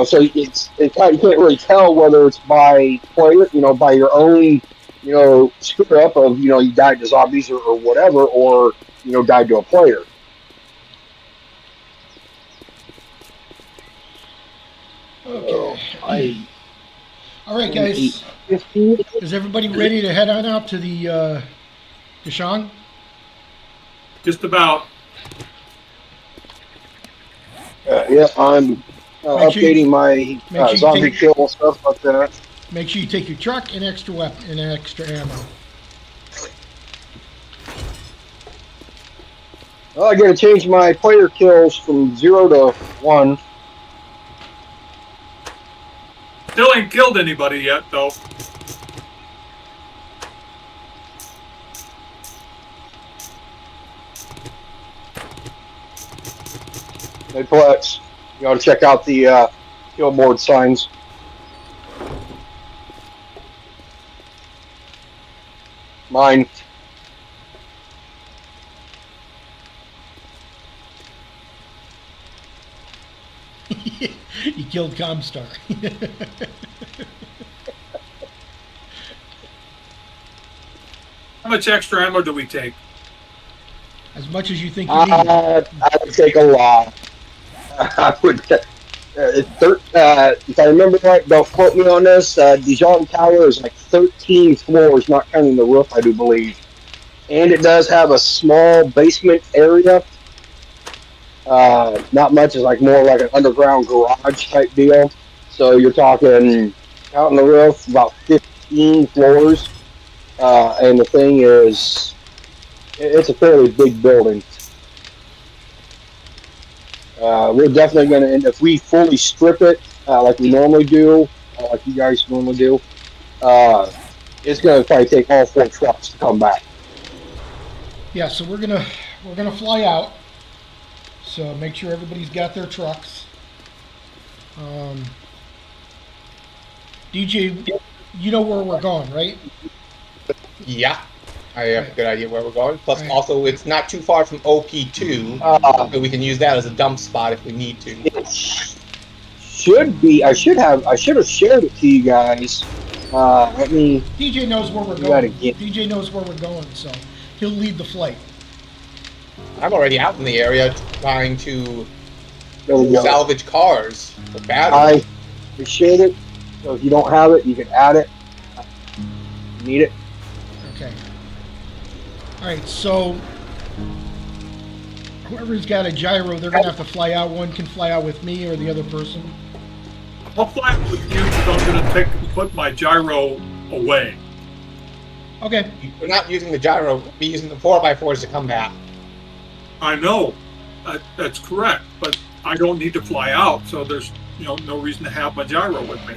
so you can't really tell whether it's by player, by your own, screw up of, you died to zombies or whatever, or, died to a player. Okay. All right, guys. Is everybody ready to head on out to the Deshaun? Just about. Yeah, I'm updating my zombie kill and stuff like that. Make sure you take your truck and extra weapon and extra ammo. Well, I gotta change my player kills from 0 to 1. Still ain't killed anybody yet, though. Hey, Plex, you ought to check out the kill board signs. Mine. You killed Comstar. How much extra ammo do we take? As much as you think you need. I would take a lot. I would. If I remember right, don't quote me on this. Dijon Tower is like 13 floors, not counting the roof, I do believe. And it does have a small basement area. Not much, it's like more like an underground garage type deal. So you're talking, counting the roof, about 15 floors. And the thing is, it's a fairly big building. We're definitely going to, and if we fully strip it, like we normally do, like you guys normally do, it's going to probably take all 4 trucks to come back. Yeah, so we're gonna fly out. So make sure everybody's got their trucks. DJ, you know where we're going, right? Yeah. I have a good idea where we're going. Plus, Right. also, it's not too far from OP2, so we can use that as a dump spot if we need to. It should be. I should have shared it to you guys. Let me DJ knows where we're do that going. again. DJ knows where we're going, so he'll lead the flight. I'm already out in the area trying to There we go. salvage cars for batteries. I shared it, so if you don't have it, you can add it. Need it? Okay. All right, so whoever's got a gyro, they're gonna have to fly out. One can fly out with me or the other person. I'll fly with you because I'm going to put my gyro away. Okay. We're not using the gyro. We'll be using the 4x4s to come back. I know that's correct, but I don't need to fly out, so there's no reason to have my gyro with me.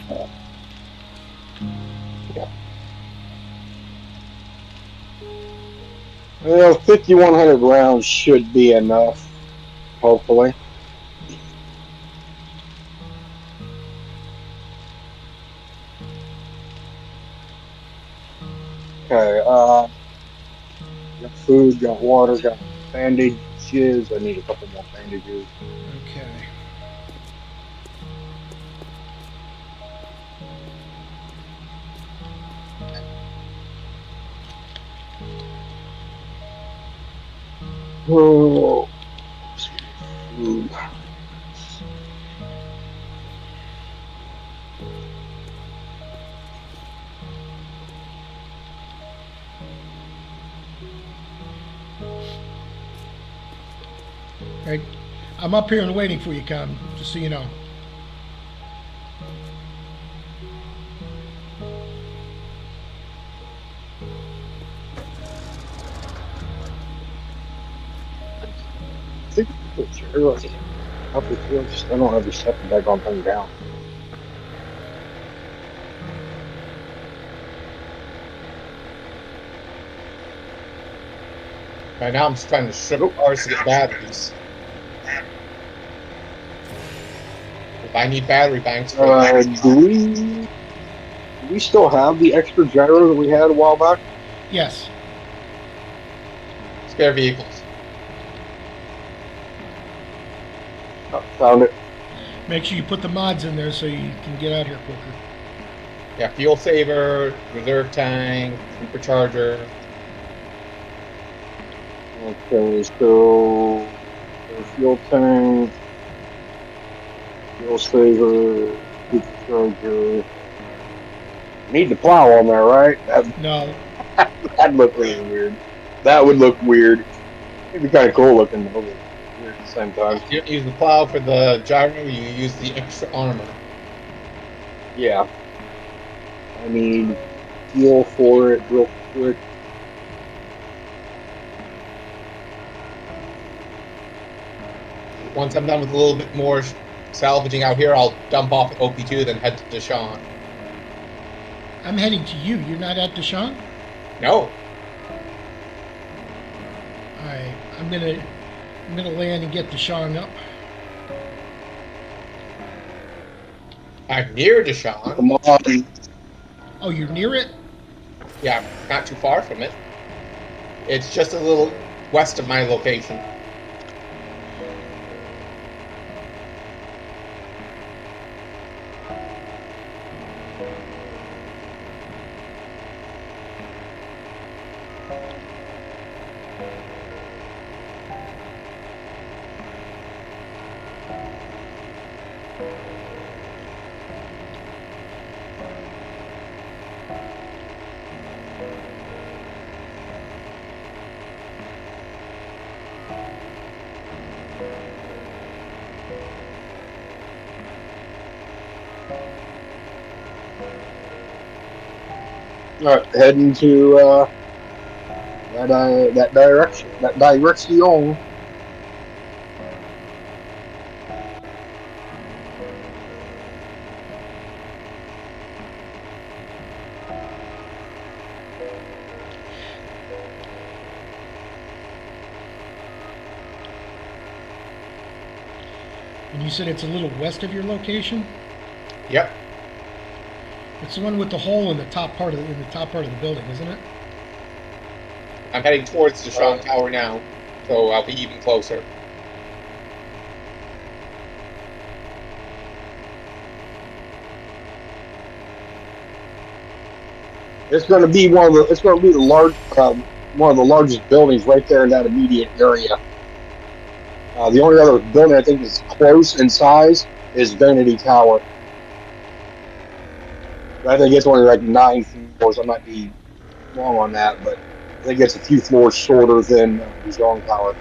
Well, 5,100 rounds should be enough, hopefully. Okay, got food, got water, got bandages. I need a couple more bandages. Okay. Oh, food. Right. I'm up here and waiting for you, Con, just so you know. I think it's true. I don't ever set the daggone thing down. Right now, I'm just trying to strip cars to get batteries. If I need battery banks for Do we still have the extra gyro that we had a while back? Yes. spare vehicles. Oh, found it. Make sure you put the mods in there so you can get out here quicker. Yeah, fuel saver, reserve tank, supercharger. Okay, so fuel tank, fuel saver, supercharger. Need the plow on there, right? No. That'd look really weird. That would look weird. It'd be kind of cool looking, but weird at the same time. You don't use the plow for the gyro, you use the extra armor. Yeah. I need fuel for it real quick. Once I'm done with a little bit more salvaging out here, I'll dump off at OP2, then head to Deshawn. I'm heading to you. You're not at Deshawn? No. Alright. I'm gonna land and get Deshawn up. I'm near Deshawn. Come on. Oh, you're near it? Yeah, not too far from it. It's just a little west of my location. Alright, heading to that direction. That direction. And you said it's a little west of your location? Yep. It's the one with the hole in the top part of the building, isn't it? I'm heading towards the Sean Tower now, so I'll be even closer. It's going to be one of the. It's going to be the one of the largest buildings right there in that immediate area. The only other building I think is close in size is Vanity Tower. But I think it's only like 9 floors. I might be wrong on that, but I think it's a few floors shorter than the Zhong Tower.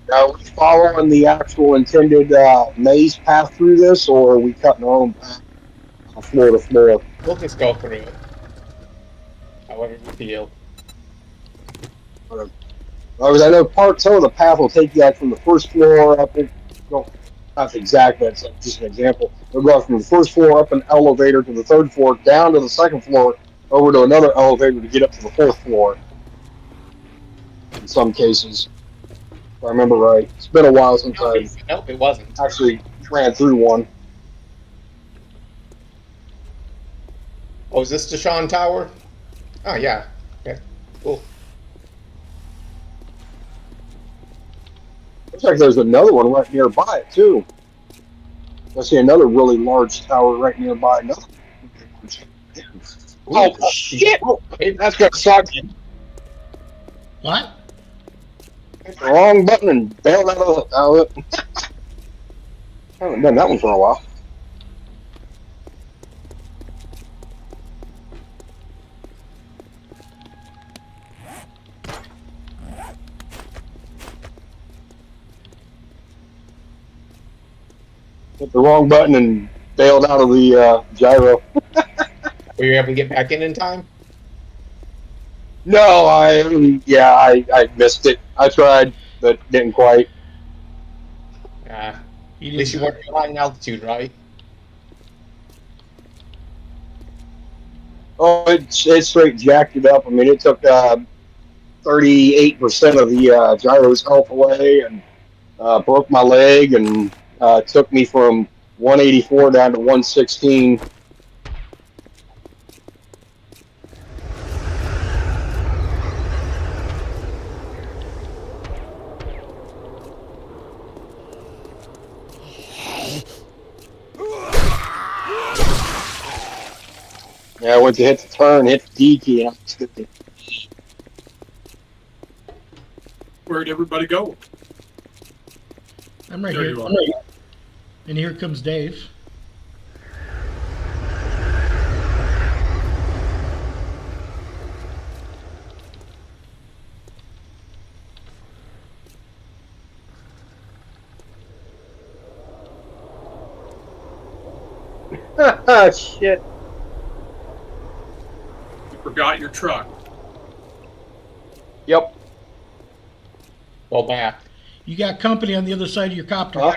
Now, are we following the actual intended maze path through this, or are we cutting our own path floor to floor? We'll just go through it. However we feel. Because I know some of the path will take you like from the first floor up. Well, not exact, but it's just an example. They'll go from the first floor up an elevator to the third floor, down to the second floor, over to another elevator to get up to the fourth floor. In some cases, if I remember right. It's been a while since I Nope, it wasn't. actually ran through one. Oh, is this the Sean Tower? Oh, yeah. Okay, cool. Looks like there's another one right nearby it too. I see another really large tower right nearby. Oh shit! That's gonna suck. What? Hit the wrong button and bailed out of it. Haven't done that one for a while. Hit the wrong button and bailed out of the gyro. Were you able to get back in time? No, I missed it. I tried, but didn't quite. At least you weren't flying altitude, right? Oh, it straight jacked it up. I mean, it took 38% of the gyro's health away and broke my leg and took me from 184 down to 116. Yeah, I went to hit the turn, hit the D key, and I skipped it. Where'd everybody go? I'm right There here. you are. And here comes Dave. Shit. You forgot your truck. Yep. Well, back. You got company on the other side of your copter. Huh?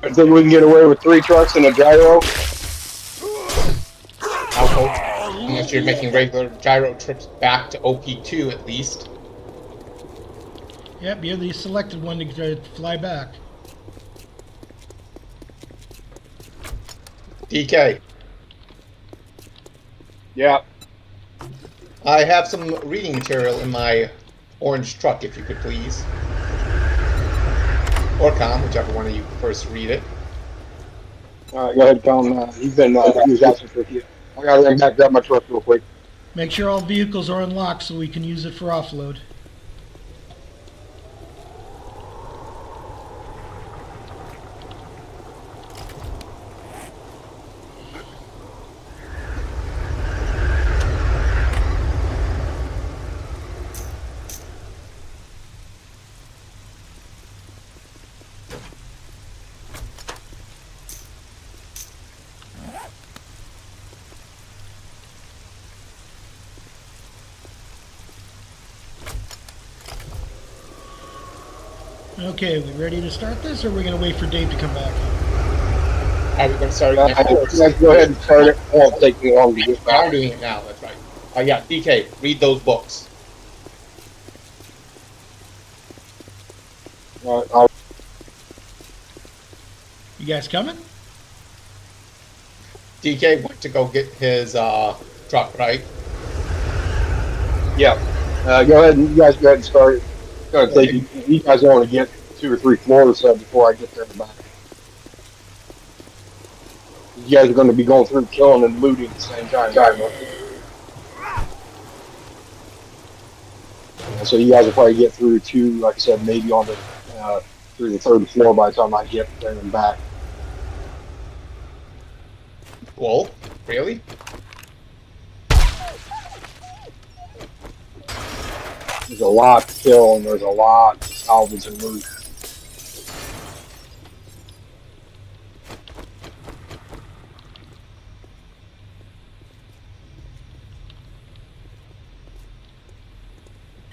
I think we can get away with 3 trucks and a gyro. I'll hope. Unless you're making regular gyro trips back to OP2 at least. Yep, you're the selected one to fly back. DK, Yeah. I have some reading material in my orange truck, if you could please. Or Com, whichever one of you prefers to read it. All right, go ahead, Tom. He was asking for you. I gotta run back, grab my truck real quick. Make sure all vehicles are unlocked so we can use it for offload. Okay, we ready to start this, or are we going to wait for Dave to come back? Are we going to start it Yeah, now? Or let's go ahead and start it. It won't take me long to get we are back. doing it now. That's right. Yeah, DK, read those books. I'll You guys coming? DK went to go get his truck, right? Yeah. Go ahead and you guys go ahead and start. It's gonna take you guys want to get 2 or 3 floors before I get there and back. You guys are going to be going through killing and looting at the same time. So you guys will probably get through to, like I said, maybe on the through the 3rd floor by the time I get there and back. Whoa, really? There's a lot to kill and there's a lot to salvage and loot.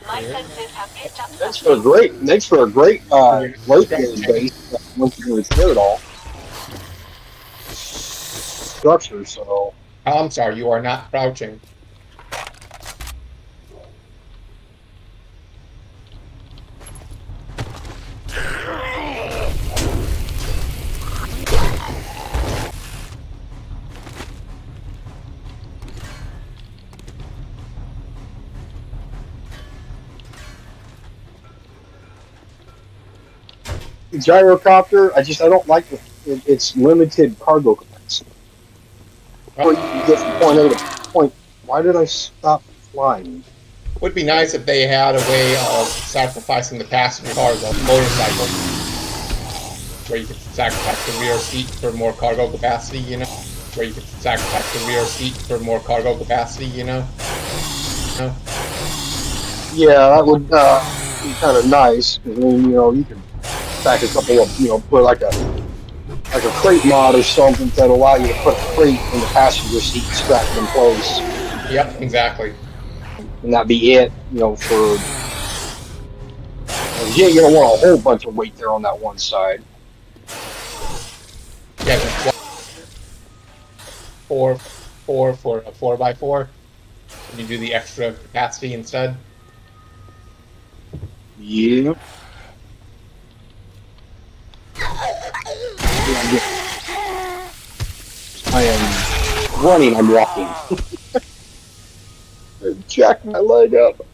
My senses have picked up Makes something. for a great late game base once you can repair it all. Structure, so Oh, I'm sorry, you are not crouching. gyrocopter, I don't like its limited cargo capacity. Well, you can get from point A to point. Why did I stop flying? Would be nice if they had a way of sacrificing the passenger cars on motorcycle, where you could sacrifice the rear seat for more cargo capacity, you know? Where you could sacrifice the rear seat for more cargo capacity, you know? No? Yeah, that would be kind of nice, because then, you can stack a couple of, put like a crate mod or something that allow you to put a crate in the passenger seat and strap it in place. Yep, exactly. And that'd be it, for... You ain't gonna want a whole bunch of weight there on that one side. Yeah, four for a 4x4. Can you do the extra capacity instead? Yeah. I am running, I'm walking. Jack my leg up.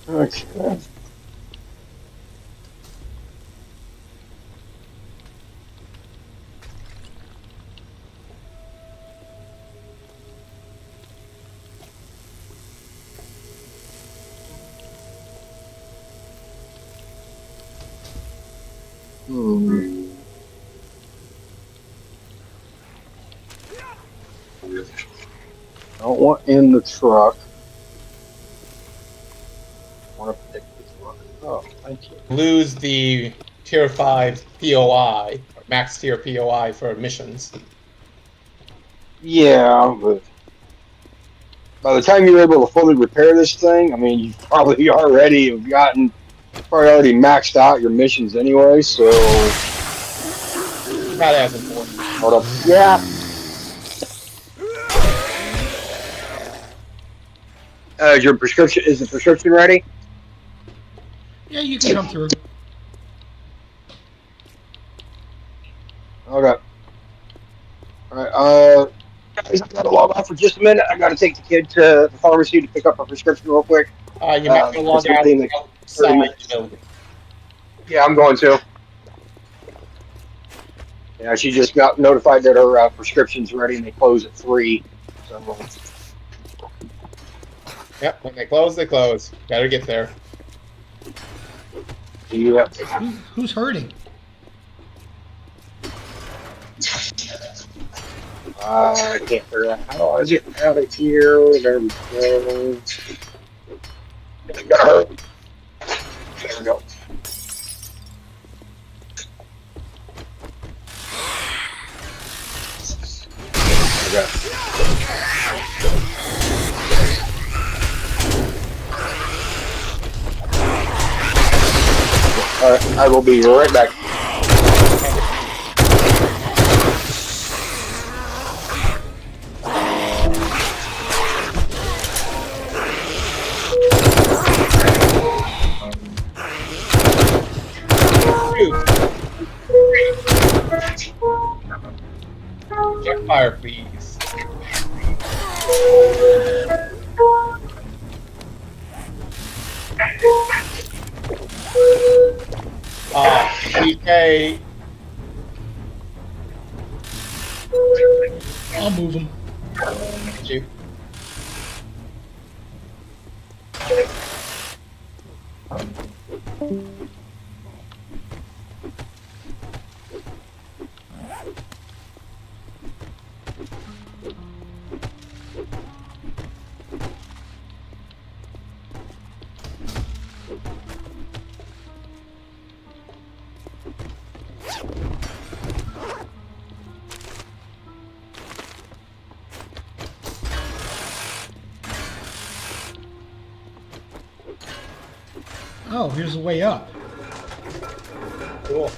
Okay. I don't want in the truck. I want to pick the truck. Oh, thank you. Lose the tier 5 POI, or max tier POI for missions. Yeah, but by the time you're able to fully repair this thing, I mean, you probably already have already maxed out your missions anyway, so... Not as important. Hold up. Yeah. Is the prescription ready? Yeah, you can come through. Okay. Alright, guys, I gotta log off for just a minute. I gotta take the kid to the pharmacy to pick up a prescription real quick. You might be log out outside the building. Yeah, I'm going to. Yeah, she just got notified that her prescription's ready and they close at 3. So, Yep, when they close, they close. Better get there. yeah. Who's hurting? I can't figure out how I get out of here. There we go. There we go. Okay. Alright, I will be right back. Check fire, please. DK. I'll move them. Thank you. Oh, here's the way up. Cool.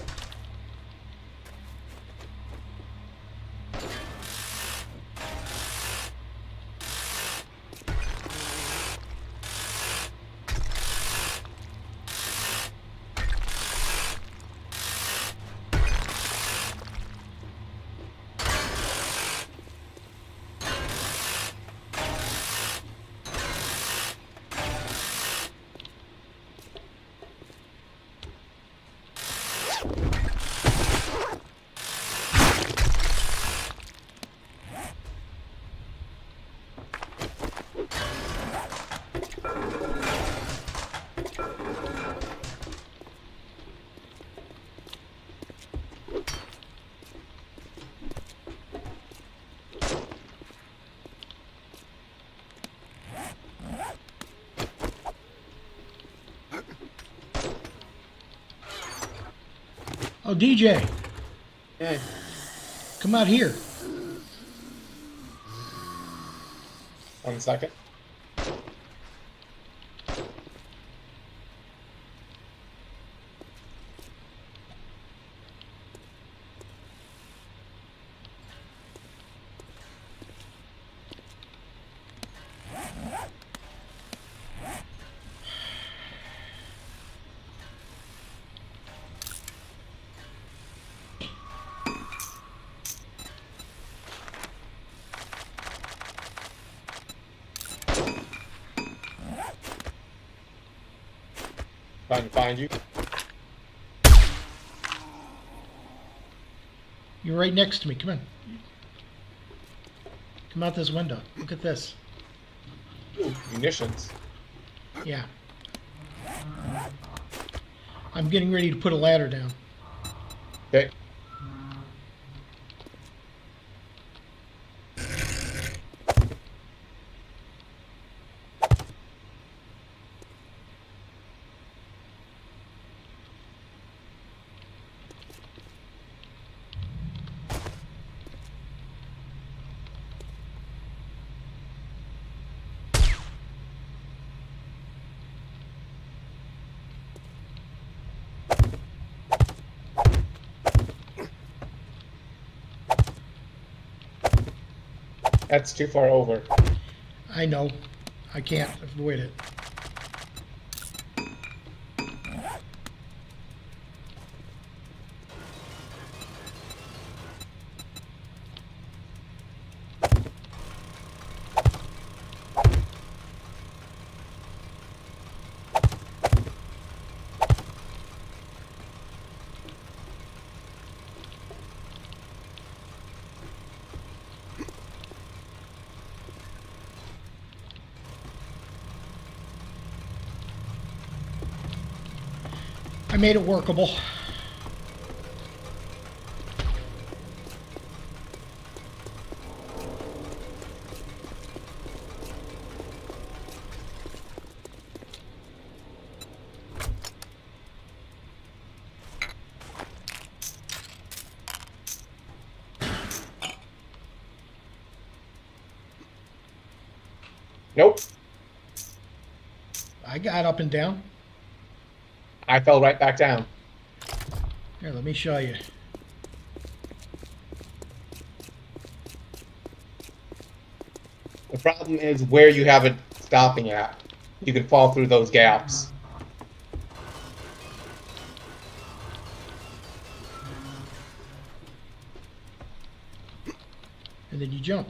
Oh, DJ, Hey. come out here. 1 second. Trying to find you. You're right next to me. Come on. Come out this window. Look at this. Ooh, munitions. Yeah. I'm getting ready to put a ladder down. Okay. That's too far over. I know. I can't avoid it. I made it workable. Nope. I got up and down. I fell right back down. Here, let me show you. The problem is where you have it stopping at. You can fall through those gaps. And then you jump.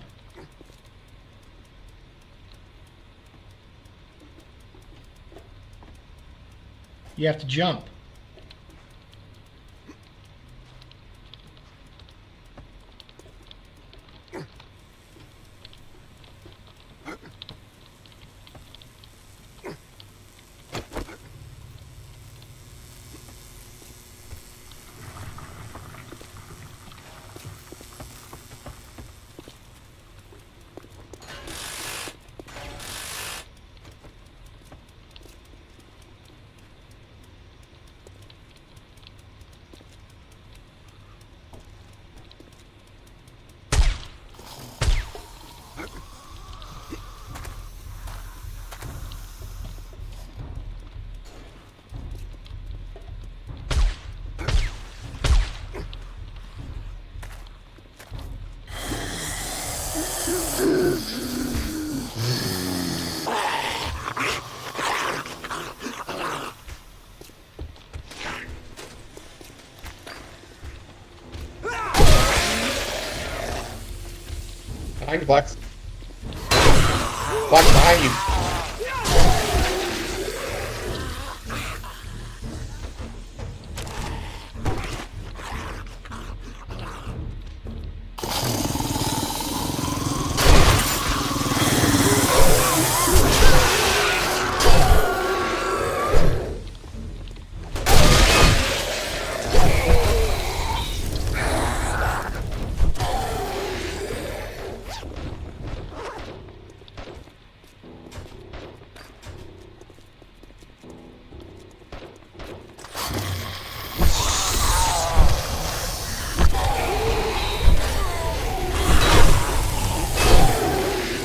You have to jump. Behind you, Flex. Flex behind you.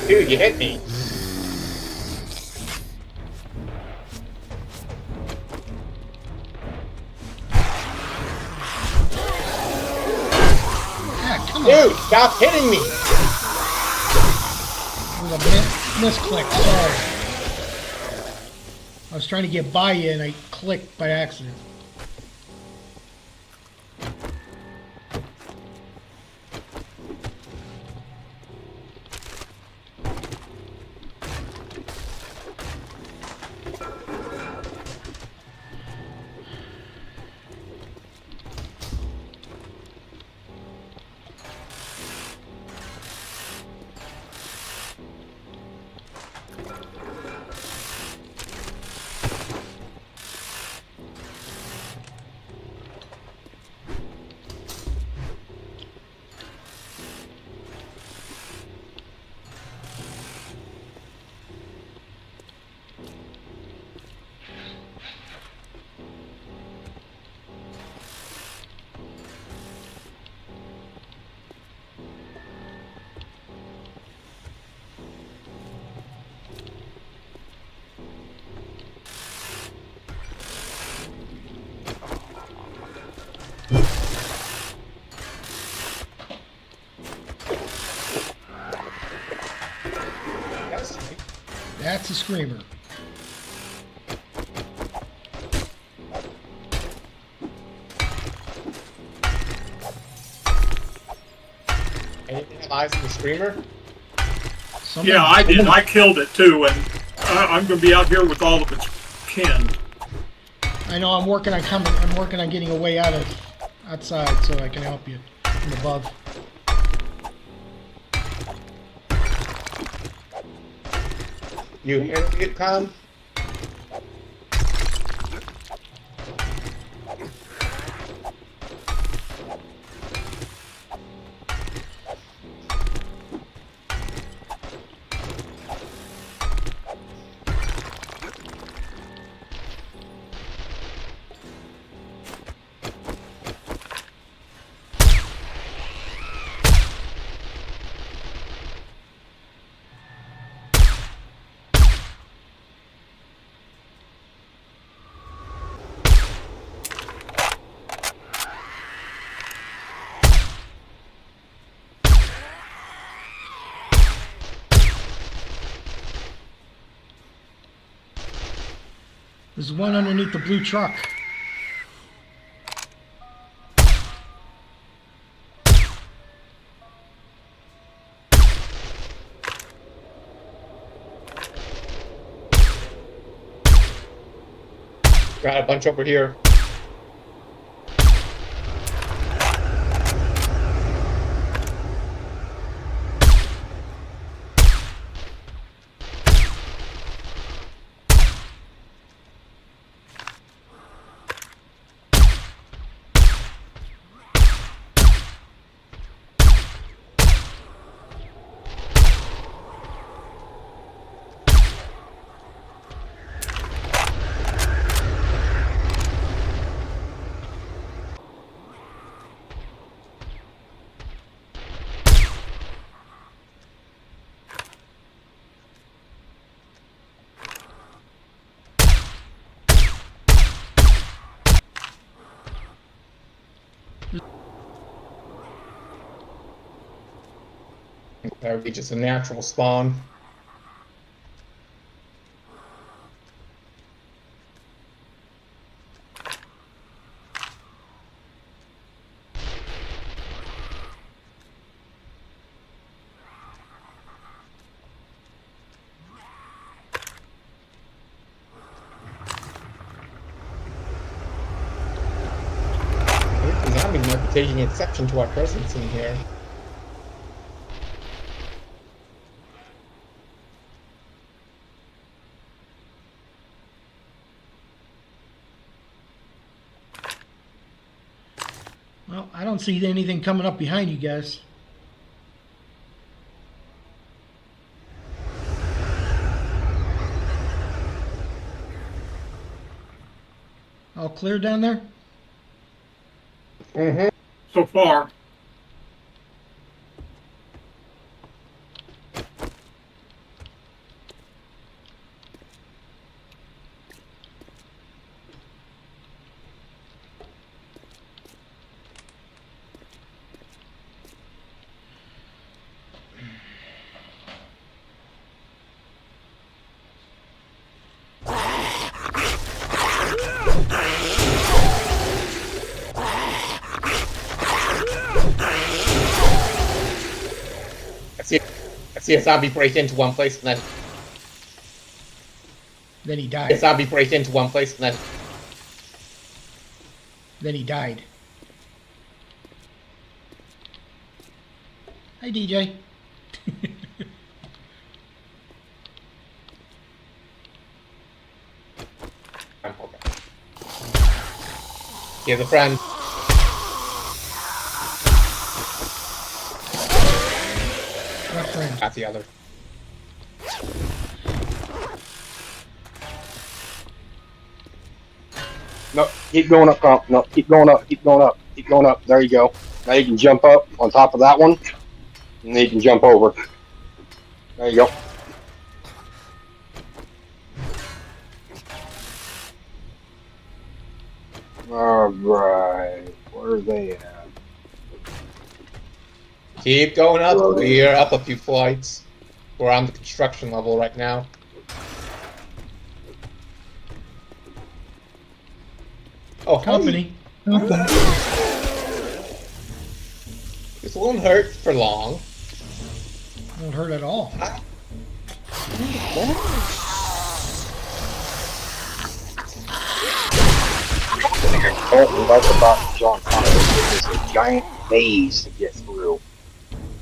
Dude, you hit me. Ah, come on. Dude, stop hitting me. It was a misclick, sorry. I was trying to get by you and I clicked by accident. That's a screamer. Anything have eyes on the screamer? Somebody- Yeah, I did. I killed it too, and I'm going to be out here with all of its kin. I know I'm working on coming. I'm working on getting a way outside so I can help you from above. You hear it come? There's one underneath the blue truck. Got a bunch over here. That would be just a natural spawn. The zombie might be taking exception to our presence in here. Well, I don't see anything coming up behind you guys. All clear down there? Mm-hmm. So far. I see a zombie break into one place and Then he a died. zombie break into one place and Then he died. Hi, DJ. I'm okay. Here's a friend. My friend. That's the other. No, keep going up, Comp. No, keep going up, keep going up, keep going up. There you go. Now you can jump up on top of that one, and then you can jump over. There you go. Alright, where are they at? Keep going up. We're up a few flights. We're on the construction level right now. Oh, Company. This won't hurt for long. Won't hurt at all. Oh, that's about John Connor. It's a giant maze to get through.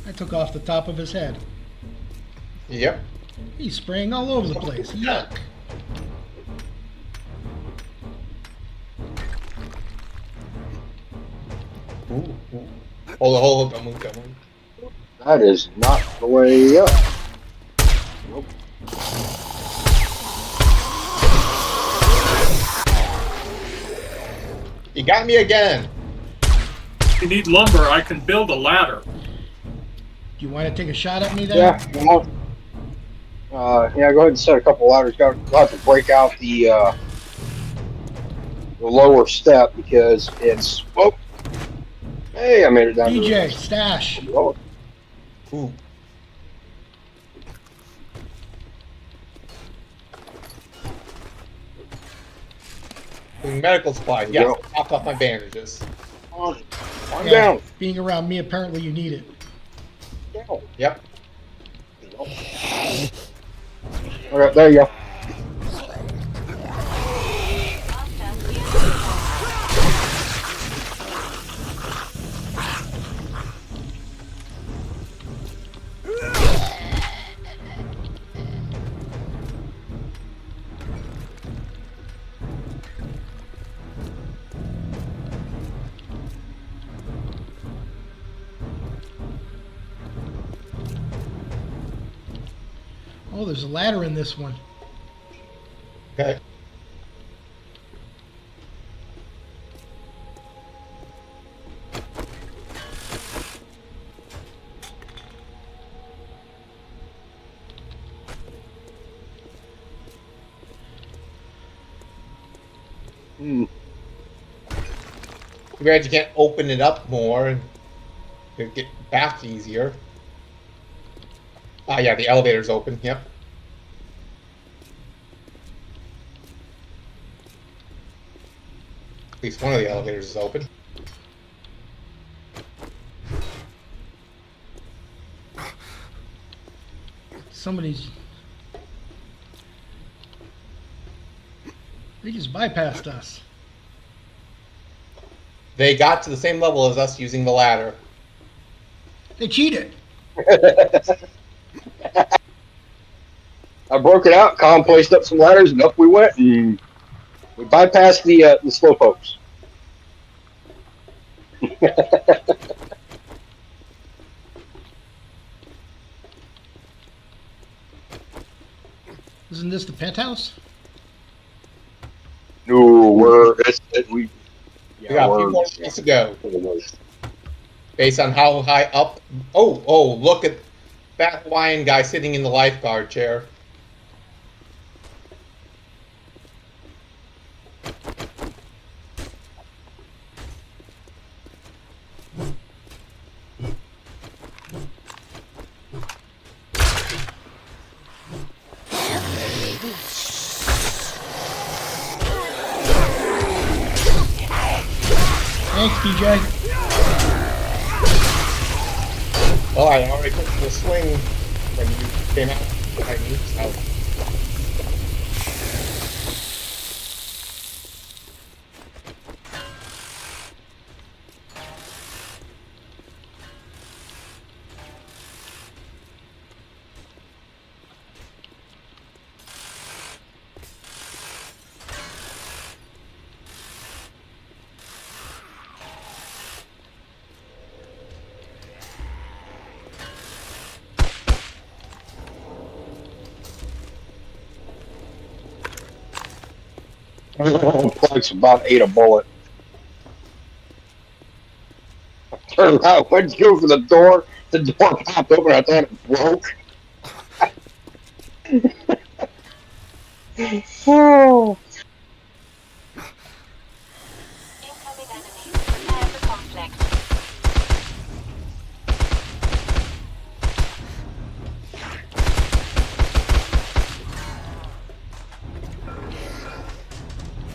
I took off the top of his head. Yep. He's spraying all over the place. Yuck. Ooh. Hold on, don't move. That is not the way up. Nope. You got me again. If you need lumber, I can build a ladder. Do you want to take a shot at me then? Yeah, come on. Yeah, go ahead and set a couple ladders. We'll have to break out the lower step because it's. Whoa. Hey, I made it down. DJ, stash. Oh, Ooh. Medical supplies. Yes, top off my bandages. I'm down. Being around me, apparently you need it. Down. Yep. Okay, there you go. Oh, there's a ladder in this one. Okay. Hmm. Too bad you can't open it up more and get back easier. Ah, yeah, the elevator's open. Yep. At least one of the elevators is open. Somebody's... They just bypassed us. They got to the same level as us using the ladder. They cheated. I broke it out, Colin placed up some ladders, and up we went, and we bypassed the slow pokes. Isn't this the penthouse? No, We got a few more minutes to go. Based on how high up. Oh, look at that Hawaiian guy sitting in the lifeguard chair. Thanks, DJ. Well, I already took the swing when you came out behind me, so. Plugs about 8 a bullet. Turned around, went to go for the door popped open, I thought it broke. Oh. Incoming enemies. Prepare for conflict.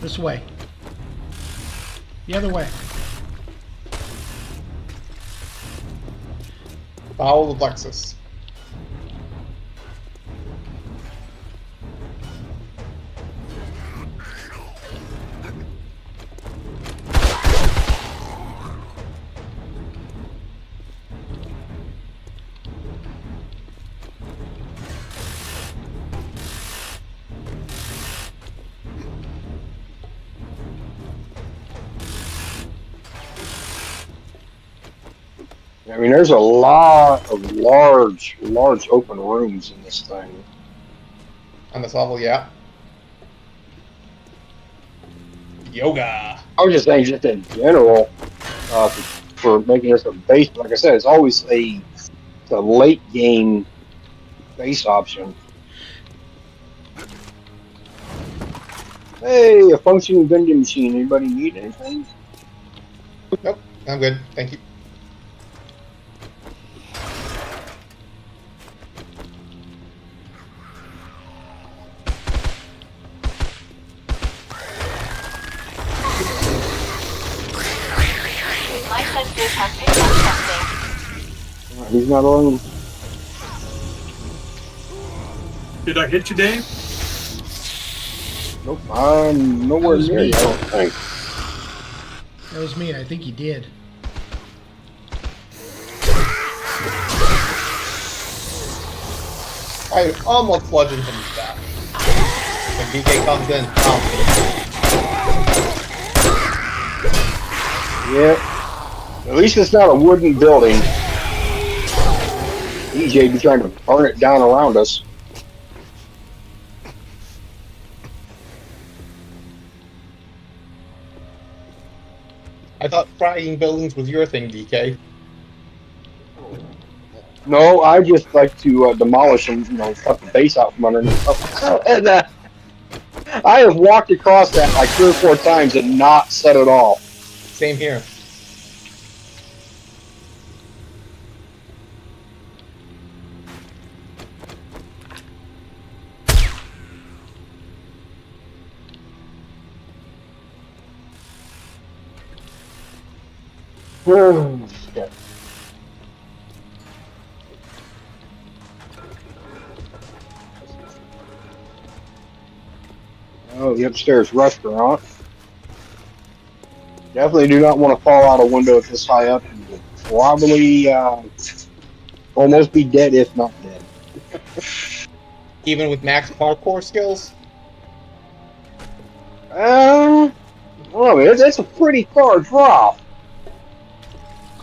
This way. The other way. Follow the Lexus. I mean, there's a lot of large open rooms in this thing. On this level, yeah. Yoga. I was just saying, just in general, for making this a base. Like I said, it's always a late game base option. Hey, a functioning vending machine. Anybody need anything? Nope, I'm good. Thank you. He's not alone. Did I hit you, Dave? Nope, I'm nowhere That was near me. you, I don't think. That was me, and I think he did. I almost bludgeoned him to death. When DK comes in, Yeah. At least it's not a wooden building. DJ be trying to burn it down around us. I thought frying buildings was your thing, DK. No, I just like to demolish them, you know, cut the base out from underneath. And I have walked across that like 3 or 4 times and not set it off. Same here. Oh, shit. Oh, the upstairs restaurant. Definitely do not want to fall out a window this high up. You would probably almost be dead, if not dead. Even with max parkour skills? Well, it's a pretty far drop.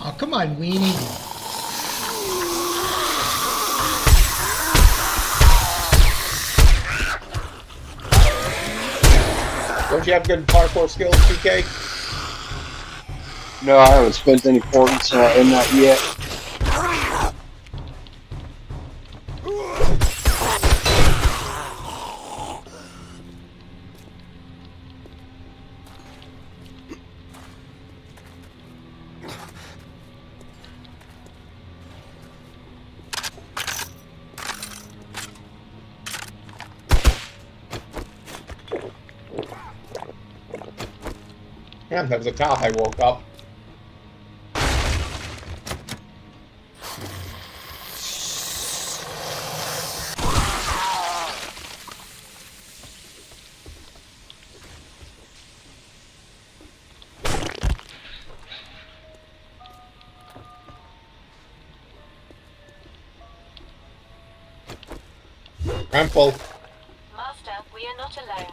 Oh, come on, Weenie. Don't you have good parkour skills, DK? No, I haven't spent any points in that yet. Yeah, that was a cop I woke up. I'm full. Master, we are not alone.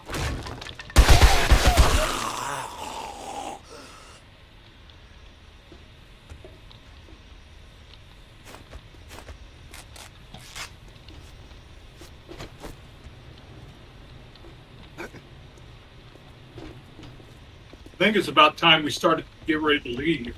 I think it's about time we started to get ready to leave.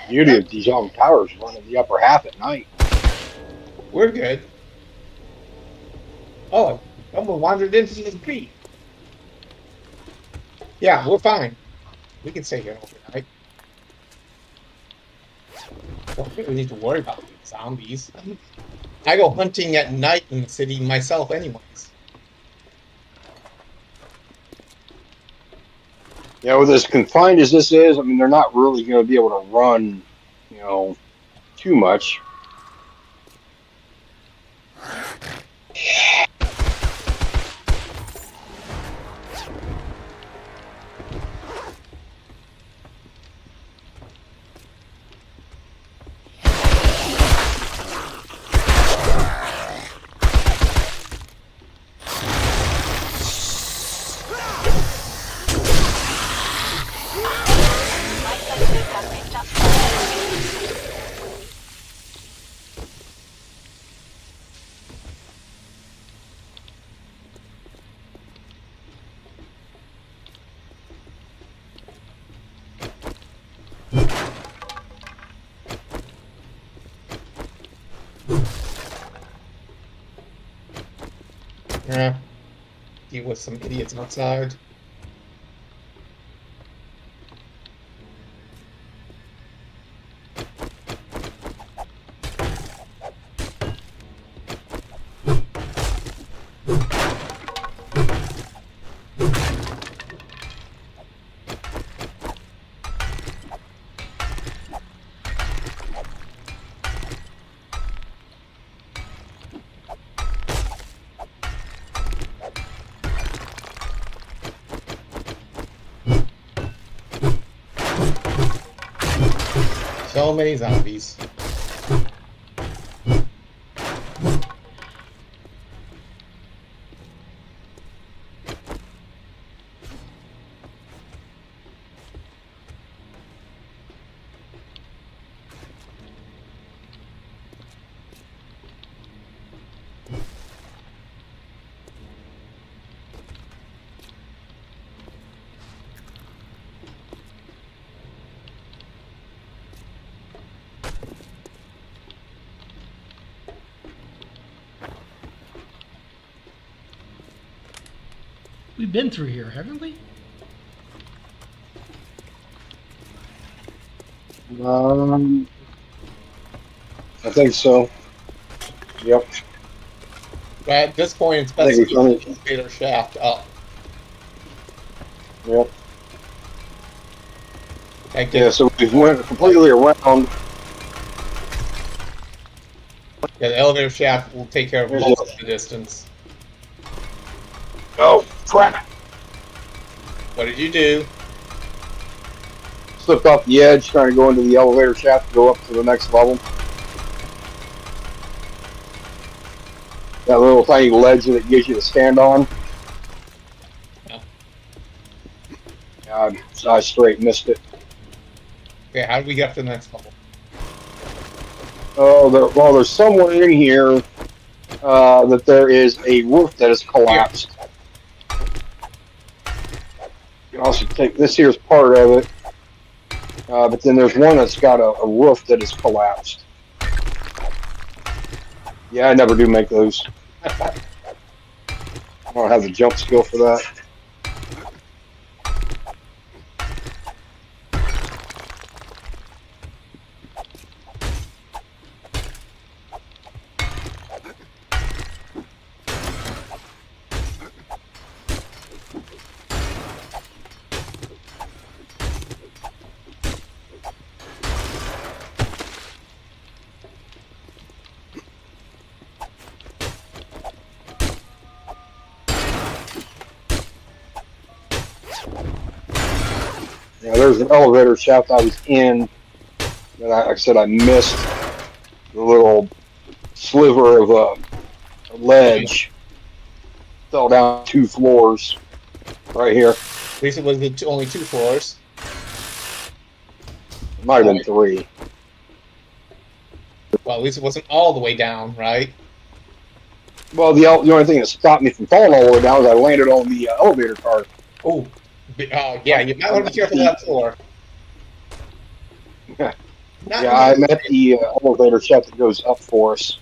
Beauty of these young towers running the upper half at night. We're good. Oh, someone wandered into the street. Yeah, we're fine. We can stay here overnight. Don't really need to worry about the zombies. I go hunting at night in the city myself anyways. Yeah, with as confined as this is, I mean, they're not really going to be able to run, you know, too much. My sensors have picked up fire. Yeah. Deal with some idiots outside. So many zombies. We've been through here, haven't we? I think so. Yep. But at this point, it's I best think to we keep the elevator shaft up. Yep. That Yeah, gives, so we went completely around. yeah, the elevator shaft will take care of Here's most the- of the distance. Oh, crap. What did you do? Slipped off the edge trying to go into the elevator shaft to go up to the next level. That little tiny ledge that it gives you to stand on. Yeah. God, I straight missed it. Okay, how do we get up to the next level? Oh, well, there's somewhere in here that there is a roof that is collapsed. You can also take this here's part of it, but then there's one that's got a roof that is collapsed. Yeah, I never do make those. I don't have the jump skill for that. Yeah, there's an elevator shaft I was in, and like I said, I missed the little sliver of a ledge. Fell down 2 floors right here. At least it was only 2 floors. It might have been 3. Well, at least it wasn't all the way down, right? Well, the only thing that stopped me from falling all the way down was I landed on the elevator car. Oh, yeah, you might want to be careful of that floor. Yeah. Not Yeah, I'm at the elevator shaft that goes up for us.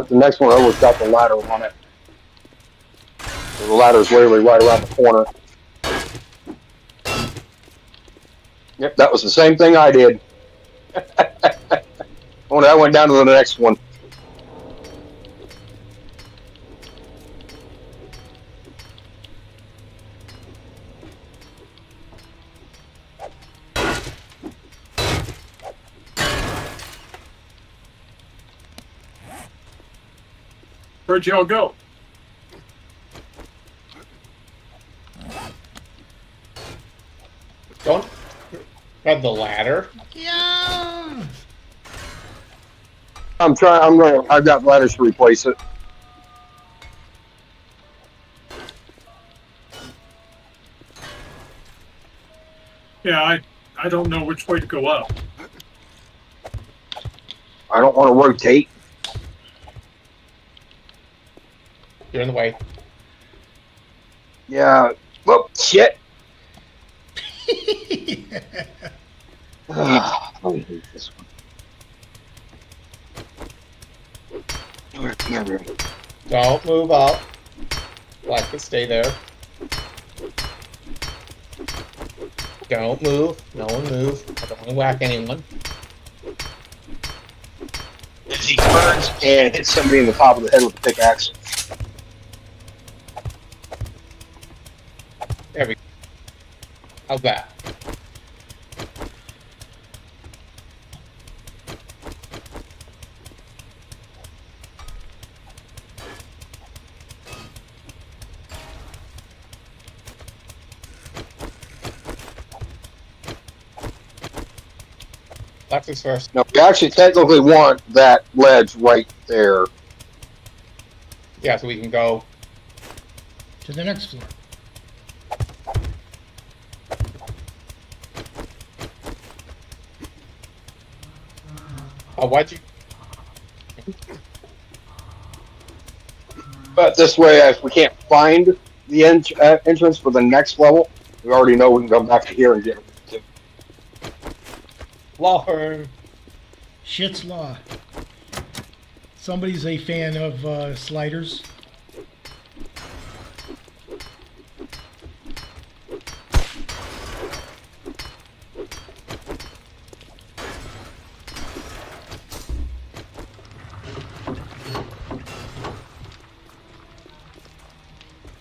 The next one over has got the ladder on it. So the ladder's literally right around the corner. Yep, that was the same thing I did. Only I went down to the next one. Where'd y'all go? Don't grab the ladder. Yeah. I've got ladders to replace it. Yeah, I don't know which way to go up. I don't want to rotate. You're in the way. Yeah. Whoop, shit. I hate this one. Don't move up. Like to stay there. Don't move. No one move. I don't want to whack anyone. As he turns and hits somebody in the top of the head with a pickaxe. There we go. How's that? Left is first. No, we actually technically want that ledge right there. Yeah, so we can go. To the next floor. Oh, why'd you? But this way, if we can't find the entrance for the next level, we already know we can come back to here and get it. Lawhorn. Shit's Law. Somebody's a fan of sliders.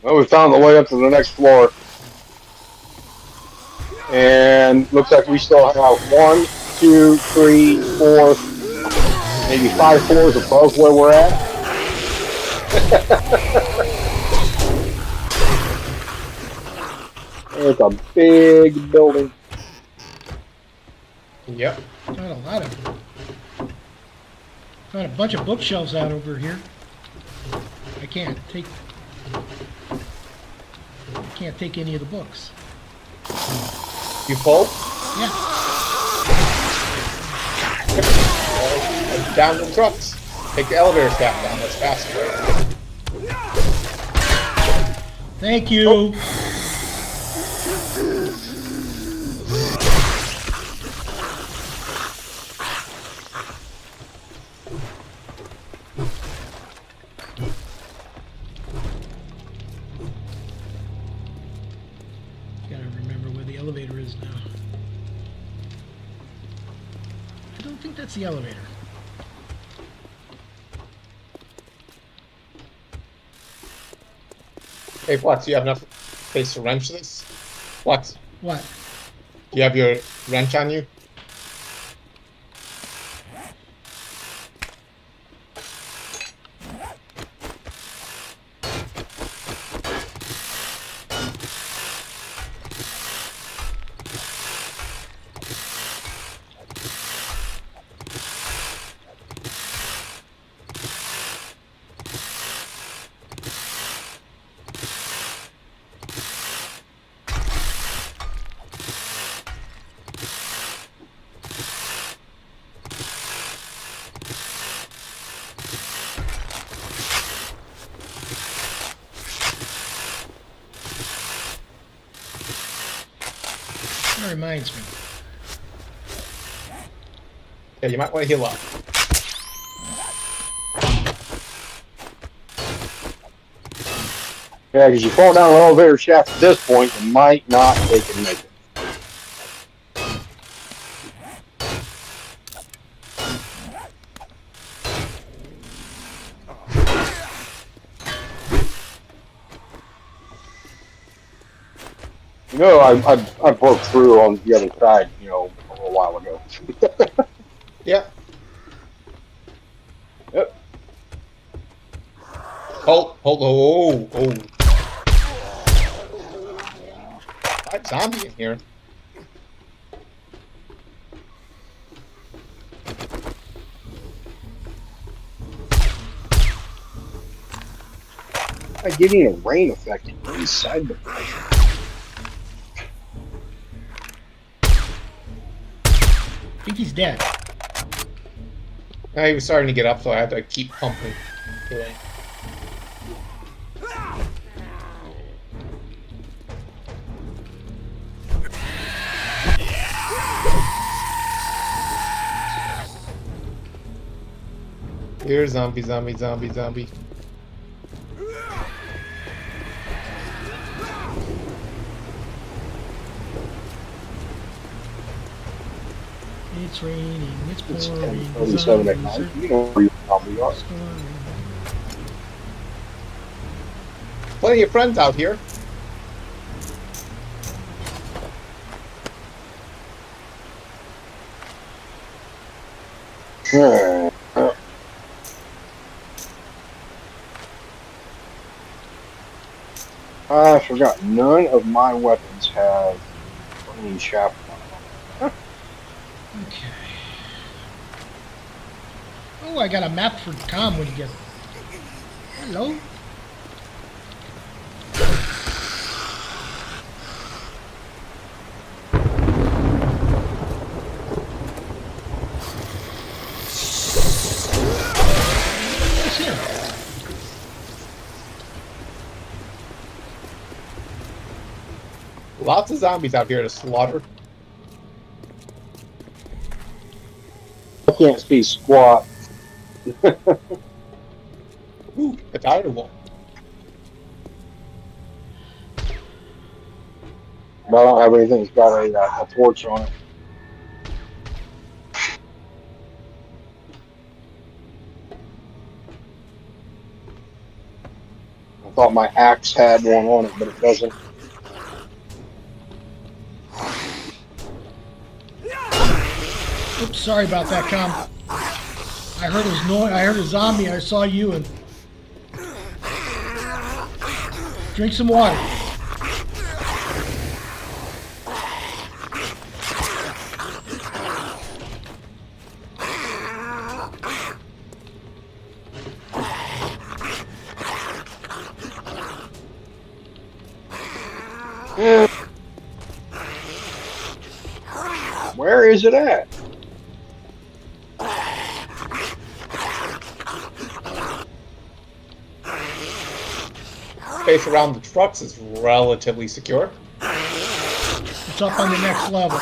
Well, we found the way up to the next floor. And looks like we still have 1, 2, 3, 4, maybe 5 floors above where we're at. It's a big building. Yep. Got a lot of them. Got a bunch of bookshelves out over here. I can't take any of the books. You full? Yeah. Down the trucks. Take the elevator shaft down. That's faster. Thank you. Gotta remember where the elevator is now. I don't think that's the elevator. Hey, Flex, do you have enough space to wrench this? Flex, What? do you have your wrench on you? That reminds me. Yeah, you might want to heal up. Yeah, because you fall down an elevator shaft at this point, you might not make it. You know, I broke through on the other side, you know, a little while ago. Yeah. Yep. Hold, oh. That zombie in here. I'm getting a rain effect inside the place. think he's dead. He was starting to get up, so I had to keep pumping. Here, zombie, zombie, zombie, zombie. It's raining, it's It's pouring. 10:37 at night. You know where you probably are. Plenty of friends out here. I forgot. None of my weapons have burning shaft on them. Okay. Oh, I got a map for Tom when you get. Hello. What's here? Lots of zombies out here to slaughter. I can't see squat. Ooh, a dire wolf. But I don't have anything that's got a torch on it. I thought my axe had one on it, but it doesn't. Oops, sorry about that, Tom. I heard his noise. I heard a zombie. I saw you and drink some water. Where is it at? Space around the trucks is relatively secure. It's up on the next level.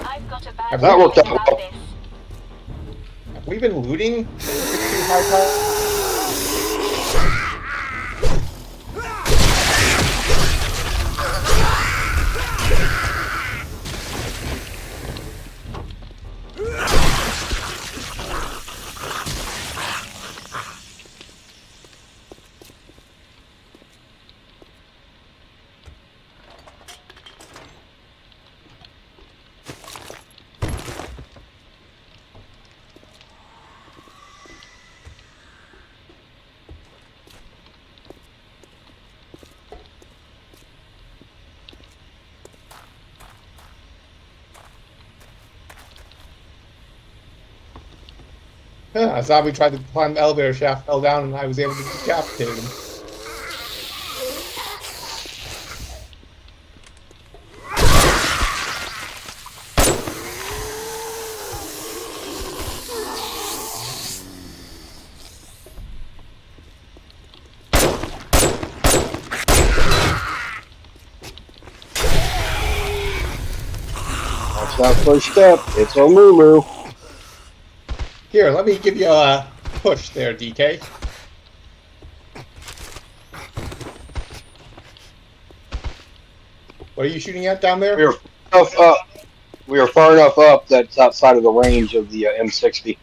I've got a bad That worked feeling out. about this. Have we been looting? Too high A zombie tried to climb the elevator shaft, fell down, and I was able to decapitate him. That's that first step. It's a moo. Here, let me give you a push there, DK. What are you shooting at down there? We are far enough up. We are far enough up that it's outside of the range of the M60.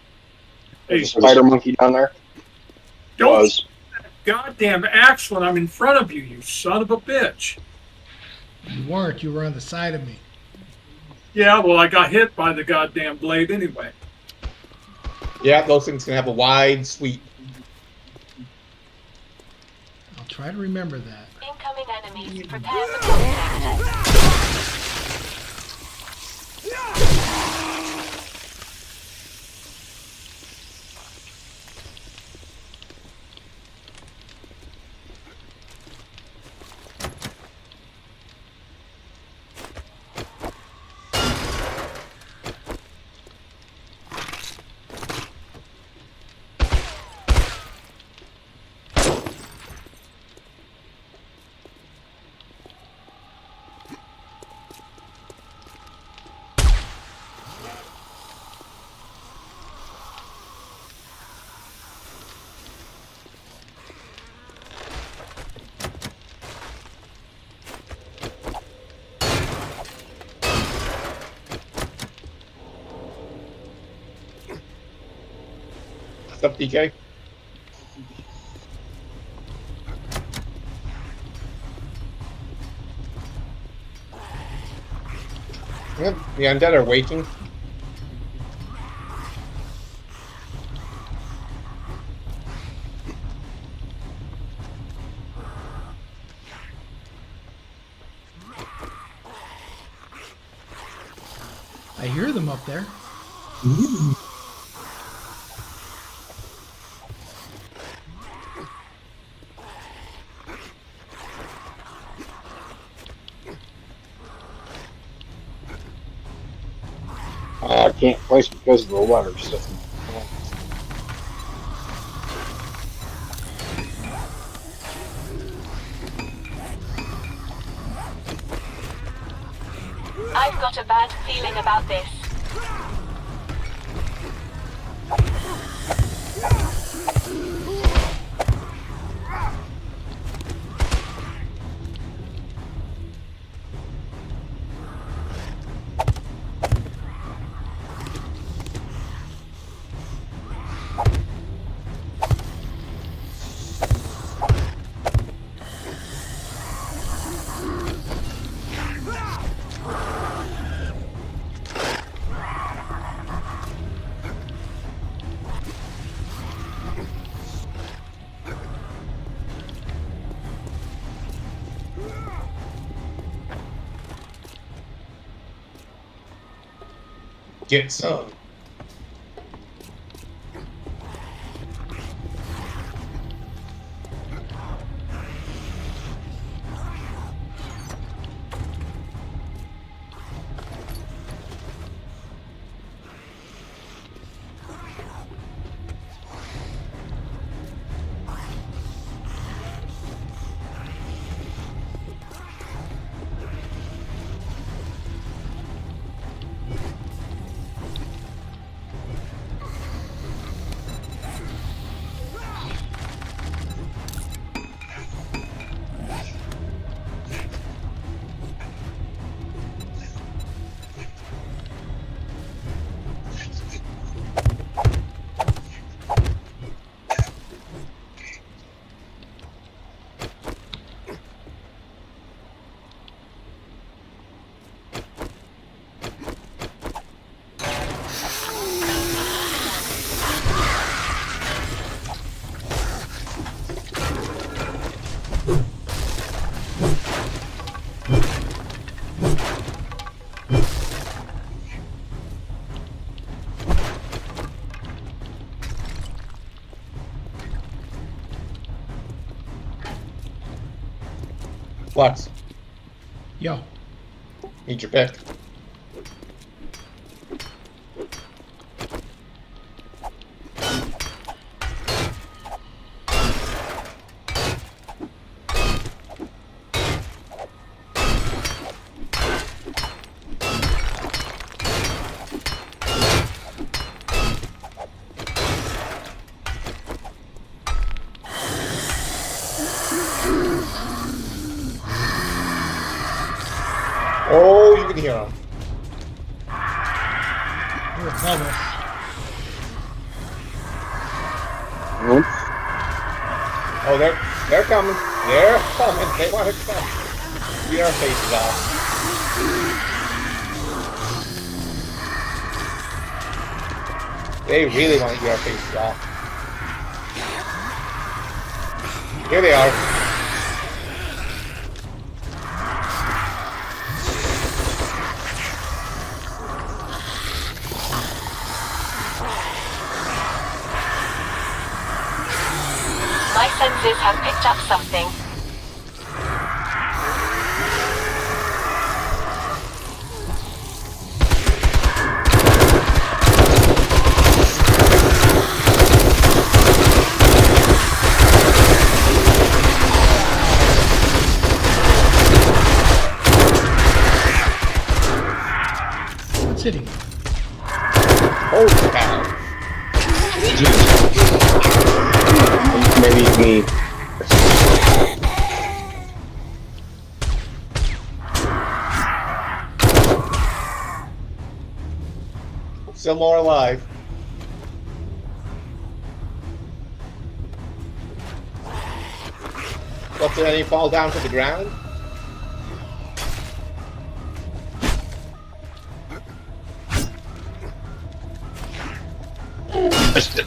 There's a spider monkey down there. Don't Was. goddamn axe when I'm in front of you, you son of a bitch. You weren't. You were on the side of me. Yeah, well, I got hit by the goddamn blade anyway. Yeah, those things can have a wide sweep. I'll try to remember that. Incoming enemies. Prepare for contact. What's up, DK? Yep, the undead are waiting. I hear them up there. I can't place because of the letter system. I've got a bad feeling about this. Get some. Flux, Yo. need your pick. hear them. They're above us. Nope. Oh, they're coming. They're coming. They want to come. We are faces off. They really want to get our faces off. Here they are. My senses have picked up something. What's hitting? Holy cow. Maybe it's me. Still more alive. What, did any fall down to the ground? Missed it.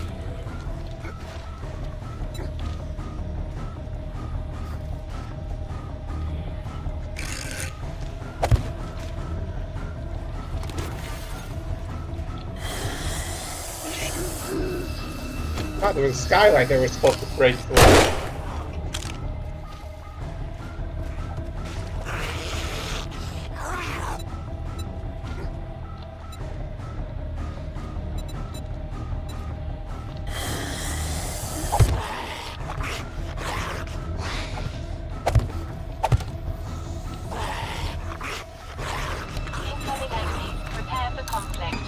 Oh, there was a skylight they were supposed to break through. Incoming enemy. Prepare for conflict.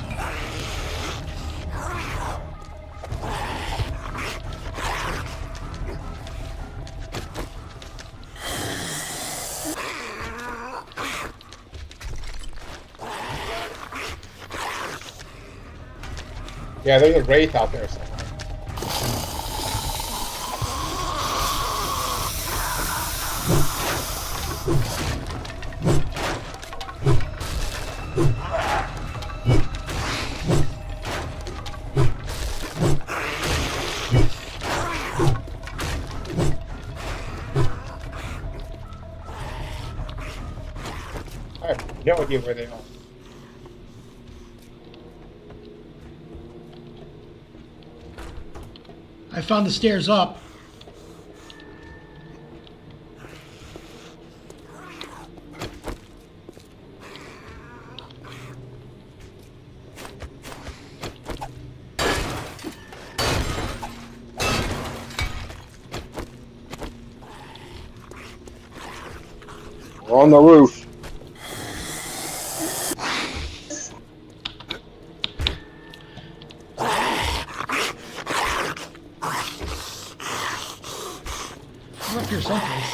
Yeah, there's a wraith out there somewhere. I have no idea where they are. I found the stairs up. We're on the roof. We're up here someplace.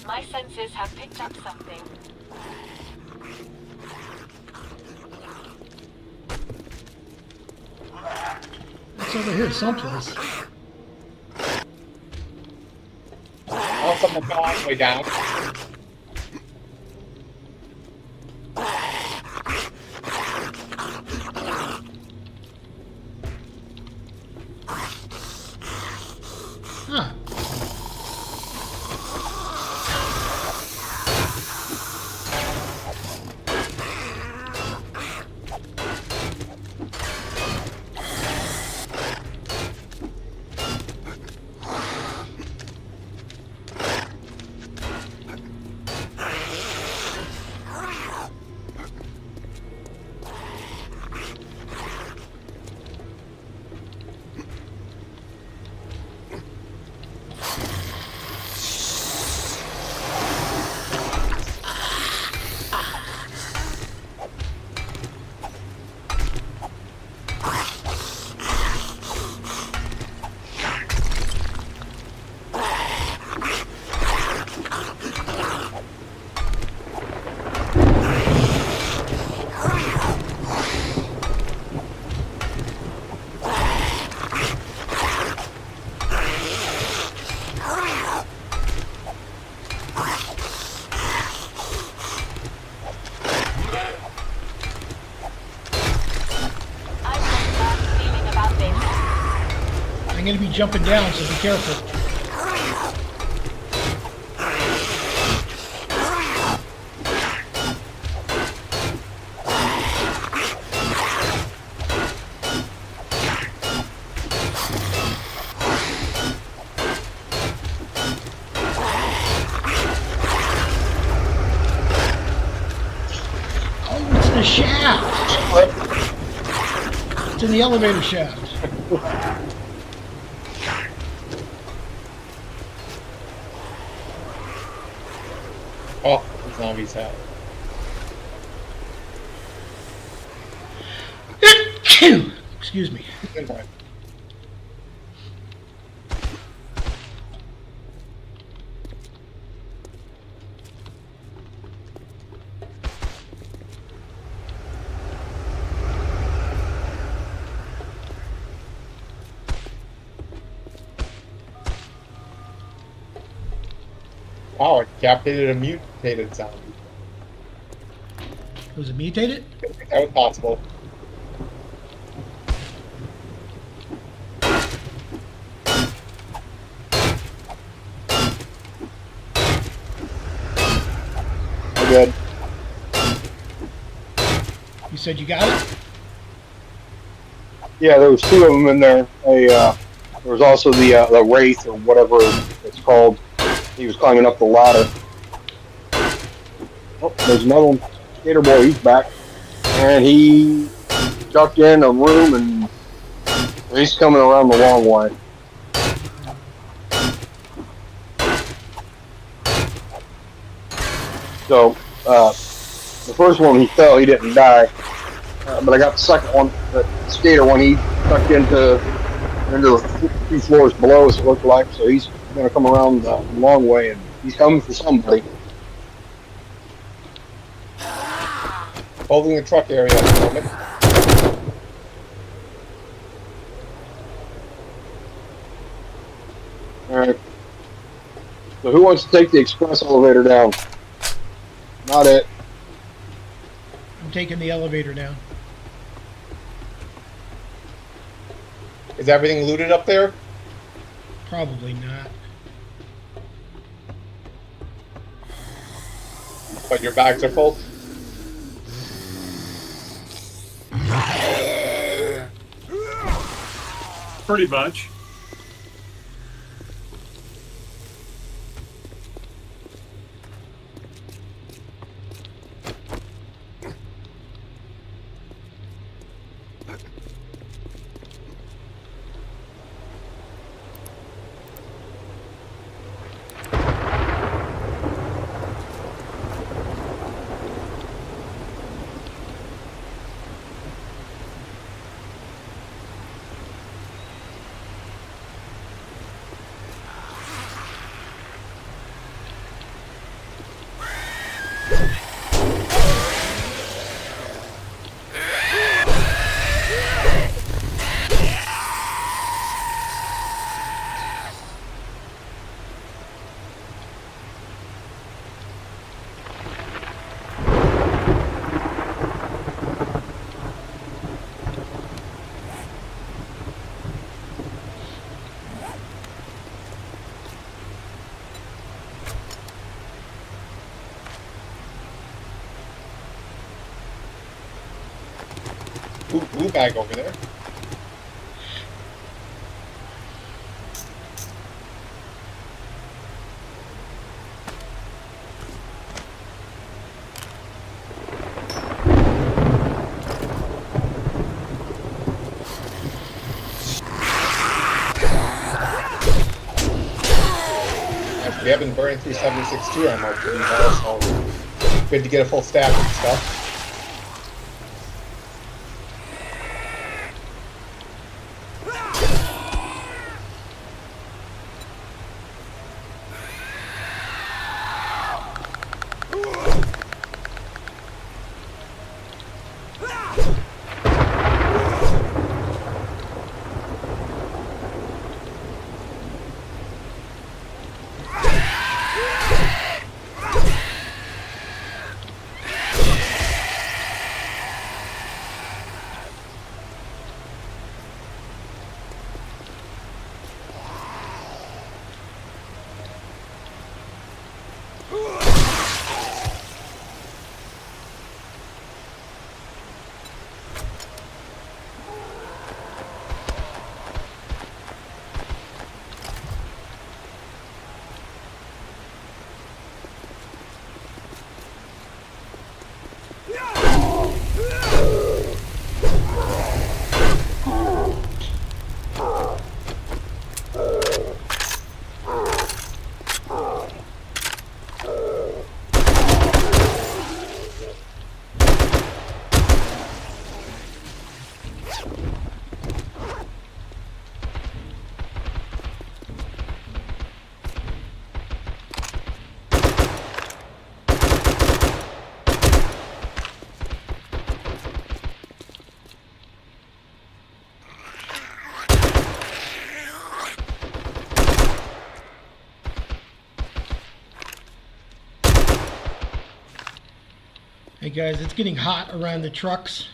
My senses have picked up something. It's over here someplace. Oh, someone fell all the way down. Huh. I'm going to be jumping down, so be careful. Oh, it's the shaft. It's in the elevator shaft. Oh, the zombies have. Excuse me. Wow, it decapitated a mutated zombie. Was it mutated? That was possible. We're good. You said you got it? Yeah, there was 2 of them in there. There was also the wraith or whatever it's called. He was climbing up the ladder. Oh, there's another one. Skater boy, he's back, and he ducked in a room, and he's coming around the long way. So, the first one he fell, he didn't die. But I got the second one, the skater one, he tucked into a few floors below us, it looked like. So he's going to come around the long way, and he's coming for somebody. Holding the truck area at the moment. Alright. So who wants to take the express elevator down? Not it. I'm taking the elevator down. Is everything looted up there? Probably not. But your bags are full? Pretty much. Blue bag over there. We have been burning through 76-2 ammo pretty well, so good to get a full stack and stuff. Hey guys, it's getting hot around the trucks.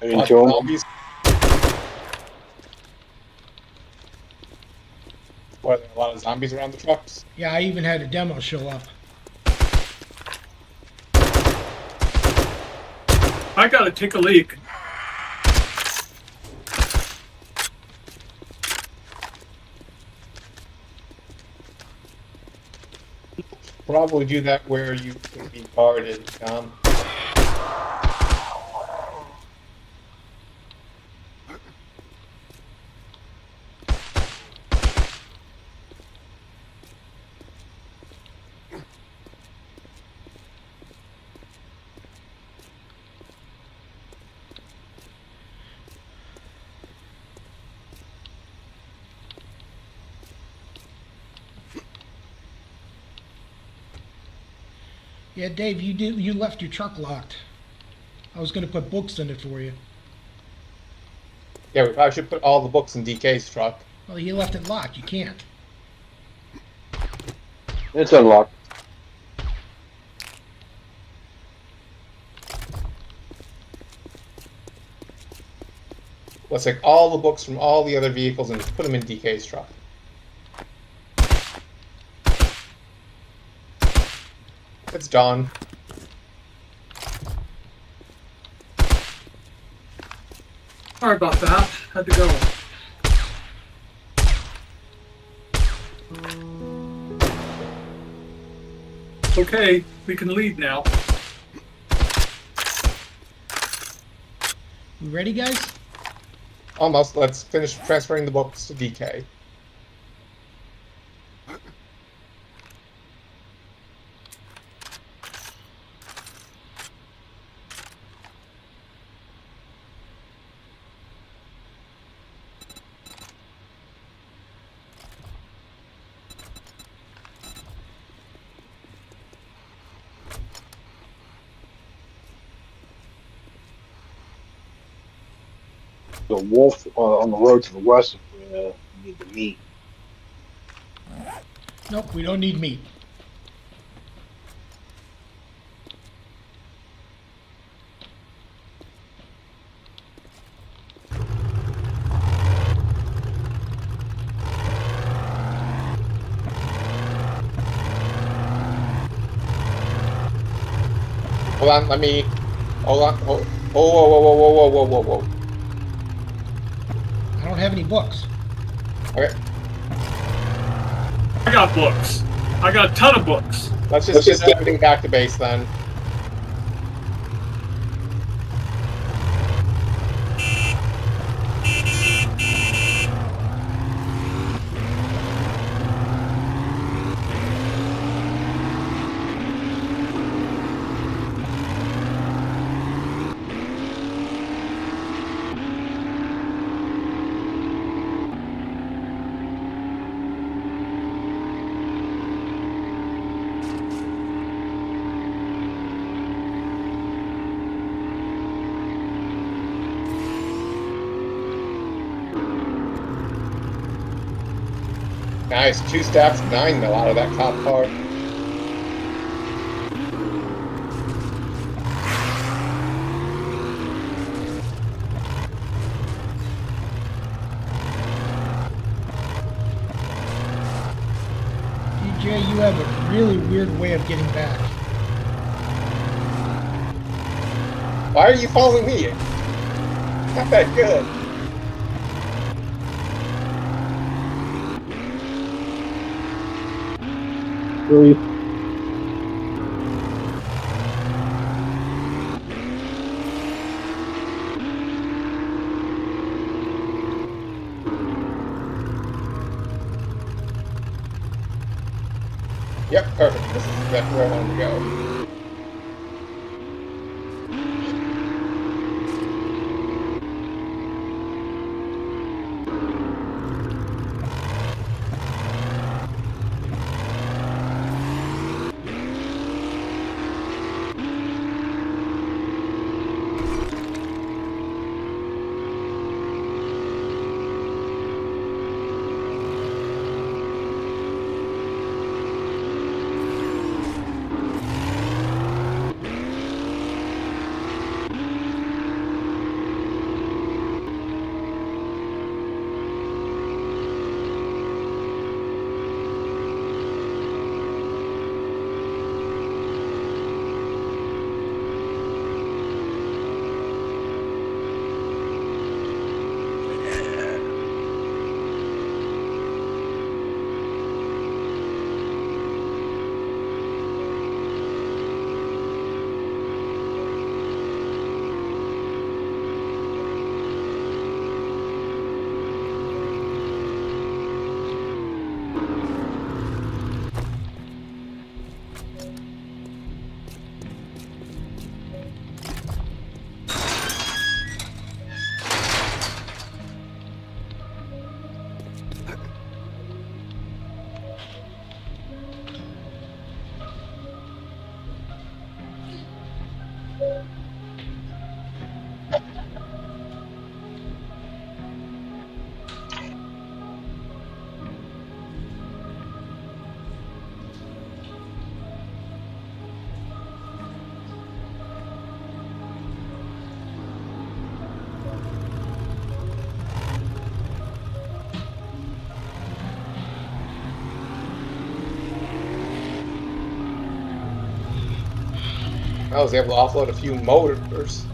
Into 'em. Zombies. What, are there a lot of zombies around the trucks? Yeah, I even had a demo show up. I gotta take a leak. Probably do that where you can be guarded, John. Yeah, Dave, you left your truck locked. I was gonna put books in it for you. Yeah, we probably should put all the books in DK's truck. Well, you left it locked. You can't. It's unlocked. Let's take all the books from all the other vehicles and just put them in DK's truck. It's dawn. Sorry about that. Had to go. Okay, we can leave now. You ready, guys? Almost. Let's finish transferring the books to DK. The wolf on the road to the west if we need the meat. Nope, we don't need meat. Hold on, let me. Hold on. Whoa, whoa, whoa, whoa, whoa, whoa, whoa, whoa. I don't have any books. Okay, I got books. I got a ton of books. let's just get everything back to base then. Nice, 2 stacks, 9 mil out of that cop car. DJ, you have a really weird way of getting back. Why are you following me? Not that good. Breathe. Yep, perfect. This is exactly where I wanted to go. I was able to offload a few motors.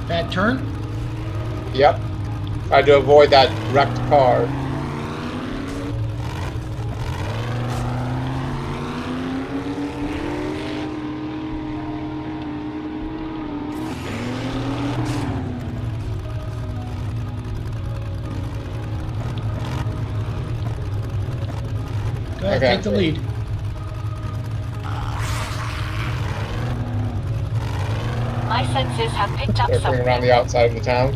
Bad turn? Yep. Tried to avoid that wrecked car. Go ahead, Okay. take the lead. My senses have picked up Circling around something. the outside of the town.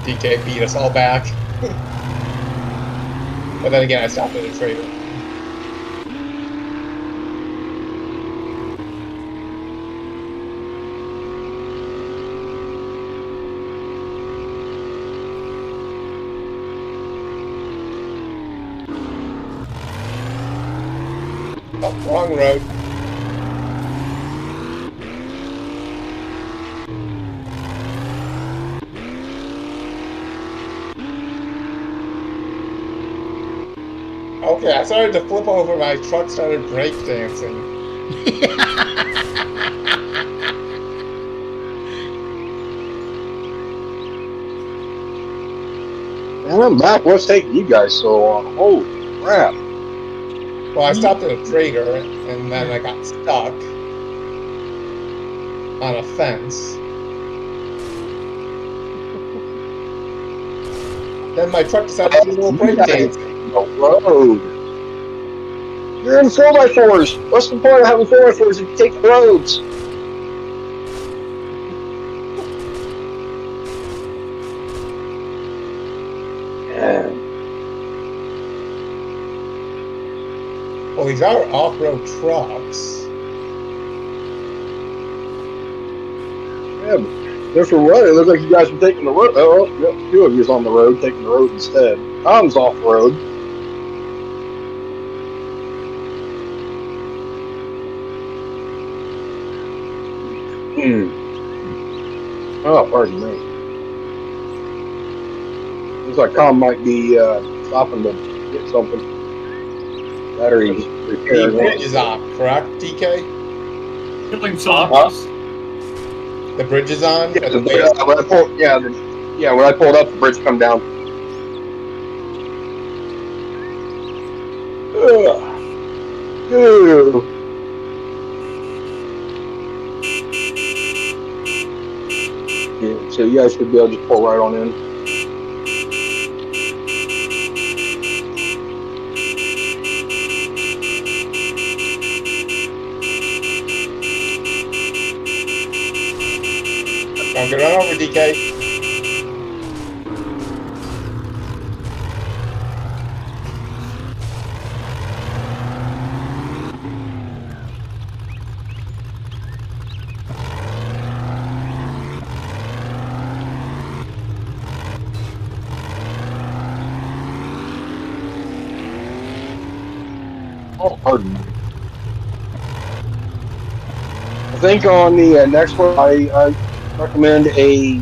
DK beat us all back. But then again, I stopped at a trader. Oh, wrong road. Okay, I started to flip over, my truck started breakdancing. And I'm back. What's taking you guys so long? Holy crap. Well, I stopped at a trader, and then I got stuck on a fence. Then my truck decided to do a little breakdancing. The road. You're in 4x4s. What's the point of having 4x4s if you take the roads? Yeah. Well, these are off-road trucks. Yeah, but just for what? It looks like you guys were taking the road. Oh, yeah, two of you's on the road, taking the road instead. Tom's off road. Oh, pardon me. Looks like Tom might be stopping to get something. Batteries The repaired. bridge is on, correct, DK? Killing zombies. The bridge is on? Yeah, At the when base? I pulled, when I pulled up, the bridge come down. Ugh. Ew. Yeah, so you guys should be able to just pull right on in. Don't get run over, DK. Oh, pardon me. I think on the next one, I recommend a